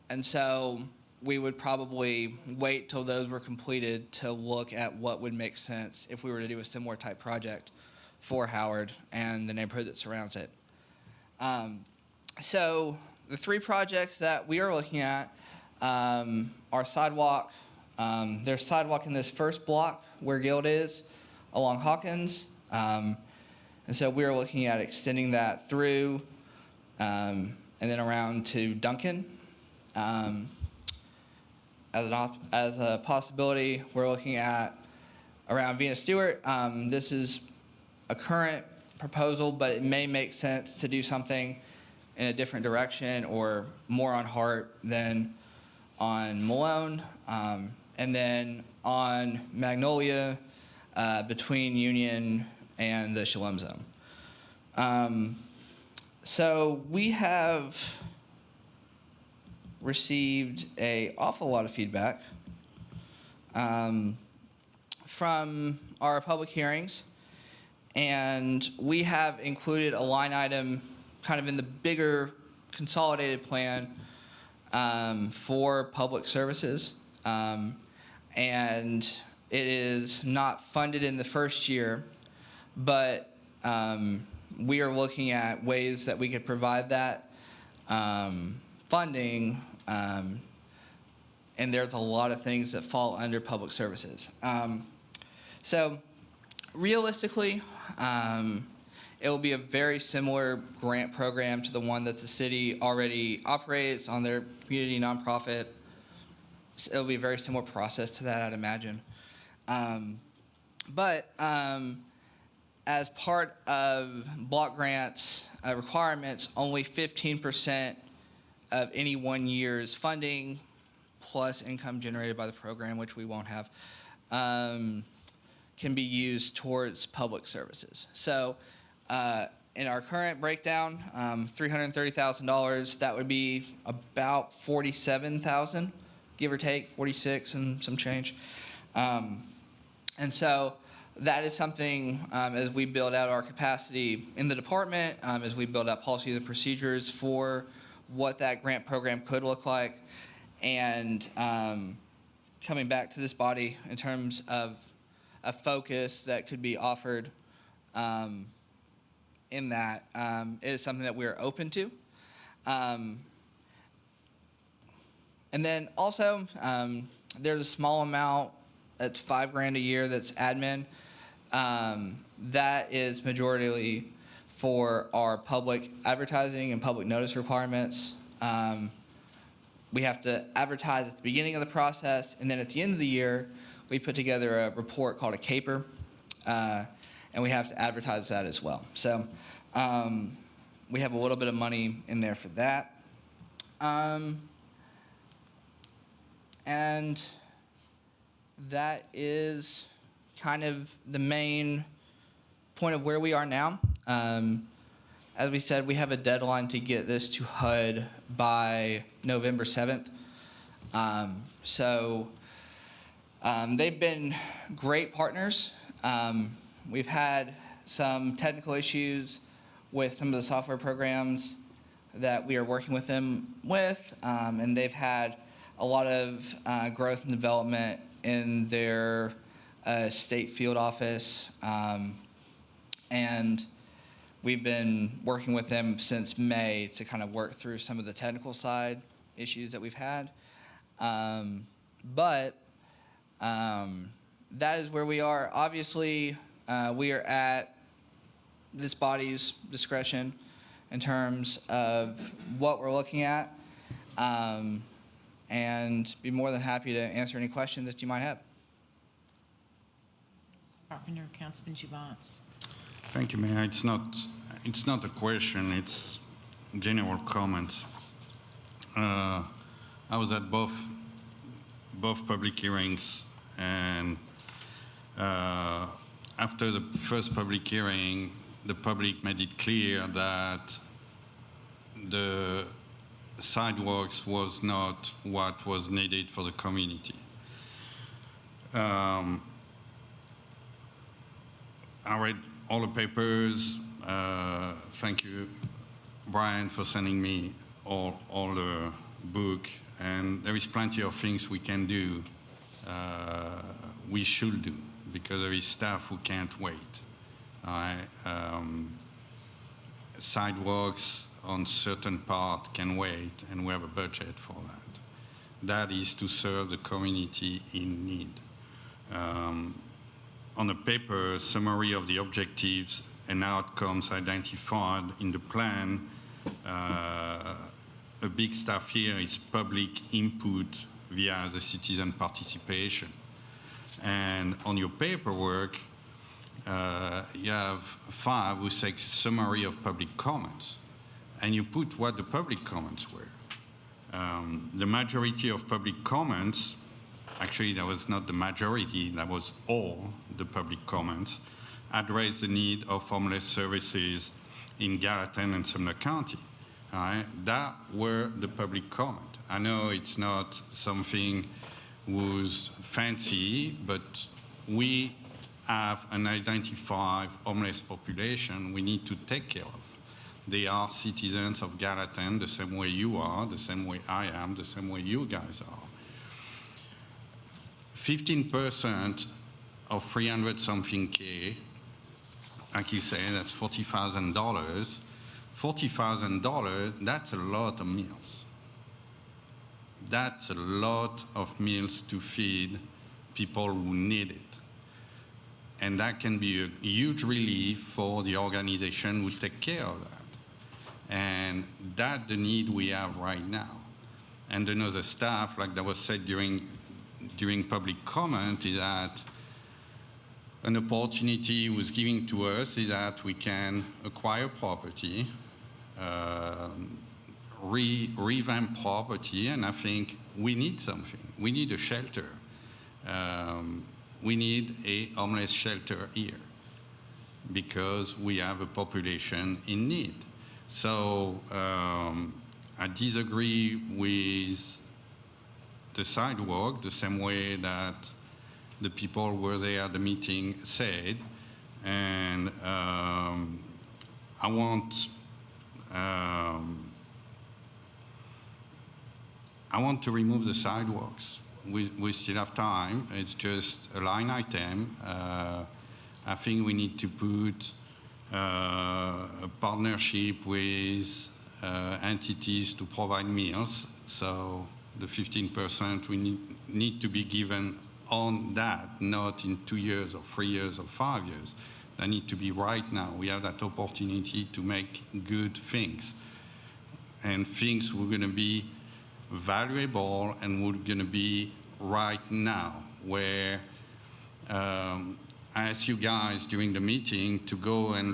And so we would probably wait till those were completed to look at what would make sense if we were to do a similar type project for Howard and the neighborhood that surrounds it. So the three projects that we are looking at are sidewalk. There's sidewalk in this first block where Guild is along Hawkins. And so we are looking at extending that through and then around to Duncan. As a possibility, we're looking at around Venus Stewart. This is a current proposal, but it may make sense to do something in a different direction or more on Hart than on Malone. And then on Magnolia, between Union and the Shalom Zone. So we have received an awful lot of feedback from our public hearings, and we have included a line item kind of in the bigger consolidated plan for public services. And it is not funded in the first year, but we are looking at ways that we could provide that funding, and there's a lot of things that fall under public services. So realistically, it will be a very similar grant program to the one that the city already operates on their community nonprofit. It'll be a very similar process to that, I'd imagine. But as part of block grants requirements, only 15% of any 1 year's funding plus income generated by the program, which we won't have, can be used towards public services. So in our current breakdown, $330,000, that would be about $47,000, give or take, 46 and some change. And so that is something, as we build out our capacity in the department, as we build out policies and procedures for what that grant program could look like, and coming back to this body in terms of a focus that could be offered in that, it is something that we're open to. And then also, there's a small amount that's $5,000 a year that's admin. That is majority for our public advertising and public notice requirements. We have to advertise at the beginning of the process, and then at the end of the year, we put together a report called a caper, and we have to advertise that as well. So we have a little bit of money in there for that. And that is kind of the main point of where we are now. As we said, we have a deadline to get this to HUD by November 7th. So they've been great partners. We've had some technical issues with some of the software programs that we are working with them with, and they've had a lot of growth and development in their state field office, and we've been working with them since May to kind of work through some of the technical side issues that we've had. But that is where we are. Obviously, we are at this body's discretion in terms of what we're looking at, and be more than happy to answer any questions that you might have. Carpenter, Councilman Juvance. Thank you, Mayor. It's not a question, it's general comments. I was at both public hearings, and after the first public hearing, the public made it clear that the sidewalks was not what was needed for the community. I read all the papers. Thank you, Brian, for sending me all the book. And there is plenty of things we can do, we should do, because there is staff who can't wait. Sidewalks on certain part can wait, and we have a budget for that. That is to serve the community in need. On the paper, summary of the objectives and outcomes identified in the plan. A big stuff here is public input via the citizen participation. And on your paperwork, you have 5 who say summary of public comments, and you put what the public comments were. The majority of public comments, actually that was not the majority, that was all the public comments, address the need of homeless services in Gallatin and Sumner County. All right? That were the public comment. I know it's not something was fancy, but we have an identified homeless population we need to take care of. They are citizens of Gallatin the same way you are, the same way I am, the same way you guys are. 15% of 300-something K, like you say, that's $40,000. $40,000, that's a lot of meals. That's a lot of meals to feed people who need it. And that can be a huge relief for the organization who take care of that. And that's the need we have right now. And another stuff, like that was said during public comment, is that an opportunity was given to us is that we can acquire property, revamp property, and I think we need something. We need a shelter. We need a homeless shelter here because we have a population in need. So I disagree with the sidewalk the same way that the people who were there at the meeting said, and I want to remove the sidewalks. We still have time. It's just a line item. I think we need to put a partnership with entities to provide meals. So the 15% we need to be given on that, not in 2 years or 3 years or 5 years. That need to be right now. We have that opportunity to make good things. And things we're going to be valuable and we're going to be right now, where I asked you guys during the meeting to go and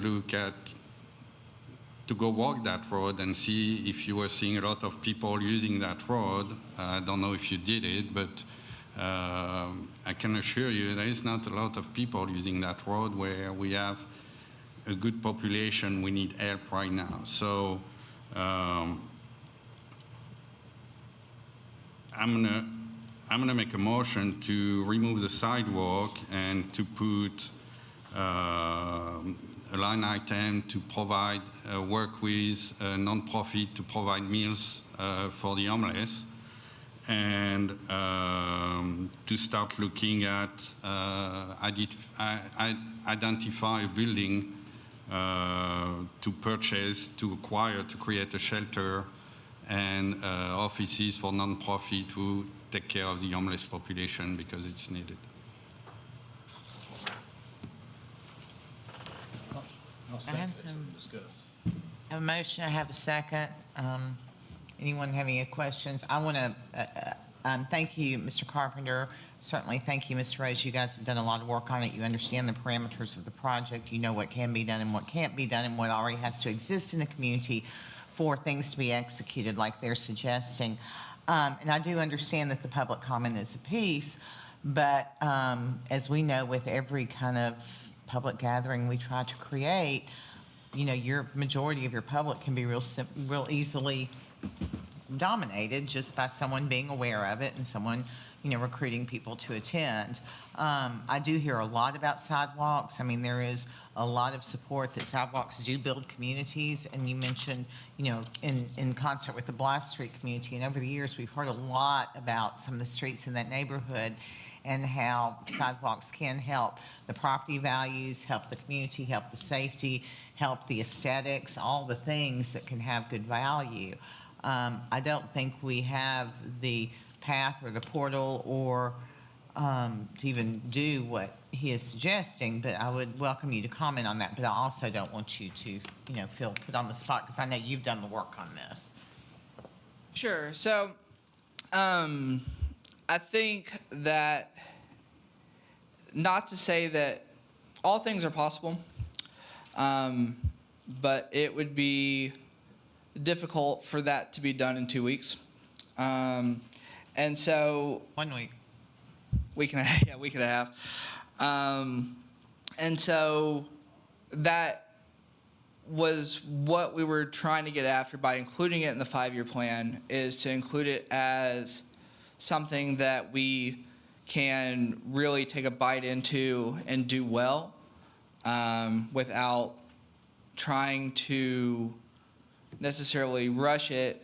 to go walk that road and see if you were seeing a lot of people using that road. I don't know if you did it, but I can assure you there is not a lot of people using that road where we have a good population. We need help right now. So I'm gonna make a motion to remove the sidewalk and to put a line item to provide work with a non-profit to provide meals for the homeless, and to start looking at identify a building to purchase, to acquire, to create a shelter and offices for non-profit to take care of the homeless population because it's needed. I have a motion, I have a second. Anyone have any questions? I want to thank you, Mr. Carpenter. Certainly thank you, Mr. Rose. You guys have done a lot of work on it. You understand the parameters of the project. You know what can be done and what can't be done and what already has to exist in the community for things to be executed like they're suggesting. And I do understand that the public comment is a piece, but as we know with every kind of public gathering we try to create, you know, your majority of your public can be real easily dominated just by someone being aware of it and someone, recruiting people to attend. I do hear a lot about sidewalks. I mean, there is a lot of support that sidewalks do build communities, and you mentioned, in concert with the Blythe Street community, and over the years, we've heard a lot about some of the streets in that neighborhood and how sidewalks can help the property values, help the community, help the safety, help the aesthetics, all the things that can have good value. I don't think we have the path or the portal or to even do what he is suggesting, but I would welcome you to comment on that. But I also don't want you to, feel put on the spot, because I know you've done the work on this. Sure. So, I think that, not to say that all things are possible, but it would be difficult for that to be done in 2 weeks. And so 1 week. Week and a half. And so that was what we were trying to get after by including it in the 5-year plan, is to include it as something that we can really take a bite into and do well, without trying to necessarily rush it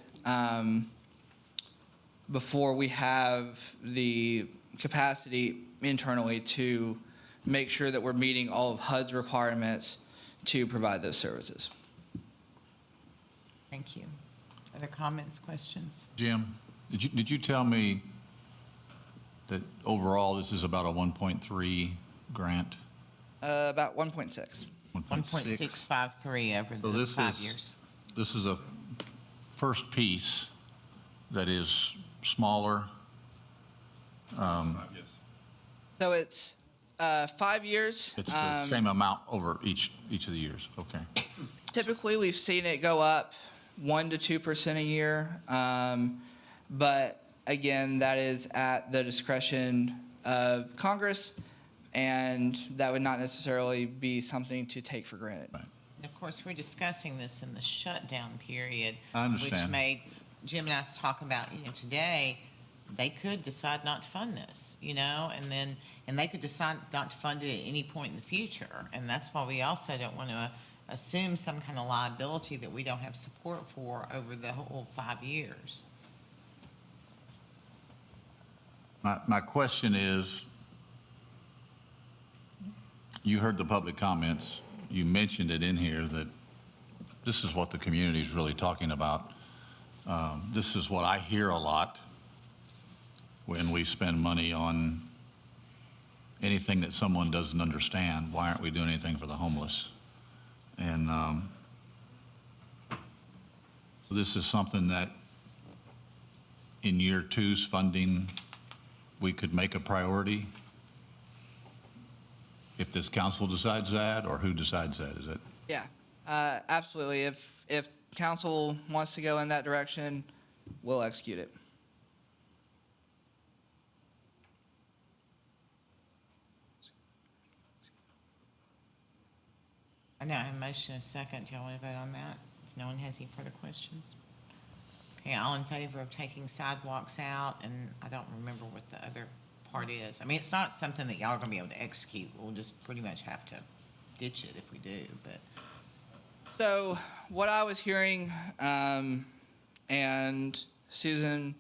before we have the capacity internally to make sure that we're meeting all of HUD's requirements to provide those services. Thank you. Other comments, questions? Jim, did you tell me that overall this is about a 1.3 grant? About 1.6. 1.653 over So the this 5 is- years. This is a first piece that is smaller. So it's 5 years. It's the same amount over each of the years, okay. Typically, we've seen it go up 1 to 2% a year. But again, that is at the discretion of Congress, and that would not necessarily be something to take for granted. Of course, we're discussing this in the shutdown period. I understand. Which made Jim and I talk about, today, they could decide not to fund this, and they could decide not to fund it at any point in the future. And that's why we also don't want to assume some kind of liability that we don't have support for over the whole 5 years. My question is, you heard the public comments. You mentioned it in here that this is what the community is really talking about. This is what I hear a lot when we spend money on anything that someone doesn't understand. Why aren't we doing anything for the homeless? And this is something that in year two's funding, we could make a priority if this council decides that, or who decides that? Is it? Yeah, absolutely. If council wants to go in that direction, we'll execute it. I know I have a motion and a second. Do y'all want to vote on that? If no one has any further questions? Okay, all in favor of taking sidewalks out, and I don't remember what the other part is. I mean, it's not something that y'all are gonna be able to execute. We'll just pretty much have to ditch it if we do, but. So what I was hearing, and Susan,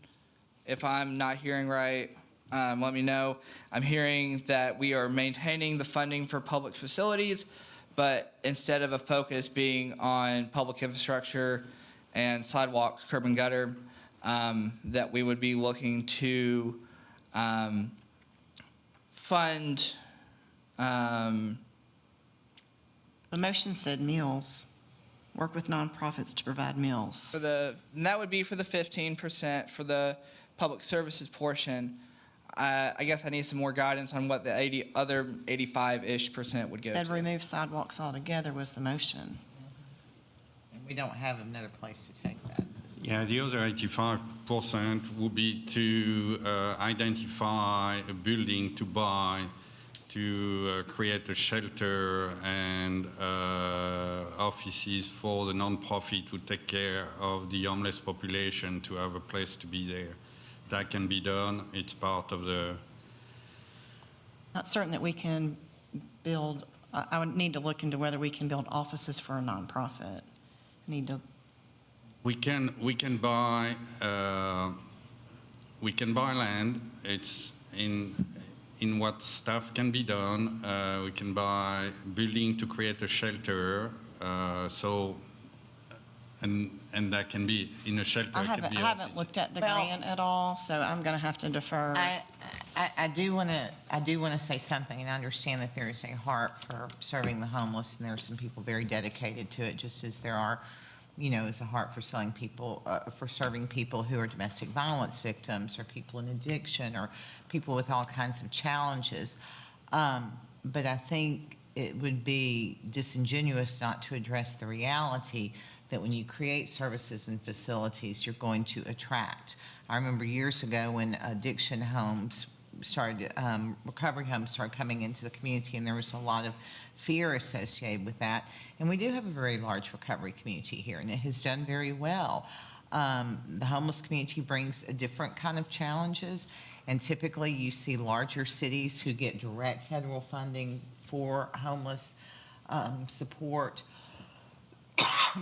if I'm not hearing right, let me know. I'm hearing that we are maintaining the funding for public facilities, but instead of a focus being on public infrastructure and sidewalks, curb and gutter, that we would be looking to fund. The motion said meals. Work with nonprofits to provide meals. And that would be for the 15% for the public services portion. I guess I need some more guidance on what the other 85-ish% would go That to. remove sidewalks altogether was the motion. And we don't have another place to take that. Yeah, the other 85% would be to identify a building to buy, to create a shelter and offices for the nonprofit to take care of the homeless population, to have a place to be there. that can be done, it's part of the, Not certain that we can build, I would need to look into whether we can build offices for a nonprofit. Need to, we can buy land. It's in what stuff can be done. We can buy building to create a shelter. And that can be in a shelter. I it could be haven't office. looked at the Well- grant at all, so I'm going to have to defer. I do want to say something, and I understand that there is a heart for serving the homeless, and there are some people very dedicated to it, just as there are, is a heart for serving people who are domestic violence victims, or people in addiction, or people with all kinds of challenges. But I think it would be disingenuous not to address the reality that when you create services and facilities, you're going to attract. I remember years ago when addiction homes started, recovery homes started coming into the community, and there was a lot of fear associated with that. And we do have a very large recovery community here, and it has done very well. The homeless community brings a different kind of challenges, and typically you see larger cities who get direct federal funding for homeless support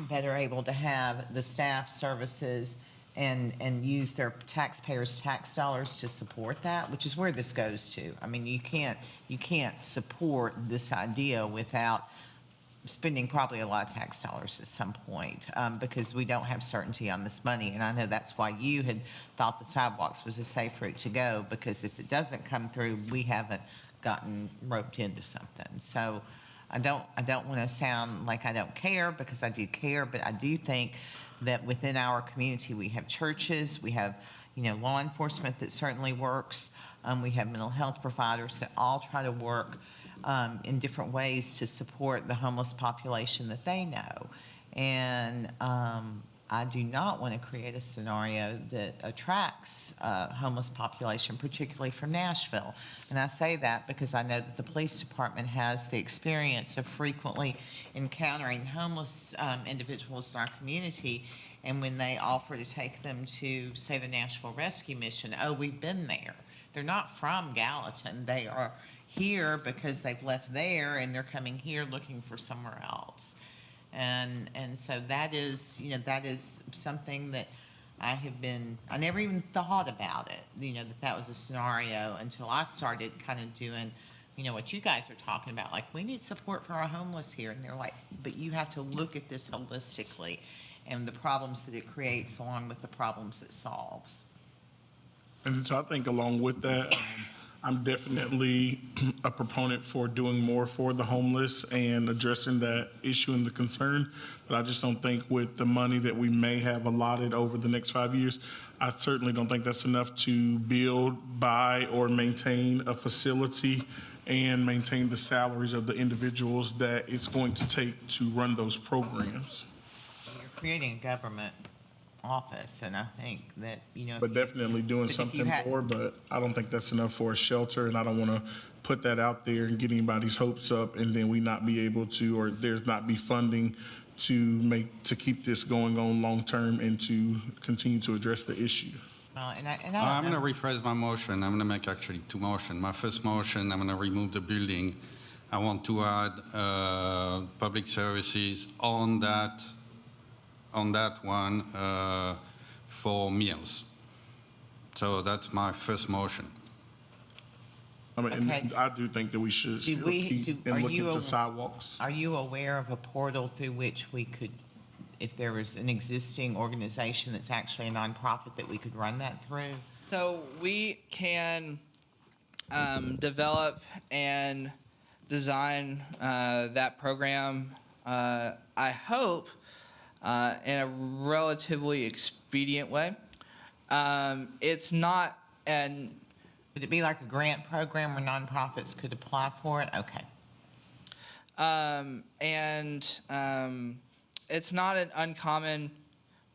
that are able to have the staff services and use their taxpayers' tax dollars to support that, which is where this goes to. I mean, you can't support this idea without spending probably a lot of tax dollars at some point, because we don't have certainty on this money. And I know that's why you had thought the sidewalks was a safe route to go, because if it doesn't come through, we haven't gotten roped into something. So I don't want to sound like I don't care, because I do care, but I do think that within our community, we have churches, we have, law enforcement that certainly works, we have mental health providers that all try to work in different ways to support the homeless population that they know. And I do not want to create a scenario that attracts homeless population, particularly from Nashville. And I say that because I know that the police department has the experience of frequently encountering homeless individuals in our community. And when they offer to take them to, say, the Nashville Rescue Mission, oh, we've been there. They're not from Gallatin. They are here because they've left there and they're coming here looking for somewhere else. And so that is something that I never even thought about it, that was a scenario until I started kind of doing, what you guys are talking about, like, we need support for our homeless here. And they're like, but you have to look at this holistically and the problems that it creates along with the problems it solves. And so I think along with that, I'm definitely a proponent for doing more for the homeless and addressing that issue and the concern. But I just don't think with the money that we may have allotted over the next 5 years, I certainly don't think that's enough to build, buy, or maintain a facility and maintain the salaries of the individuals that it's going to take to run those programs. You're creating a government office, and I think that, But definitely doing if you something had- more, but I don't think that's enough for a shelter, and I don't want to put that out there and get anybody's hopes up, and then we not be able to, or there's not be funding to keep this going on long-term and to continue to address the issue. and I don't I'm going know. to rephrase my motion. I'm going to make actually two motions. My first motion, I'm going to remove the building. I want to add public services on that one for meals. So that's my first motion. I mean, Okay. and I do think that we should still keep and look into sidewalks. Are you aware of a portal through which we could, if there was an existing organization that's actually a nonprofit, that we could run that through? So we can develop and design that program, I hope, in a relatively expedient way. It's not an... Would it be like a grant program where nonprofits could apply for it? Okay. It's not an uncommon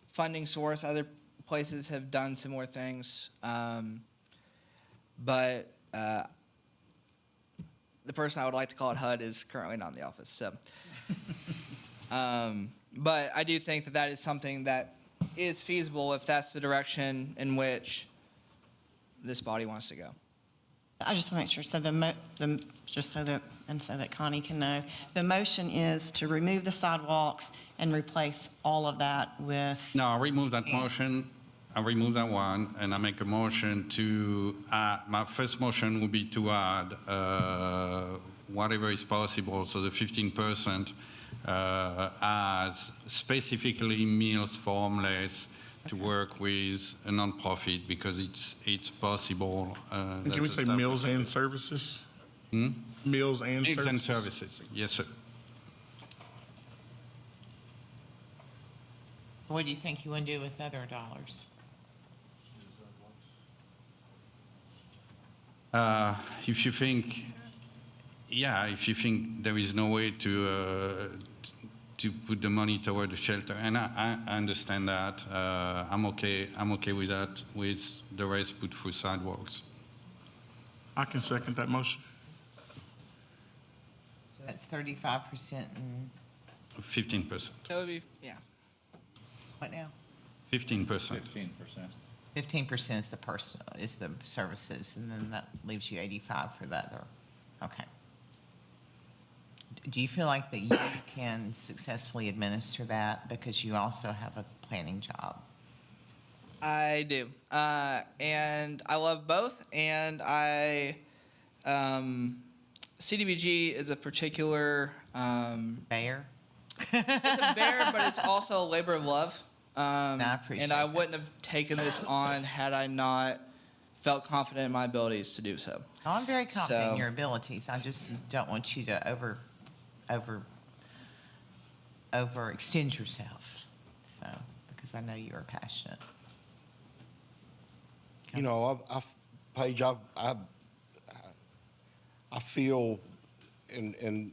funding source. Other places have done similar things. But the person I would like to call it HUD is currently not in the office. So, but I do think that is something that is feasible if that's the direction in which this body wants to go. I just want to make sure, so just so that Connie can know, the motion is to remove the sidewalks and replace all of that with, No, I remove that motion, I remove that one, and I make a motion to, my first motion would be to add whatever is possible, so the 15% as specifically meals for homeless to work with a nonprofit because it's possible. Can we say meals and services? Meals and Meals services? and services, yes, sir. What do you think you want to do with other dollars? If you think, if you think there is no way to put the money toward the shelter, and I understand that, I'm okay with that, with the rest put through sidewalks. I can second that motion. So that's 35% and 15%, That would be, yeah. what now? 15%. 15% is the services, and then that leaves you 85 for the other. Okay. Do you feel like that you can successfully administer that because you also have a planning job? I do. And I love both. And CDBG is a particular. Bear? It's a bear, but it's also a labor of love. I appreciate and I that. wouldn't have taken this on had I not felt confident in my abilities to do so. Oh, I'm very confident in So- your abilities. I just don't want you to overextend yourself. So, because I know you are passionate. You know, Paige, I feel, and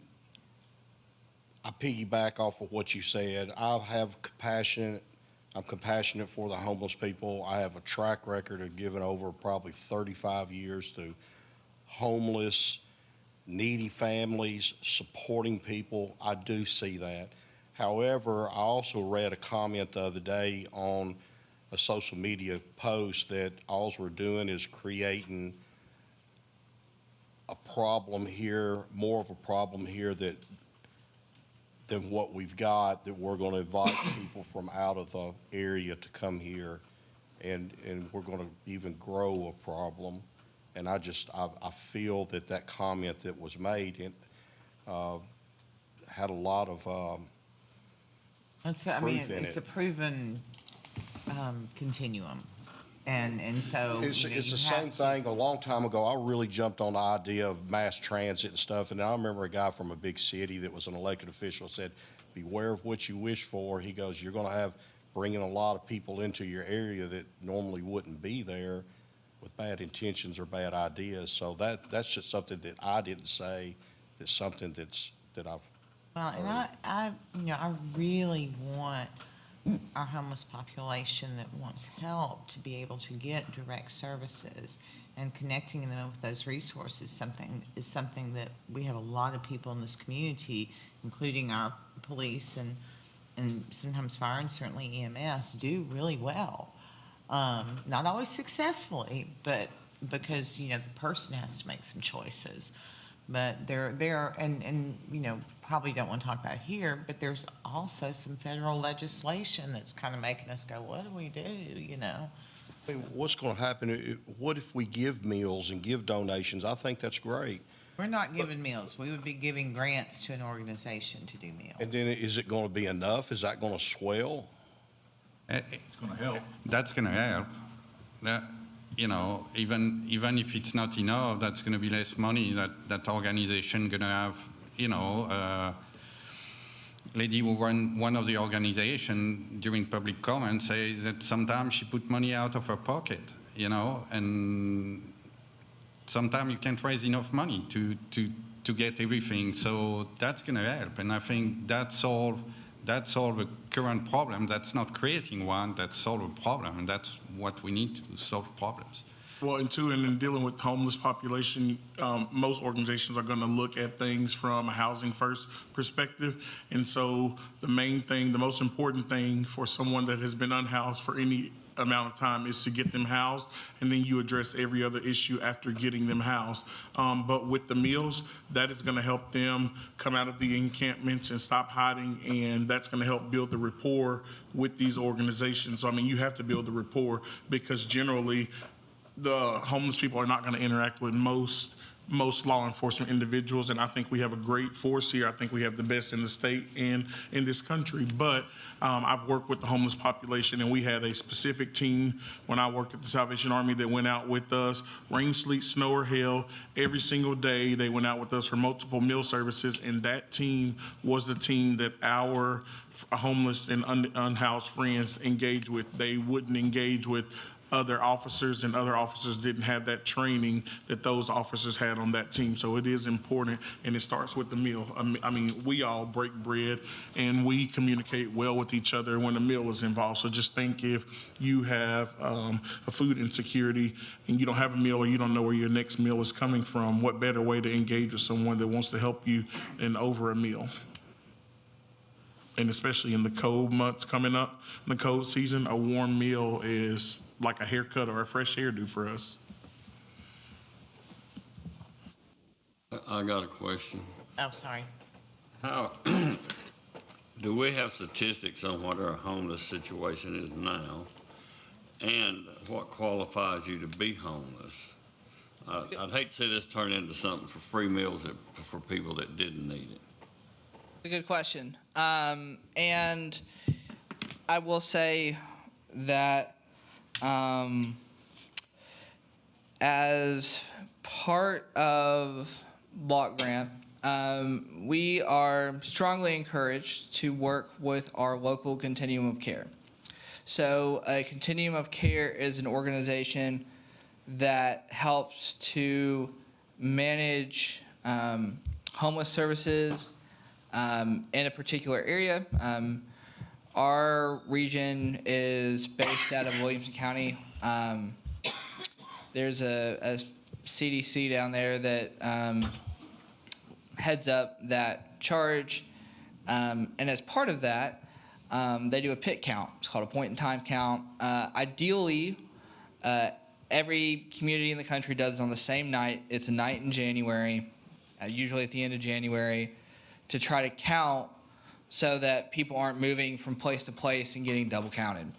I piggyback off of what you said. I'm compassionate for the homeless people. I have a track record of giving over probably 35 years to homeless, needy families, supporting people. I do see that. However, I also read a comment the other day on a social media post that all we're doing is creating a problem here, more of a problem here than what we've got, that we're going to invite people from out of the area to come here, and we're going to even grow a problem. And I feel that comment that was made had a lot of It's it. a proven continuum. And so. It's you know, the you same have to- thing. A long time ago, I really jumped on the idea of mass transit and stuff. And I remember a guy from a big city that was an elected official said, beware of what you wish for. He goes, you're going to bringing a lot of people into your area that normally wouldn't be there with bad intentions or bad ideas. So that's just something that I didn't say. That's something that I've. Well, and I really want our homeless population that wants help to be able to get direct services, and connecting them with those resources is something that we have a lot of people in this community, including our police and sometimes fire and certainly EMS, do really well. Not always successfully, but because, the person has to make some choices. But there, and probably don't want to talk about it here, but there's also some federal legislation that's kind of making us go, what do we do, I mean, what's going to happen? What if we give meals and give donations? I think that's great. We're not giving meals. We would be giving grants to an organization to do meals. And then is it going to be enough? Is that going to swell? It's going to help. That's going to help. Even if it's not enough, that's going to be less money that organization going to have. Lady who run one of the organization during public comment says that sometimes she put money out of her pocket, and sometimes you can't raise enough money to get everything. So that's going to help, and I think that solve a current problem. That's not creating one, that's solve a problem, and that's what we need to do, solve problems. Well, and in dealing with homeless population, most organizations are going to look at things from a housing first perspective. And so the most important thing for someone that has been unhoused for any amount of time is to get them housed, and then you address every other issue after getting them housed. But with the meals, that is going to help them come out of the encampments and stop hiding, and that's going to help build the rapport with these organizations. So, I mean, you have to build the rapport because generally the homeless people are not going to interact with most law enforcement individuals, and I think we have a great force here. I think we have the best in the state and in this country. But I've worked with the homeless population, and we had a specific team when I worked at the Salvation Army that went out with us, rain, sleet, snow, or hail, every single day. They went out with us for multiple meal services, and that team was the team that our homeless and unhoused friends engaged with. They wouldn't engage with other officers, and other officers didn't have that training that those officers had on that team. So it is important, and it starts with the meal. I mean, we all break bread, and we communicate well with each other when the meal is involved. So just think if you have a food insecurity and you don't have a meal or you don't know where your next meal is coming from, what better way to engage with someone that wants to help you than over a meal? And especially in the cold months coming up, in the cold season, a warm meal is like a haircut or a fresh hairdo for us. I got a question. Oh, sorry. How, do we have statistics on what our homeless situation is now and what qualifies you to be homeless? I'd hate to see this turn into something for free meals for people that didn't need it. A good question. And I will say that as part of block grant, we are strongly encouraged to work with our local continuum of care. So a continuum of care is an organization that helps to manage homeless services in a particular area. Our region is based out of Williamson County. There's a CDC down there that heads up that charge. And as part of that, they do a pit count. It's called a point-in-time count. Ideally, every community in the country does it on the same night. It's a night in January, usually at the end of January, to try to count so that people aren't moving from place to place and getting double counted.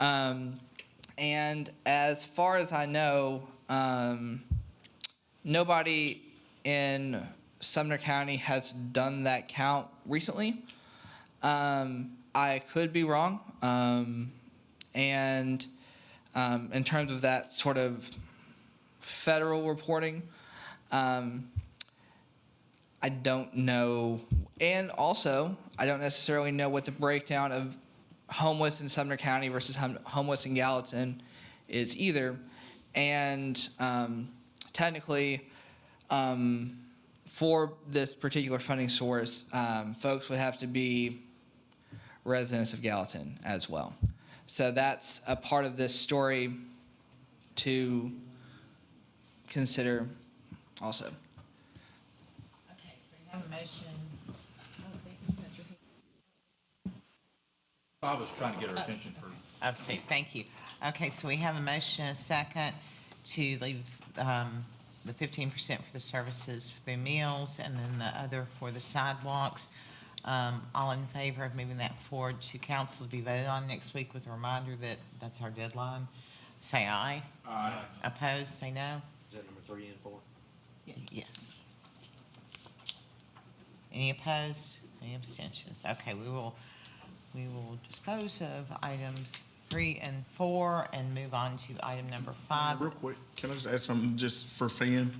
And as far as I know, nobody in Sumner County has done that count recently. I could be wrong. And in terms of that sort of federal reporting, I don't know. And also, I don't necessarily know what the breakdown of homeless in Sumner County versus homeless in Gallatin is either. And technically, for this particular funding source, folks would have to be residents of Gallatin as well. So that's a part of this story to consider also. Okay, so we have a motion. I was trying to get her attention for. Oh, see, thank you. Okay, so we have a motion, a second, to leave the 15% for the services through meals and then the other for the sidewalks. All in favor of moving that forward to council to be voted on next week with a reminder that that's our deadline? Say aye. Aye. Opposed, say no. Is that number 3 and 4? Yes. Any opposed? Any abstentions? Okay, we will dispose of items 3 and 4 and move on to item number 5. Real quick, can I just add something just for Fan?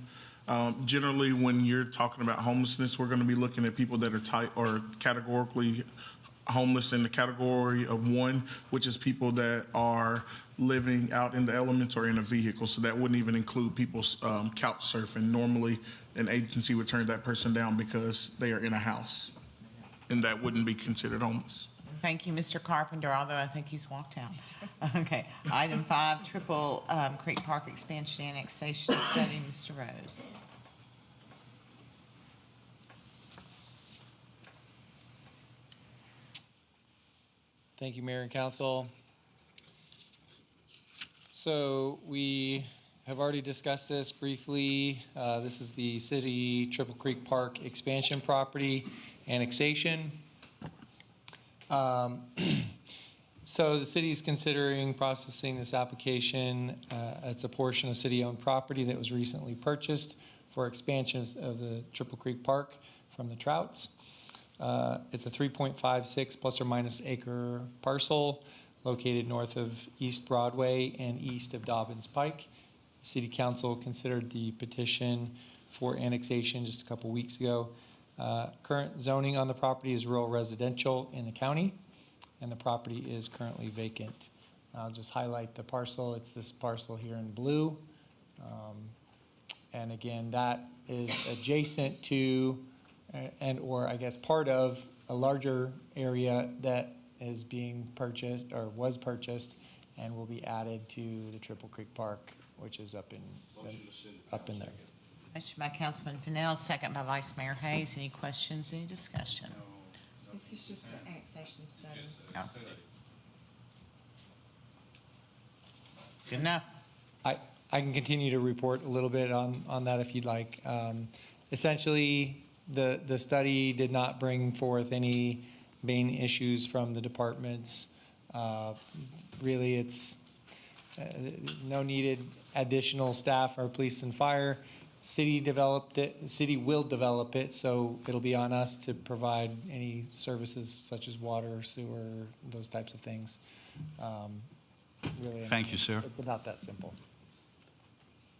Generally, when you're talking about homelessness, we're going to be looking at people that are categorically homeless in the category of 1, which is people that are living out in the elements or in a vehicle. So that wouldn't even include people couch surfing. Normally, an agency would turn that person down because they are in a house, and that wouldn't be considered homeless. Thank you, Mr. Carpenter, although I think he's walked out. Okay, item 5, Triple Creek Park Expansion Annexation Study, Mr. Rose. Thank you, Mayor and Council. So we have already discussed this briefly. This is the city Triple Creek Park expansion property annexation. So the city is considering processing this application. It's a portion of city-owned property that was recently purchased for expansions of the Triple Creek Park from the Trouts. It's a 3.56 plus or minus acre parcel located north of East Broadway and east of Dobbins Pike. The City Council considered the petition for annexation just a couple weeks ago. Current zoning on the property is rural residential in the county, and the property is currently vacant. I'll just highlight the parcel. It's this parcel here in blue. And again, that is adjacent to, and/or I guess part of, a larger area that is being purchased, or was purchased, and will be added to the Triple Creek Park, which is up in there. Motion by Councilman Fennell, second by Vice Mayor Hayes. Any questions, any discussion? This is just an annexation study. No. Good enough. I can continue to report a little bit on that if you'd like. Essentially, the study did not bring forth any main issues from the departments. Really, it's no needed additional staff or police and fire. City developed it, city will develop it, so it'll be on us to provide any services such as water, sewer, those types of things. Really, Thank you, sir. It's about that simple.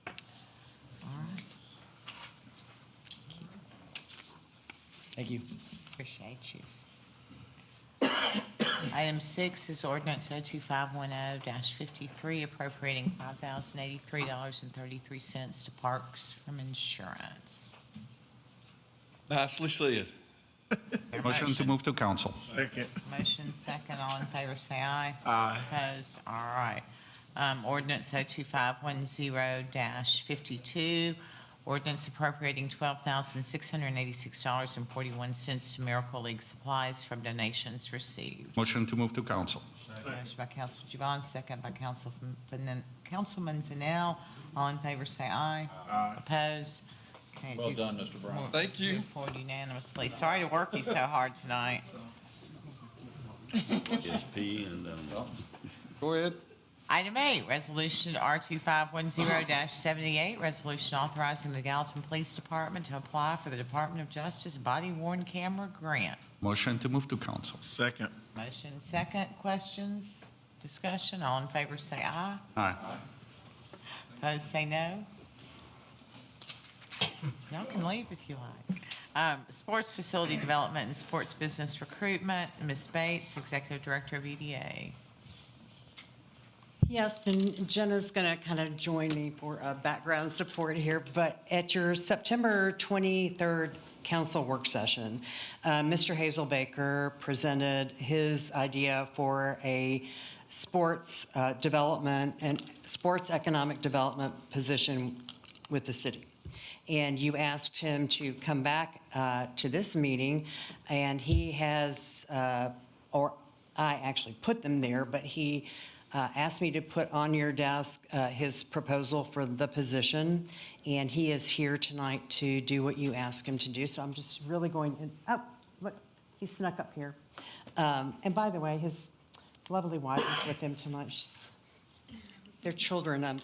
All right. Thank you. Appreciate you. Item 6 is ordinance 02510-53, appropriating $5,083.33 to parks from insurance. Nicely said. Motion to move to council. Second. Motion second, all in favor say aye. Aye. Opposed, all right. Ordinance 02510-52, ordinance appropriating $12,686.41 to Miracle League Supplies from donations received. Motion to move to council. Motion by Councilman Gibbon, second by Councilman Fennell. All in favor say aye. Aye. Opposed? Okay, Well done, Mr. Brown. Thank you. Move forward unanimously. Sorry to work you so hard tonight. Just pee and, Go ahead. Item 8, Resolution R2510-78, resolution authorizing the Gallatin Police Department to apply for the Department of Justice body-worn camera grant. Motion to move to council. Second. Motion second, questions, discussion, all in favor say aye. Aye. Opposed say no. Y'all can leave if you like. Sports Facility Development and Sports Business Recruitment, Ms. Bates, Executive Director of EDA. Yes, and Jenna's going to kind of join me for background support here, but at your September 23rd council work session, Mr. Hazelbaker presented his idea for a sports development and sports economic development position with the city. And you asked him to come back to this meeting, and he has, or I actually put them there, but he asked me to put on your desk his proposal for the position, and he is here tonight to do what you asked him to do. So I'm just really going, oh, look, he snuck up here. And by the way, his lovely wife is with him tonight. Their children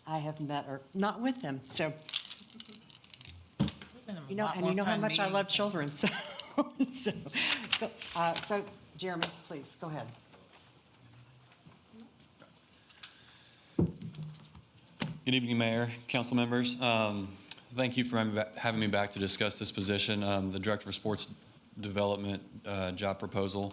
I have met are not with them, so, you know, and you know how much I love children, so, so Jeremy, please, go ahead. Good evening, Mayor, council members. Thank you for having me back to discuss this position, the Director of Sports Development job proposal.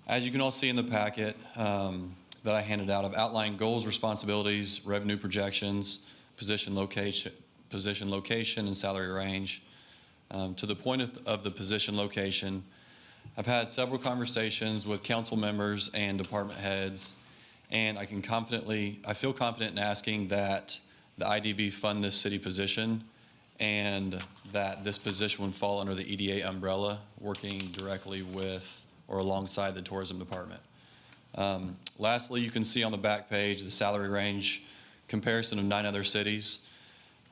As you can all see in the packet that I handed out, I've outlined goals, responsibilities, revenue projections, position location, and salary range. To the point of the position location, I've had several conversations with council members and department heads, and I feel confident in asking that the IDB fund this city position and that this position would fall under the EDA umbrella, working directly with or alongside the tourism department. Lastly, you can see on the back page the salary range comparison of 9 other cities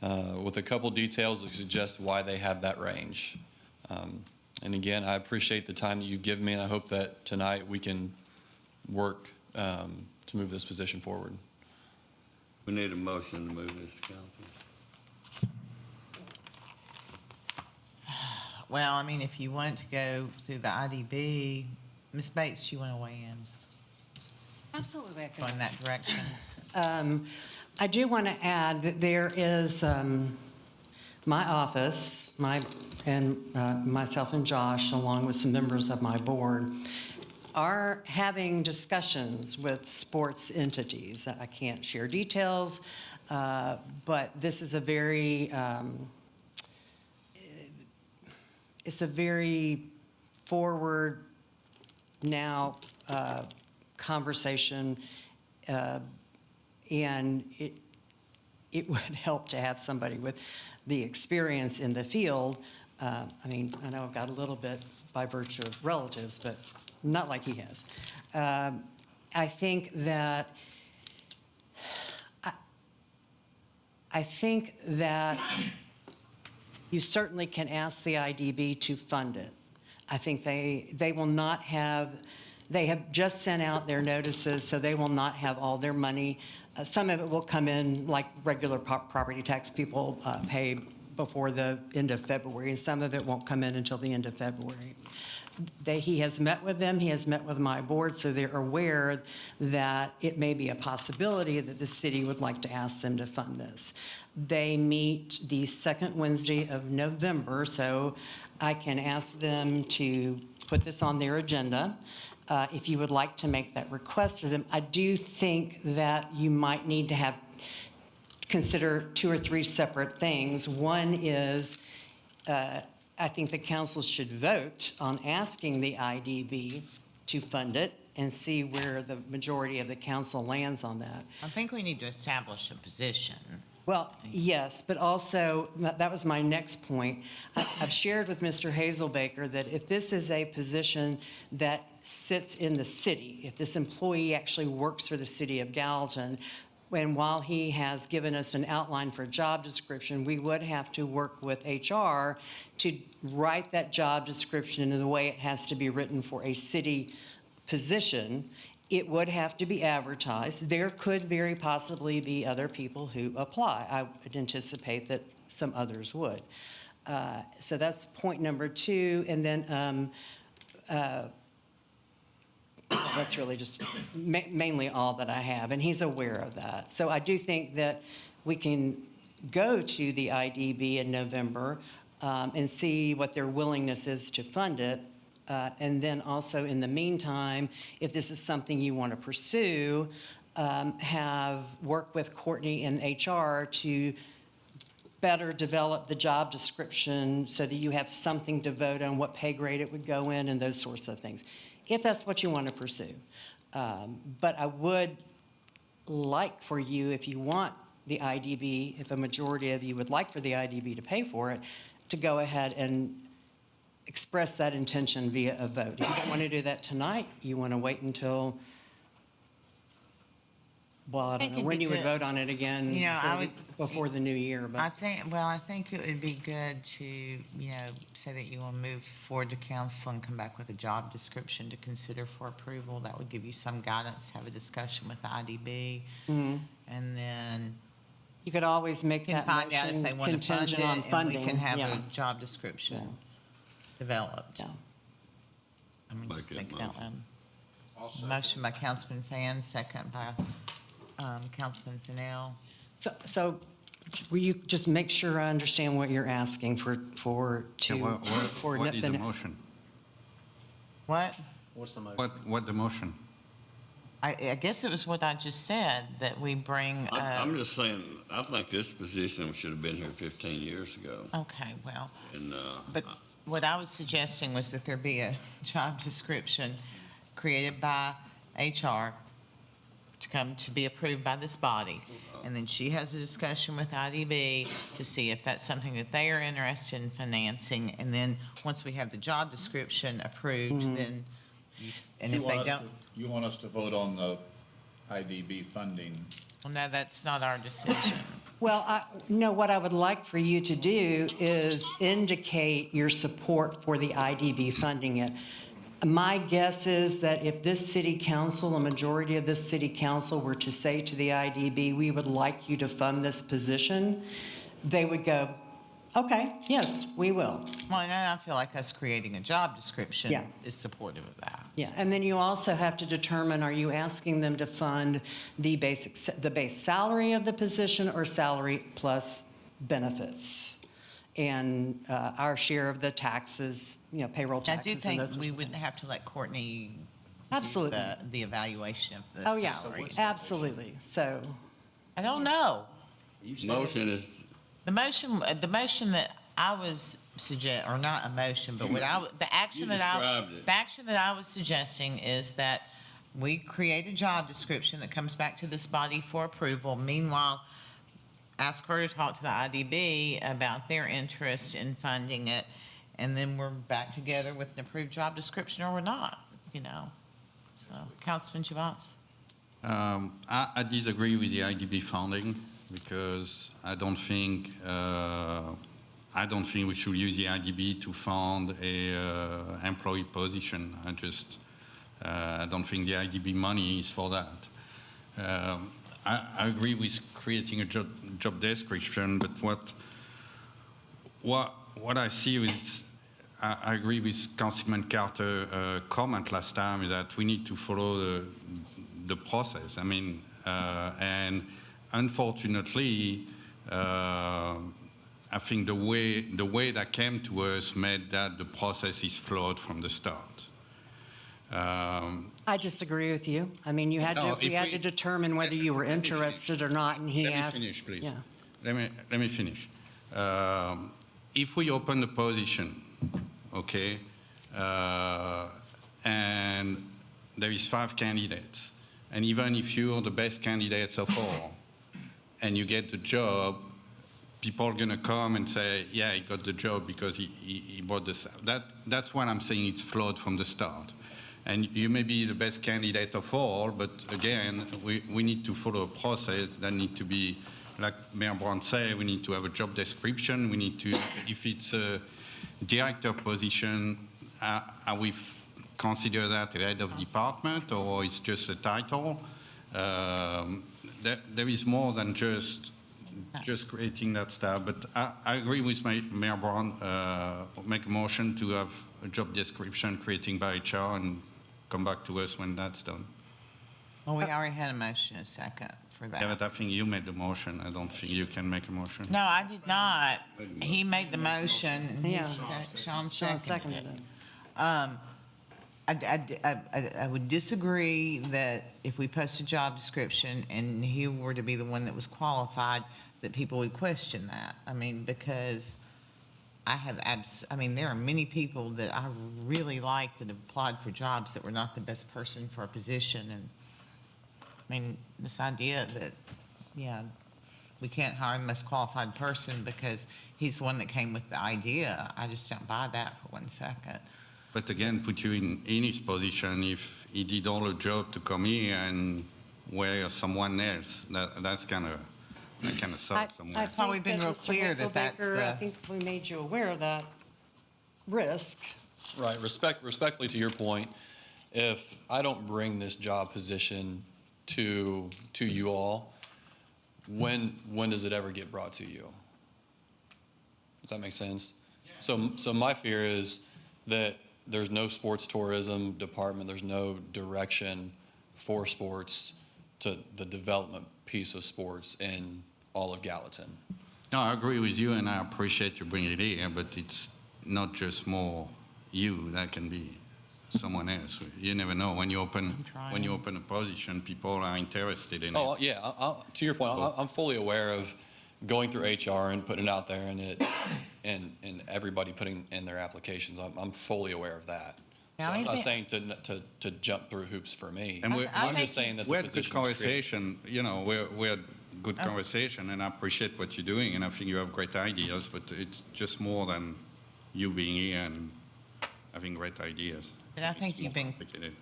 with a couple details that suggest why they have that range. And again, I appreciate the time that you've given me, and I hope that tonight we can work to move this position forward. We need a motion to move this, council. Well, I mean, if you want to go through the IDB, Ms. Bates, you want to weigh in Absolutely. go in that direction? I do want to add that there is my office, myself and Josh, along with some members of my board, are having discussions with sports entities. I can't share details, but this is a very, it's a very forward now conversation, and it would help to have somebody with the experience in the field. I mean, I know I've got a little bit by virtue of relatives, but not like he has. I think that you certainly can ask the IDB to fund it. I think they will not have, they have just sent out their notices, so they will not have all their money. Some of it will come in like regular property tax people pay before the end of February, and some of it won't come in until the end of February. He has met with them, he has met with my board, so they're aware that it may be a possibility that the city would like to ask them to fund this. They meet the second Wednesday of November, so I can ask them to put this on their agenda. If you would like to make that request for them, I do think that you might need to consider 2 or 3 separate things. One is, I think the council should vote on asking the IDB to fund it and see where the majority of the council lands on that. I think we need to establish a position. Well, yes, but also, that was my next point. I've shared with Mr. Hazelbaker that if this is a position that sits in the city, if this employee actually works for the city of Gallatin, and while he has given us an outline for a job description, we would have to work with HR to write that job description in the way it has to be written for a city position. It would have to be advertised. There could very possibly be other people who apply. I would anticipate that some others would. So that's point number 2. And then that's really just mainly all that I have, and he's aware of that. So I do think that we can go to the IDB in November and see what their willingness is to fund it. And then also, in the meantime, if this is something you want to pursue, work with Courtney and HR to better develop the job description so that you have something to vote on, what pay grade it would go in, and those sorts of things, if that's what you want to pursue. But I would like for you, if you want the IDB, if a majority of you would like for the IDB to pay for it, to go ahead and express that intention via a vote. If you don't want to do that tonight, you want to wait until, well, I don't know when you would vote on it again before the new year. But I think it would be good to, say that you will move forward to council and come back with a job description to consider for approval. That would give you some guidance, have a discussion with the IDB. Mm-hmm. And then you could always make that find out if they motion want to fund it, contingent on funding. and we can have Yeah. a job description developed. Yeah. I'm just Make that thinking out loud. Motion by Councilman Fan, second by Councilman Fennell. So will you just make sure I understand what you're asking for What is the motion? What? What's the motion? What the motion? I guess it was what I just said, that we bring, I'm just saying, I think this position should have been here 15 years ago. okay, well, And, but what I was suggesting was that there be a job description created by HR to be approved by this body. And then she has a discussion with IDB to see if that's something that they are interested in financing. And then, once we have the job description approved, then And You if want they us don't, to- You want us to vote on the IDB funding? well, no, that's not our decision. Well, no, what I would like for you to do is indicate your support for the IDB funding it. My guess is that if this city council, a majority of this city council were to say to the IDB, we would like you to fund this position, they would go, okay, yes, we will. Well, and I feel like us creating a job description Yeah. is supportive of that. Yeah, and then you also have to determine, are you asking them to fund the base salary of the position or salary plus benefits? And our share of the taxes, payroll I do taxes and think those sorts we of would things. have to let Courtney do Absolutely. the evaluation of this. Oh, yeah, absolutely. So, I don't know. Motion is, The motion that I was or not a motion, but the action You that described it. the action that I was suggesting is that we create a job description that comes back to this body for approval. Meanwhile, ask her to talk to the IDB about their interest in funding it, and then we're back together with an approved job description, or we're not, So, Councilman Javance? I disagree with the IDB funding because I don't think we should use the IDB to fund a employee position. I don't think the IDB money is for that. I agree with creating a job description, but what I see is, I agree with Councilman Carter's comment last time, is that we need to follow the process. And unfortunately, I think the way that came to us made that the process is flawed from the start. I disagree with you. You had No, we if had we- to determine whether you were interested or not, and he Let me asked. finish, please. Yeah. Let me finish. If we open the position, okay, and there is 5 candidates, and even if you're the best candidates of all, and you get the job, people are going to come and say, yeah, he got the job because he bought this. That's what I'm saying, it's flawed from the start. And you may be the best candidate of all, but again, we need to follow a process that need to be, like Mayor Brown said, we need to have a job description. We need to, if it's a director position, are we consider that a head of department or it's just a title? There is more than just creating that stuff, but I agree with Mayor Brown, make a motion to have a job description creating by HR and come back to us when that's done. Well, we already had a motion, a second for that. Yeah, but I think you made the motion. I don't think you can make a motion. No, I did not. He made the motion, and Yeah. Sean Sean seconded it. it. I would disagree that if we post a job description and he were to be the one that was qualified, that people would question that. Because there are many people that I really like that have applied for jobs that were not the best person for a position. And, this idea that, we can't hire the most qualified person because he's the one that came with the idea, I just don't buy that for 1 second. But again, put you in his position. If he did all the job to come here and where someone else, that kind of sucks somewhere. I thought we've been think real that Mr. clear that that's Hazelbaker, I the- think we made you aware of that risk. Right, respectfully to your point, if I don't bring this job position to you all, when does it ever get brought to you? Does that make sense? So my fear is that there's no sports tourism department, there's no direction for sports to the development piece of sports in all of Gallatin. No, I agree with you, and I appreciate you bringing it here, but it's not just more you. That can be someone else. You never know. When you open a position, people are interested in it. Oh, yeah, to your point, I'm fully aware of going through HR and putting it out there and everybody putting in their applications. I'm fully aware of that. So I'm not saying to jump through hoops for me. And I'm just saying that we the had good position is created. conversation. We had good conversation, and I appreciate what you're doing, and I think you have great ideas. But it's just more than you being here and having great ideas. But I think you've been, Complicated.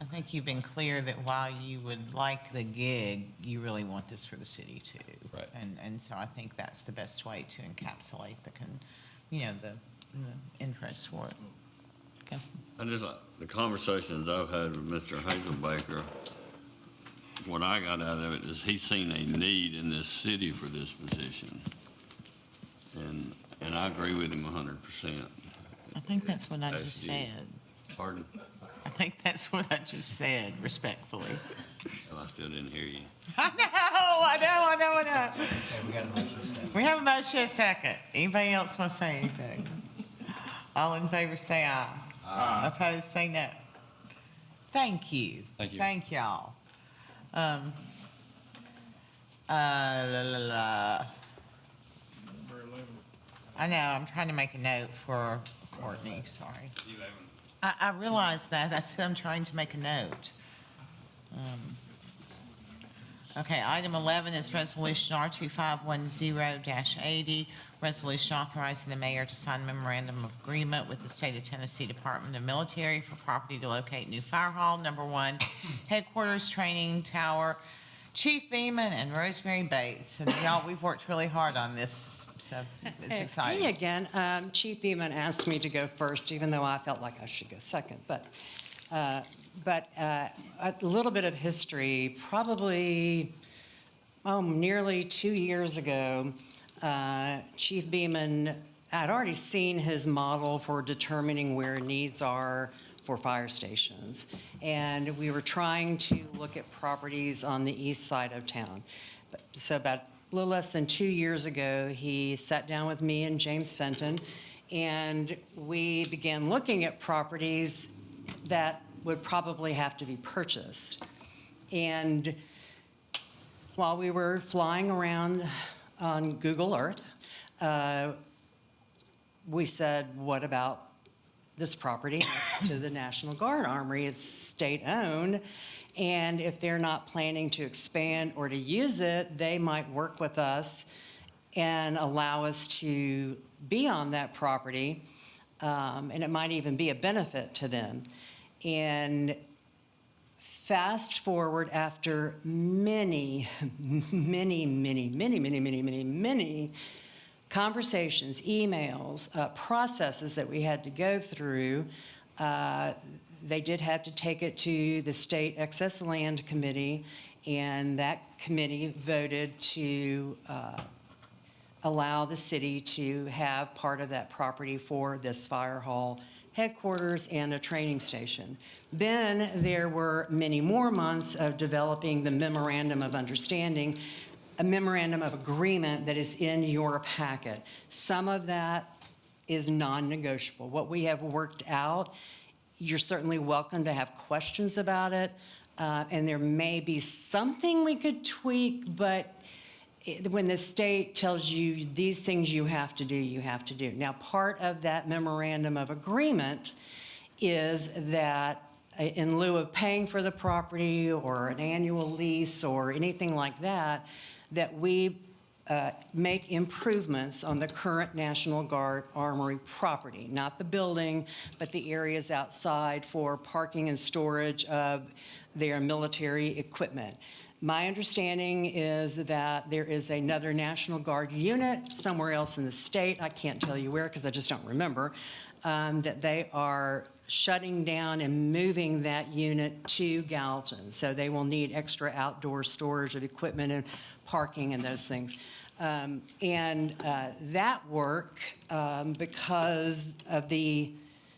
I think you've been clear that while you would like the gig, you really want this for the city too. Right. And so I think that's the best way to encapsulate the interest for it. Okay. I just like the conversations I've had with Mr. Hazelbaker. What I got out of it is he's seen a need in this city for this position. And I agree with him 100%. I think that's what I As just you- said. Pardon? I think that's what I just said, respectfully. Well, I still didn't hear you. I know. We have a motion and a second. Anybody else want to say anything? All in favor, say aye. Aye. Opposed, say no. Thank you. Thank you. Thank y'all. La, la, la. I know, I'm trying to make a note for Courtney, sorry. I realize that. I said I'm trying to make a note. Okay, item 11 is Resolution R2510-80, resolution authorizing the mayor to sign a memorandum of agreement with the State of Tennessee Department of Military for property to locate new fire hall, number 1, headquarters, training tower, Chief Beeman and Rosemary Bates. And y'all, we've worked really hard on this, so it's exciting. Hey again, Chief Beeman asked me to go first, even though I felt like I should go second. But a little bit of history, probably nearly 2 years ago, Chief Beeman had already seen his model for determining where needs are for fire stations. And we were trying to look at properties on the east side of town. So about a little less than 2 years ago, he sat down with me and James Fenton, and we began looking at properties that would probably have to be purchased. And while we were flying around on Google Earth, we said, what about this property next to the National Guard Armory? It's state-owned, and if they're not planning to expand or to use it, they might work with us and allow us to be on that property, and it might even be a benefit to them. And fast forward after many conversations, emails, processes that we had to go through, they did have to take it to the State Excess Land Committee, and that committee voted to allow the city to have part of that property for this fire hall headquarters and a training station. Then there were many more months of developing the memorandum of understanding, a memorandum of agreement that is in your packet. Some of that is non-negotiable. What we have worked out, you're certainly welcome to have questions about it, and there may be something we could tweak, but when the state tells you these things you have to do, you have to do. Now, part of that memorandum of agreement is that in lieu of paying for the property or an annual lease or anything like that, that we make improvements on the current National Guard Armory property, not the building, but the areas outside for parking and storage of their military equipment. My understanding is that there is another National Guard unit somewhere else in the state, I can't tell you where because I just don't remember, that they are shutting down and moving that unit to Gallatin. So they will need extra outdoor storage of equipment and parking and those things. That work, because of the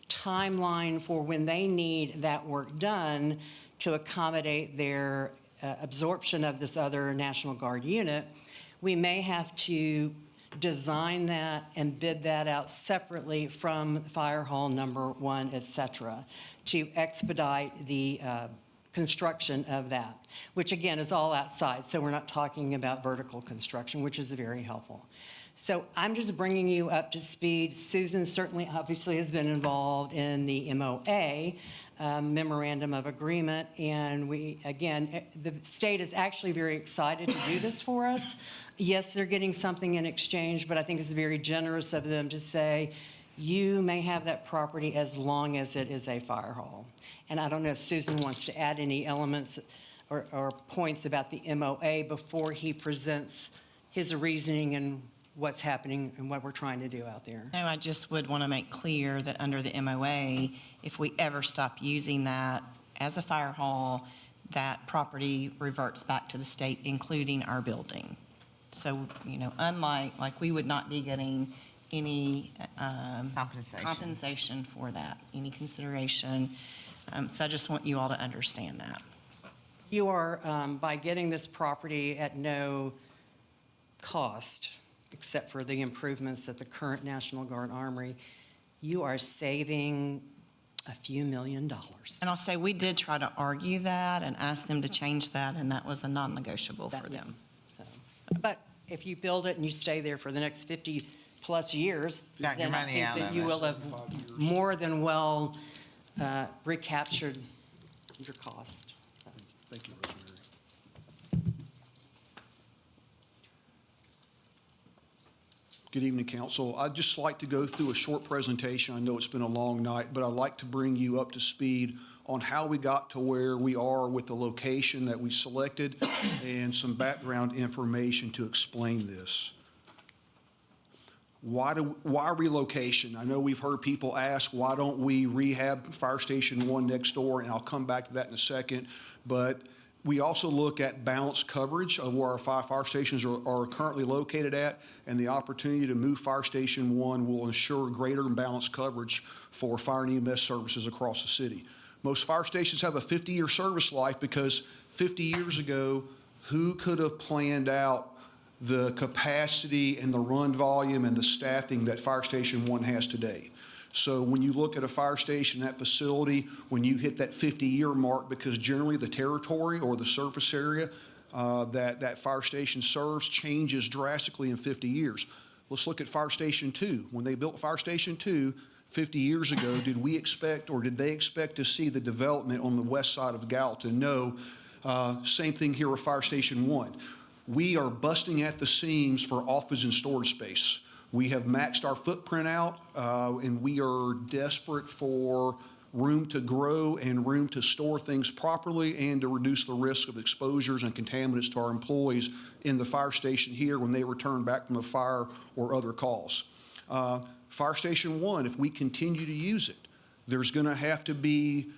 timeline for when they need that work done to accommodate their absorption of this other National Guard unit, we may have to design that and bid that out separately from Fire Hall number 1, et cetera, to expedite the construction of that, which again is all outside, so we're not talking about vertical construction, which is very helpful. So I'm just bringing you up to speed. Susan certainly obviously has been involved in the MOA, Memorandum of Agreement, and we, again, the state is actually very excited to do this for us. Yes, they're getting something in exchange, but I think it's very generous of them to say, You may have that property as long as it is a fire hall. And I don't know if Susan wants to add any elements or points about the MOA before he presents his reasoning and what's happening and what we're trying to do out there. No, I just would want to make clear that under the MOA, if we ever stop using that as a fire hall, that property reverts back to the state, including our building. So, unlike, we would not be getting any compensation for that, any consideration. So I just want you all to understand that. You are, by getting this property at no cost, except for the improvements at the current National Guard Armory, you are saving a few $1 million. And I'll say, we did try to argue that and ask them to change that, and that was a non-negotiable for them. But if you build it and you stay there for the next 50-plus years, Got your then I money think out that of you it. will have more than well recaptured your cost. Thank you, Rosemary. Good evening, council. I'd just like to go through a short presentation. I know it's been a long night, but I'd like to bring you up to speed on how we got to where we are with the location that we selected and some background information to explain this. Why relocation? I know we've heard people ask, why don't we rehab Fire Station 1 next door? And I'll come back to that in a second. But we also look at balanced coverage of where our 5 fire stations are currently located at, and the opportunity to move Fire Station 1 will ensure greater and balanced coverage for fire and EMS services across the city. Most fire stations have a 50-year service life because 50 years ago, who could have planned out the capacity and the run volume and the staffing that Fire Station 1 has today? So when you look at a fire station, that facility, when you hit that 50-year mark, because generally the territory or the surface area that fire station serves changes drastically in 50 years. Let's look at Fire Station 2. When they built Fire Station 2 50 years ago, did we expect or did they expect to see the development on the west side of Gallatin? No. Same thing here with Fire Station 1. We are busting at the seams for office and storage space. We have maxed our footprint out, and we are desperate for room to grow and room to store things properly and to reduce the risk of exposures and contaminants to our employees in the fire station here when they return back from a fire or other calls. Fire Station 1, if we continue to use it, there's going to have to be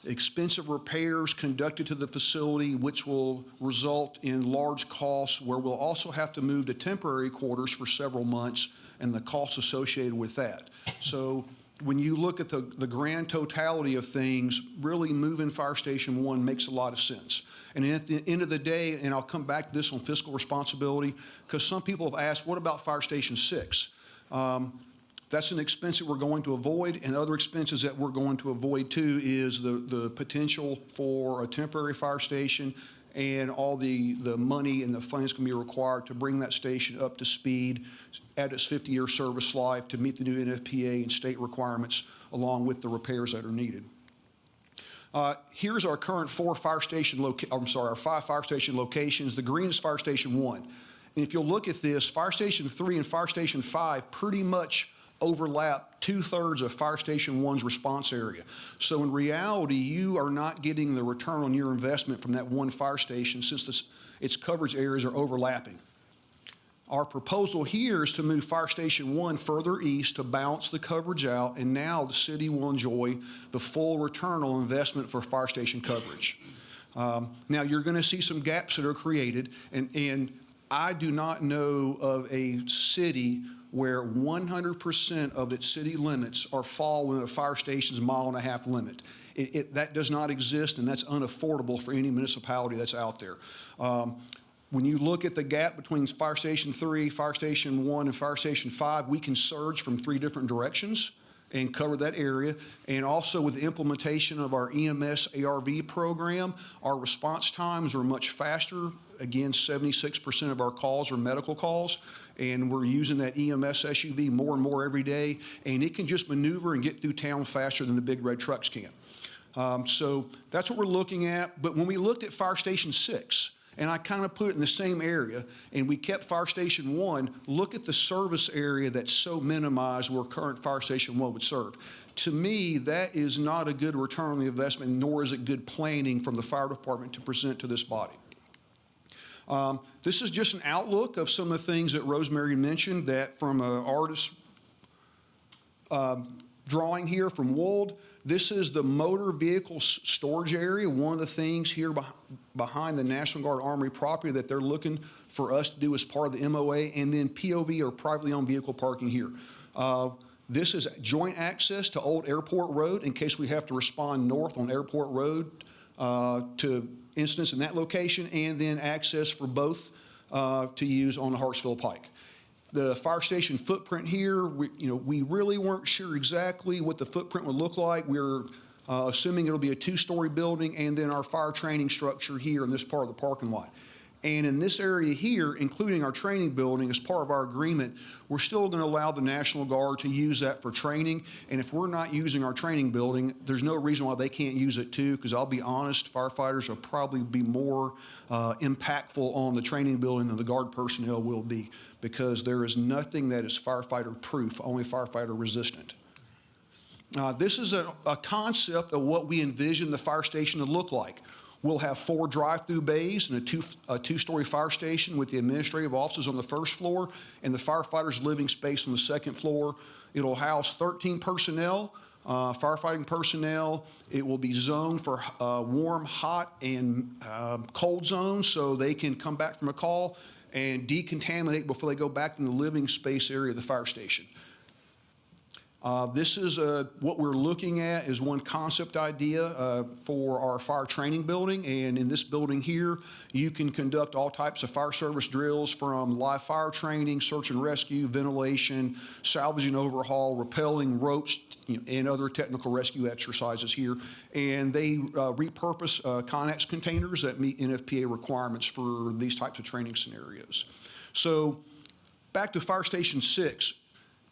expensive repairs conducted to the facility, which will result in large costs, where we'll also have to move to temporary quarters for several months and the costs associated with that. So when you look at the grand totality of things, really moving Fire Station 1 makes a lot of sense. And at the end of the day, and I'll come back to this on fiscal responsibility, because some people have asked, what about Fire Station 6? That's an expense that we're going to avoid, and other expenses that we're going to avoid too is the potential for a temporary fire station and all the money and the funds going to be required to bring that station up to speed at its 50-year service life to meet the new NFPA and state requirements, along with the repairs that are needed. Here's our current our 5 fire station locations. The green is Fire Station 1. And if you'll look at this, Fire Station 3 and Fire Station 5 pretty much overlap 2/3 of Fire Station 1's response area. So in reality, you are not getting the return on your investment from that one fire station since its coverage areas are overlapping. Our proposal here is to move Fire Station 1 further east to balance the coverage out, and now the city will enjoy the full return on investment for fire station coverage. Now, you're going to see some gaps that are created, and I do not know of a city where 100% of its city limits fall within a fire station's 1.5 mile limit. That does not exist, and that's unaffordable for any municipality that's out there. When you look at the gap between Fire Station 3, Fire Station 1, and Fire Station 5, we can surge from 3 different directions and cover that area. And also with the implementation of our EMS ARV program, our response times are much faster. Again, 76% of our calls are medical calls, and we're using that EMS SUV more and more every day, and it can just maneuver and get through town faster than the big red trucks can. So that's what we're looking at. But when we looked at Fire Station 6, and I kind of put it in the same area, and we kept Fire Station 1, look at the service area that's so minimized where current Fire Station 1 would serve. To me, that is not a good return on the investment, nor is it good planning from the fire department to present to this body. This is just an outlook of some of the things that Rosemary mentioned, that from an artist drawing here from Wold. This is the motor vehicle storage area, one of the things here behind the National Guard Armory property that they're looking for us to do as part of the MOA, and then POV, or privately owned vehicle parking here. This is joint access to Old Airport Road in case we have to respond north on Airport Road to incidents in that location, and then access for both to use on the Hartsville Pike. The fire station footprint here, we really weren't sure exactly what the footprint would look like. We're assuming it'll be a 2-story building, and then our fire training structure here in this part of the parking lot. And in this area here, including our training building, as part of our agreement, we're still going to allow the National Guard to use that for training. And if we're not using our training building, there's no reason why they can't use it too, because I'll be honest, firefighters will probably be more impactful on the training building than the Guard personnel will be, because there is nothing that is firefighter proof, only firefighter resistant. This is a concept of what we envision the fire station to look like. We'll have 4 drive-through bays and a 2-story fire station with the administrative offices on the first floor and the firefighters' living space on the second floor. It'll house 13 personnel, firefighting personnel. It will be zoned for warm, hot, and cold zones, so they can come back from a call and decontaminate before they go back in the living space area of the fire station. This is what we're looking at is one concept idea for our fire training building. And in this building here, you can conduct all types of fire service drills, from live fire training, search and rescue, ventilation, salvaging overhaul, rappelling ropes, and other technical rescue exercises here. And they repurpose Connex containers that meet NFPA requirements for these types of training scenarios. So back to Fire Station 6.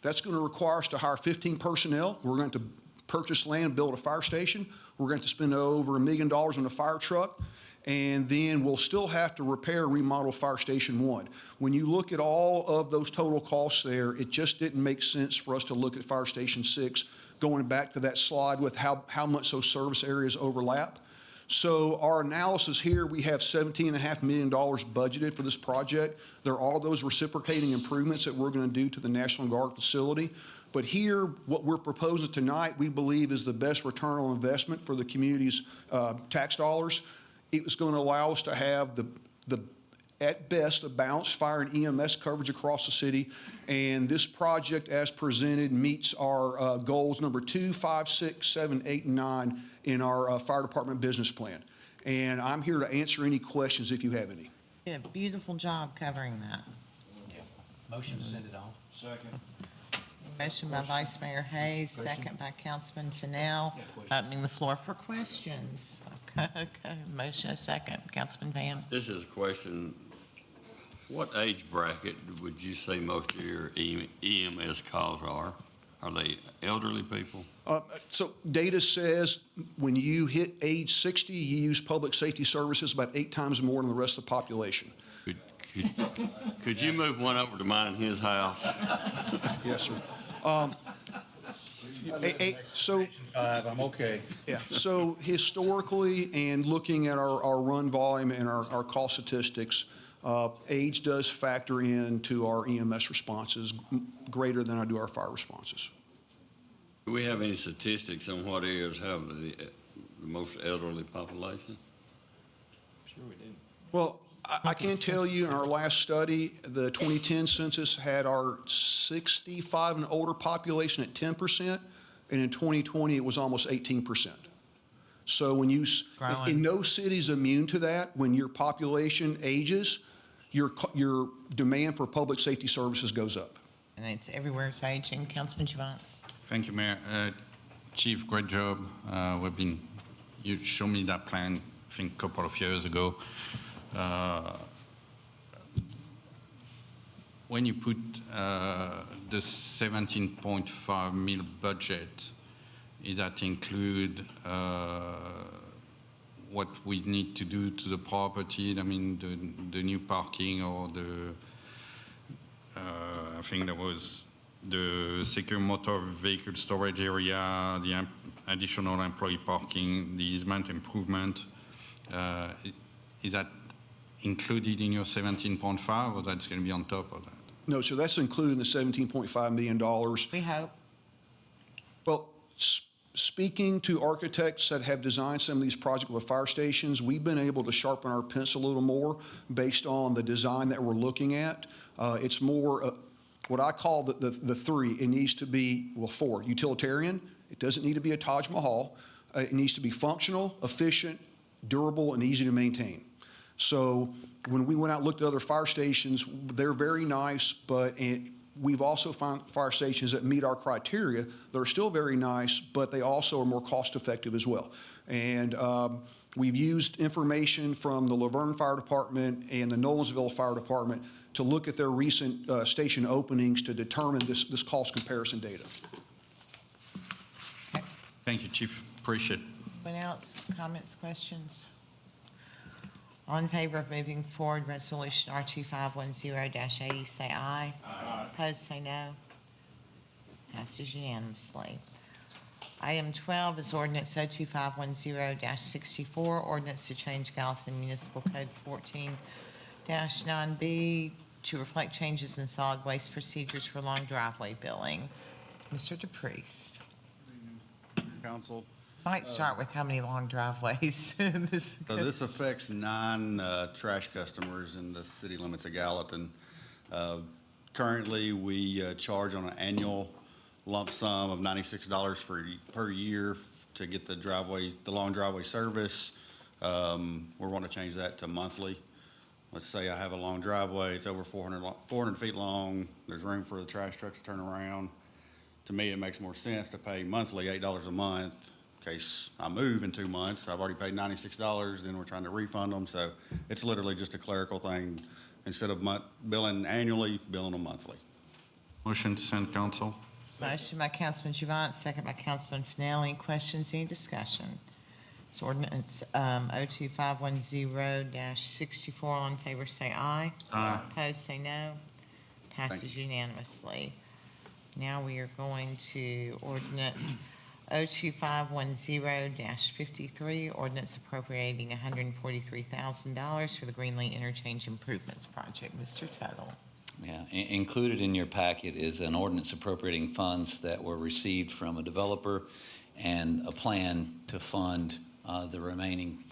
That's going to require us to hire 15 personnel. We're going to purchase land, build a fire station. We're going to spend over $1 million on a fire truck. And then we'll still have to repair, remodel Fire Station 1. When you look at all of those total costs there, it just didn't make sense for us to look at Fire Station 6, going back to that slide with how much those service areas overlap. So our analysis here, we have $17.5 million budgeted for this project. There are all those reciprocating improvements that we're going to do to the National Guard facility. But here, what we're proposing tonight, we believe is the best return on investment for the community's tax dollars. It was going to allow us to have at best, a balanced fire and EMS coverage across the city. And this project, as presented, meets our goals number 2, 5, 6, 7, 8, and 9 in our fire department business plan. And I'm here to answer any questions if you have any. You did a beautiful job covering that. Motion to send it on. Second. Motion by Vice Mayor Hayes, second by Councilman Fennell. Opening the floor for questions. Okay, motion a second. Councilman Van. This is a question. What age bracket would you say most of your EMS calls are? Are they elderly people? So data says when you hit age 60, you use public safety services about 8 times more than the rest of the population. Could you move one over to mine, his house? Yes, sir. So I'm okay. Yeah. So historically, and looking at our run volume and our call statistics, age does factor into our EMS responses greater than I do our fire responses. Do we have any statistics on what areas have the most elderly population? Sure we do. Well, I can tell you in our last study, the 2010 census had our 65 and older population at 10%, and in 2020 it was almost 18%. So when you, and no city's immune to that. When your population ages, your demand for public safety services goes up. And it's everywhere it's aging. Councilman Javance. Thank you, Mayor. Chief, great job. You showed me that plan, I think, a couple of years ago. When you put the 17.5 mil budget, does that include what we need to do to the property? I mean, the new parking or I think there was the secure motor vehicle storage area, the additional employee parking, the easement improvement. Is that included in your 17.5, or that's going to be on top of that? No, so that's included in the $17.5 million. We hope. Well, speaking to architects that have designed some of these projects with fire stations, we've been able to sharpen our pencil a little more based on the design that we're looking at. It's more what I call the three. It needs to be, well, four. Utilitarian. It doesn't need to be a Taj Mahal. It needs to be functional, efficient, durable, and easy to maintain. So when we went out and looked at other fire stations, they're very nice, but we've also found fire stations that meet our criteria. They're still very nice, but they also are more cost-effective as well. And we've used information from the Laverne Fire Department and the Nolensville Fire Department to look at their recent station openings to determine this cost comparison data. Thank you, Chief. Appreciate it. Anyone else? Comments, questions? All in favor of moving forward Resolution R2510-80, say aye. Aye. Opposed, say no. Passes unanimously. Item 12 is ordinance 02510-64, ordinance to change Gallatin Municipal Code 14-9B to reflect changes in solid waste procedures for long driveway billing. Mr. DePriest. Council. Might start with how many long driveways. So this affects 9 trash customers in the city limits of Gallatin. Currently, we charge on an annual lump sum of $96 per year to get the long driveway service. We're wanting to change that to monthly. Let's say I have a long driveway, it's over 400 feet long, there's room for the trash trucks to turn around. To me, it makes more sense to pay monthly $8 a month. In case I move in 2 months, I've already paid $96, then we're trying to refund them. So it's literally just a clerical thing. Instead of billing annually, billing them monthly. Motion to send council. Motion by Councilman Javant, second by Councilman Fennell. Any questions, any discussion? It's ordinance 02510-64. All in favor, say aye. Aye. Opposed, say no. Passes unanimously. Now we are going to ordinance 02510-53, ordinance appropriating $143,000 for the Greenlee Interchange Improvements Project. Mr. Tuttle. Yeah, included in your packet is an ordinance appropriating funds that were received from a developer and a plan to fund the remaining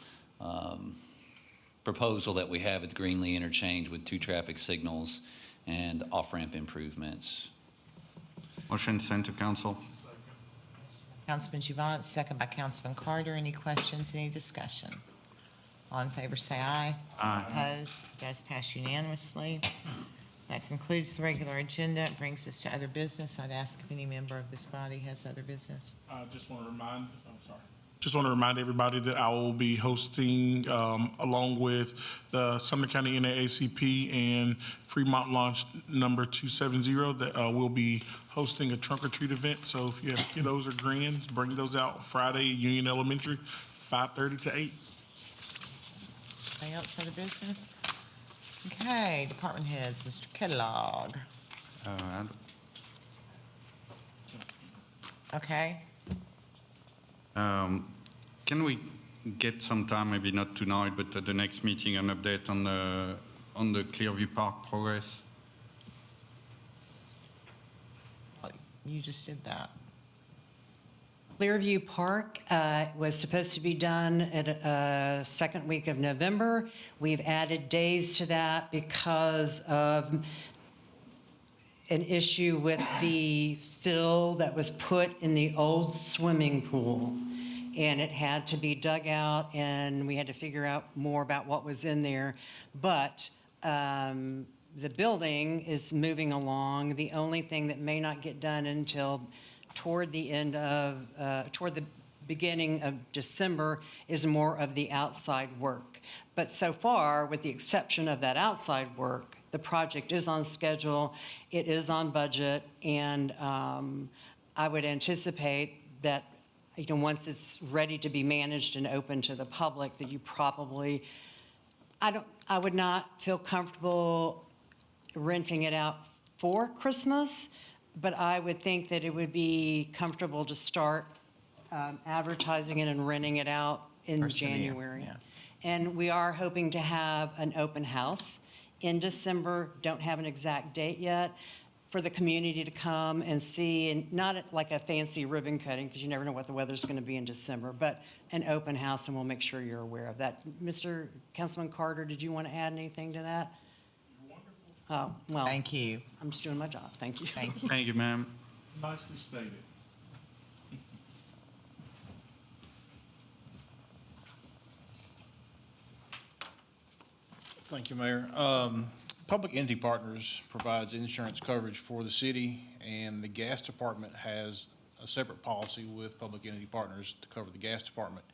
proposal that we have at the Greenlee Interchange with 2 traffic signals and off-ramp improvements. Motion sent to council. Councilman Javant, second by Councilman Carter. Any questions, any discussion? All in favor, say aye. Aye. Opposed? Does pass unanimously. That concludes the regular agenda. It brings us to other business. I'd ask if any member of this body has other business. Just want to remind everybody that I will be hosting, along with the Sumner County NAACP and Fremont Launch number 270, that we'll be hosting a trunk or treat event. So if you have kiddos or grands, bring those out Friday, Union Elementary, 5:30 to 8. Anything else out of business? Okay, department heads, Mr. Kellogg. Okay. Can we get some time, maybe not tonight, but at the next meeting, an update on the Clearview Park progress? You just did that. Clearview Park was supposed to be done at second week of November. We've added days to that because of an issue with the fill that was put in the old swimming pool. And it had to be dug out, and we had to figure out more about what was in there. But the building is moving along. The only thing that may not get done until toward the beginning of December is more of the outside work. But so far, with the exception of that outside work, the project is on schedule, it is on budget, and I would anticipate that once it's ready to be managed and open to the public, that you probably, I would not feel comfortable renting it out for Christmas, but I would think that it would be comfortable to start advertising it and renting it out in First of the year, January. yeah. And we are hoping to have an open house in December. Don't have an exact date yet, for the community to come and see, and not like a fancy ribbon cutting, because you never know what the weather's going to be in December, but an open house, and we'll make sure you're aware of that. Mr. Councilman Carter, did you want to add anything to that? Oh, well. Thank you. I'm just doing my job. Thank you. Thank you. Thank you, ma'am. Nicely stated. Thank you, Mayor. Public Entity Partners provides insurance coverage for the city, and the gas department has a separate policy with Public Entity Partners to cover the gas department.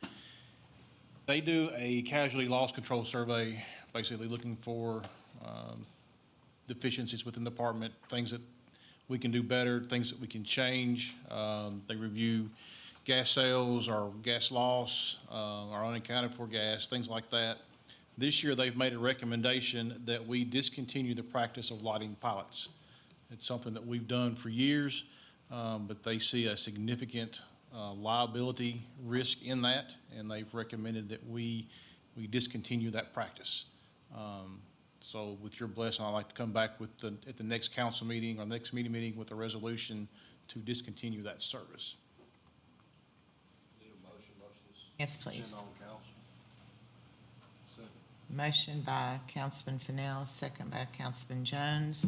They do a casualty loss control survey, basically looking for deficiencies within the department, things that we can do better, things that we can change. They review gas sales or gas loss, or unaccounted for gas, things like that. This year, they've made a recommendation that we discontinue the practice of lighting pilots. It's something that we've done for years, but they see a significant liability risk in that, and they've recommended that we discontinue that practice. So with your blessing, I'd like to come back with at the next council meeting or next meeting with a resolution to discontinue that service. Yes, please. Motion by Councilman Fennell, second by Councilman Jones.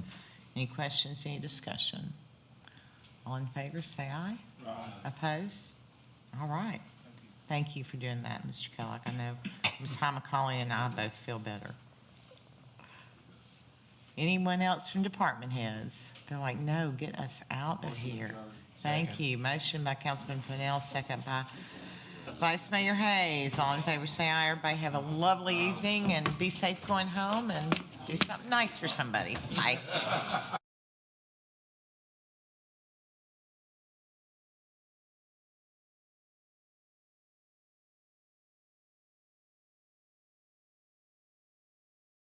Any questions, any discussion? All in favor, say aye. Aye. Opposed? All right. Thank you for doing that, Mr. Kellogg. I know Ms. McCauley and I both feel better. Anyone else from department heads? They're like, no, get us out of here. Thank you. Motion by Councilman Fennell, second by Vice Mayor Hayes. All in favor, say aye. Everybody have a lovely evening and be safe going home and do something nice for somebody. Bye.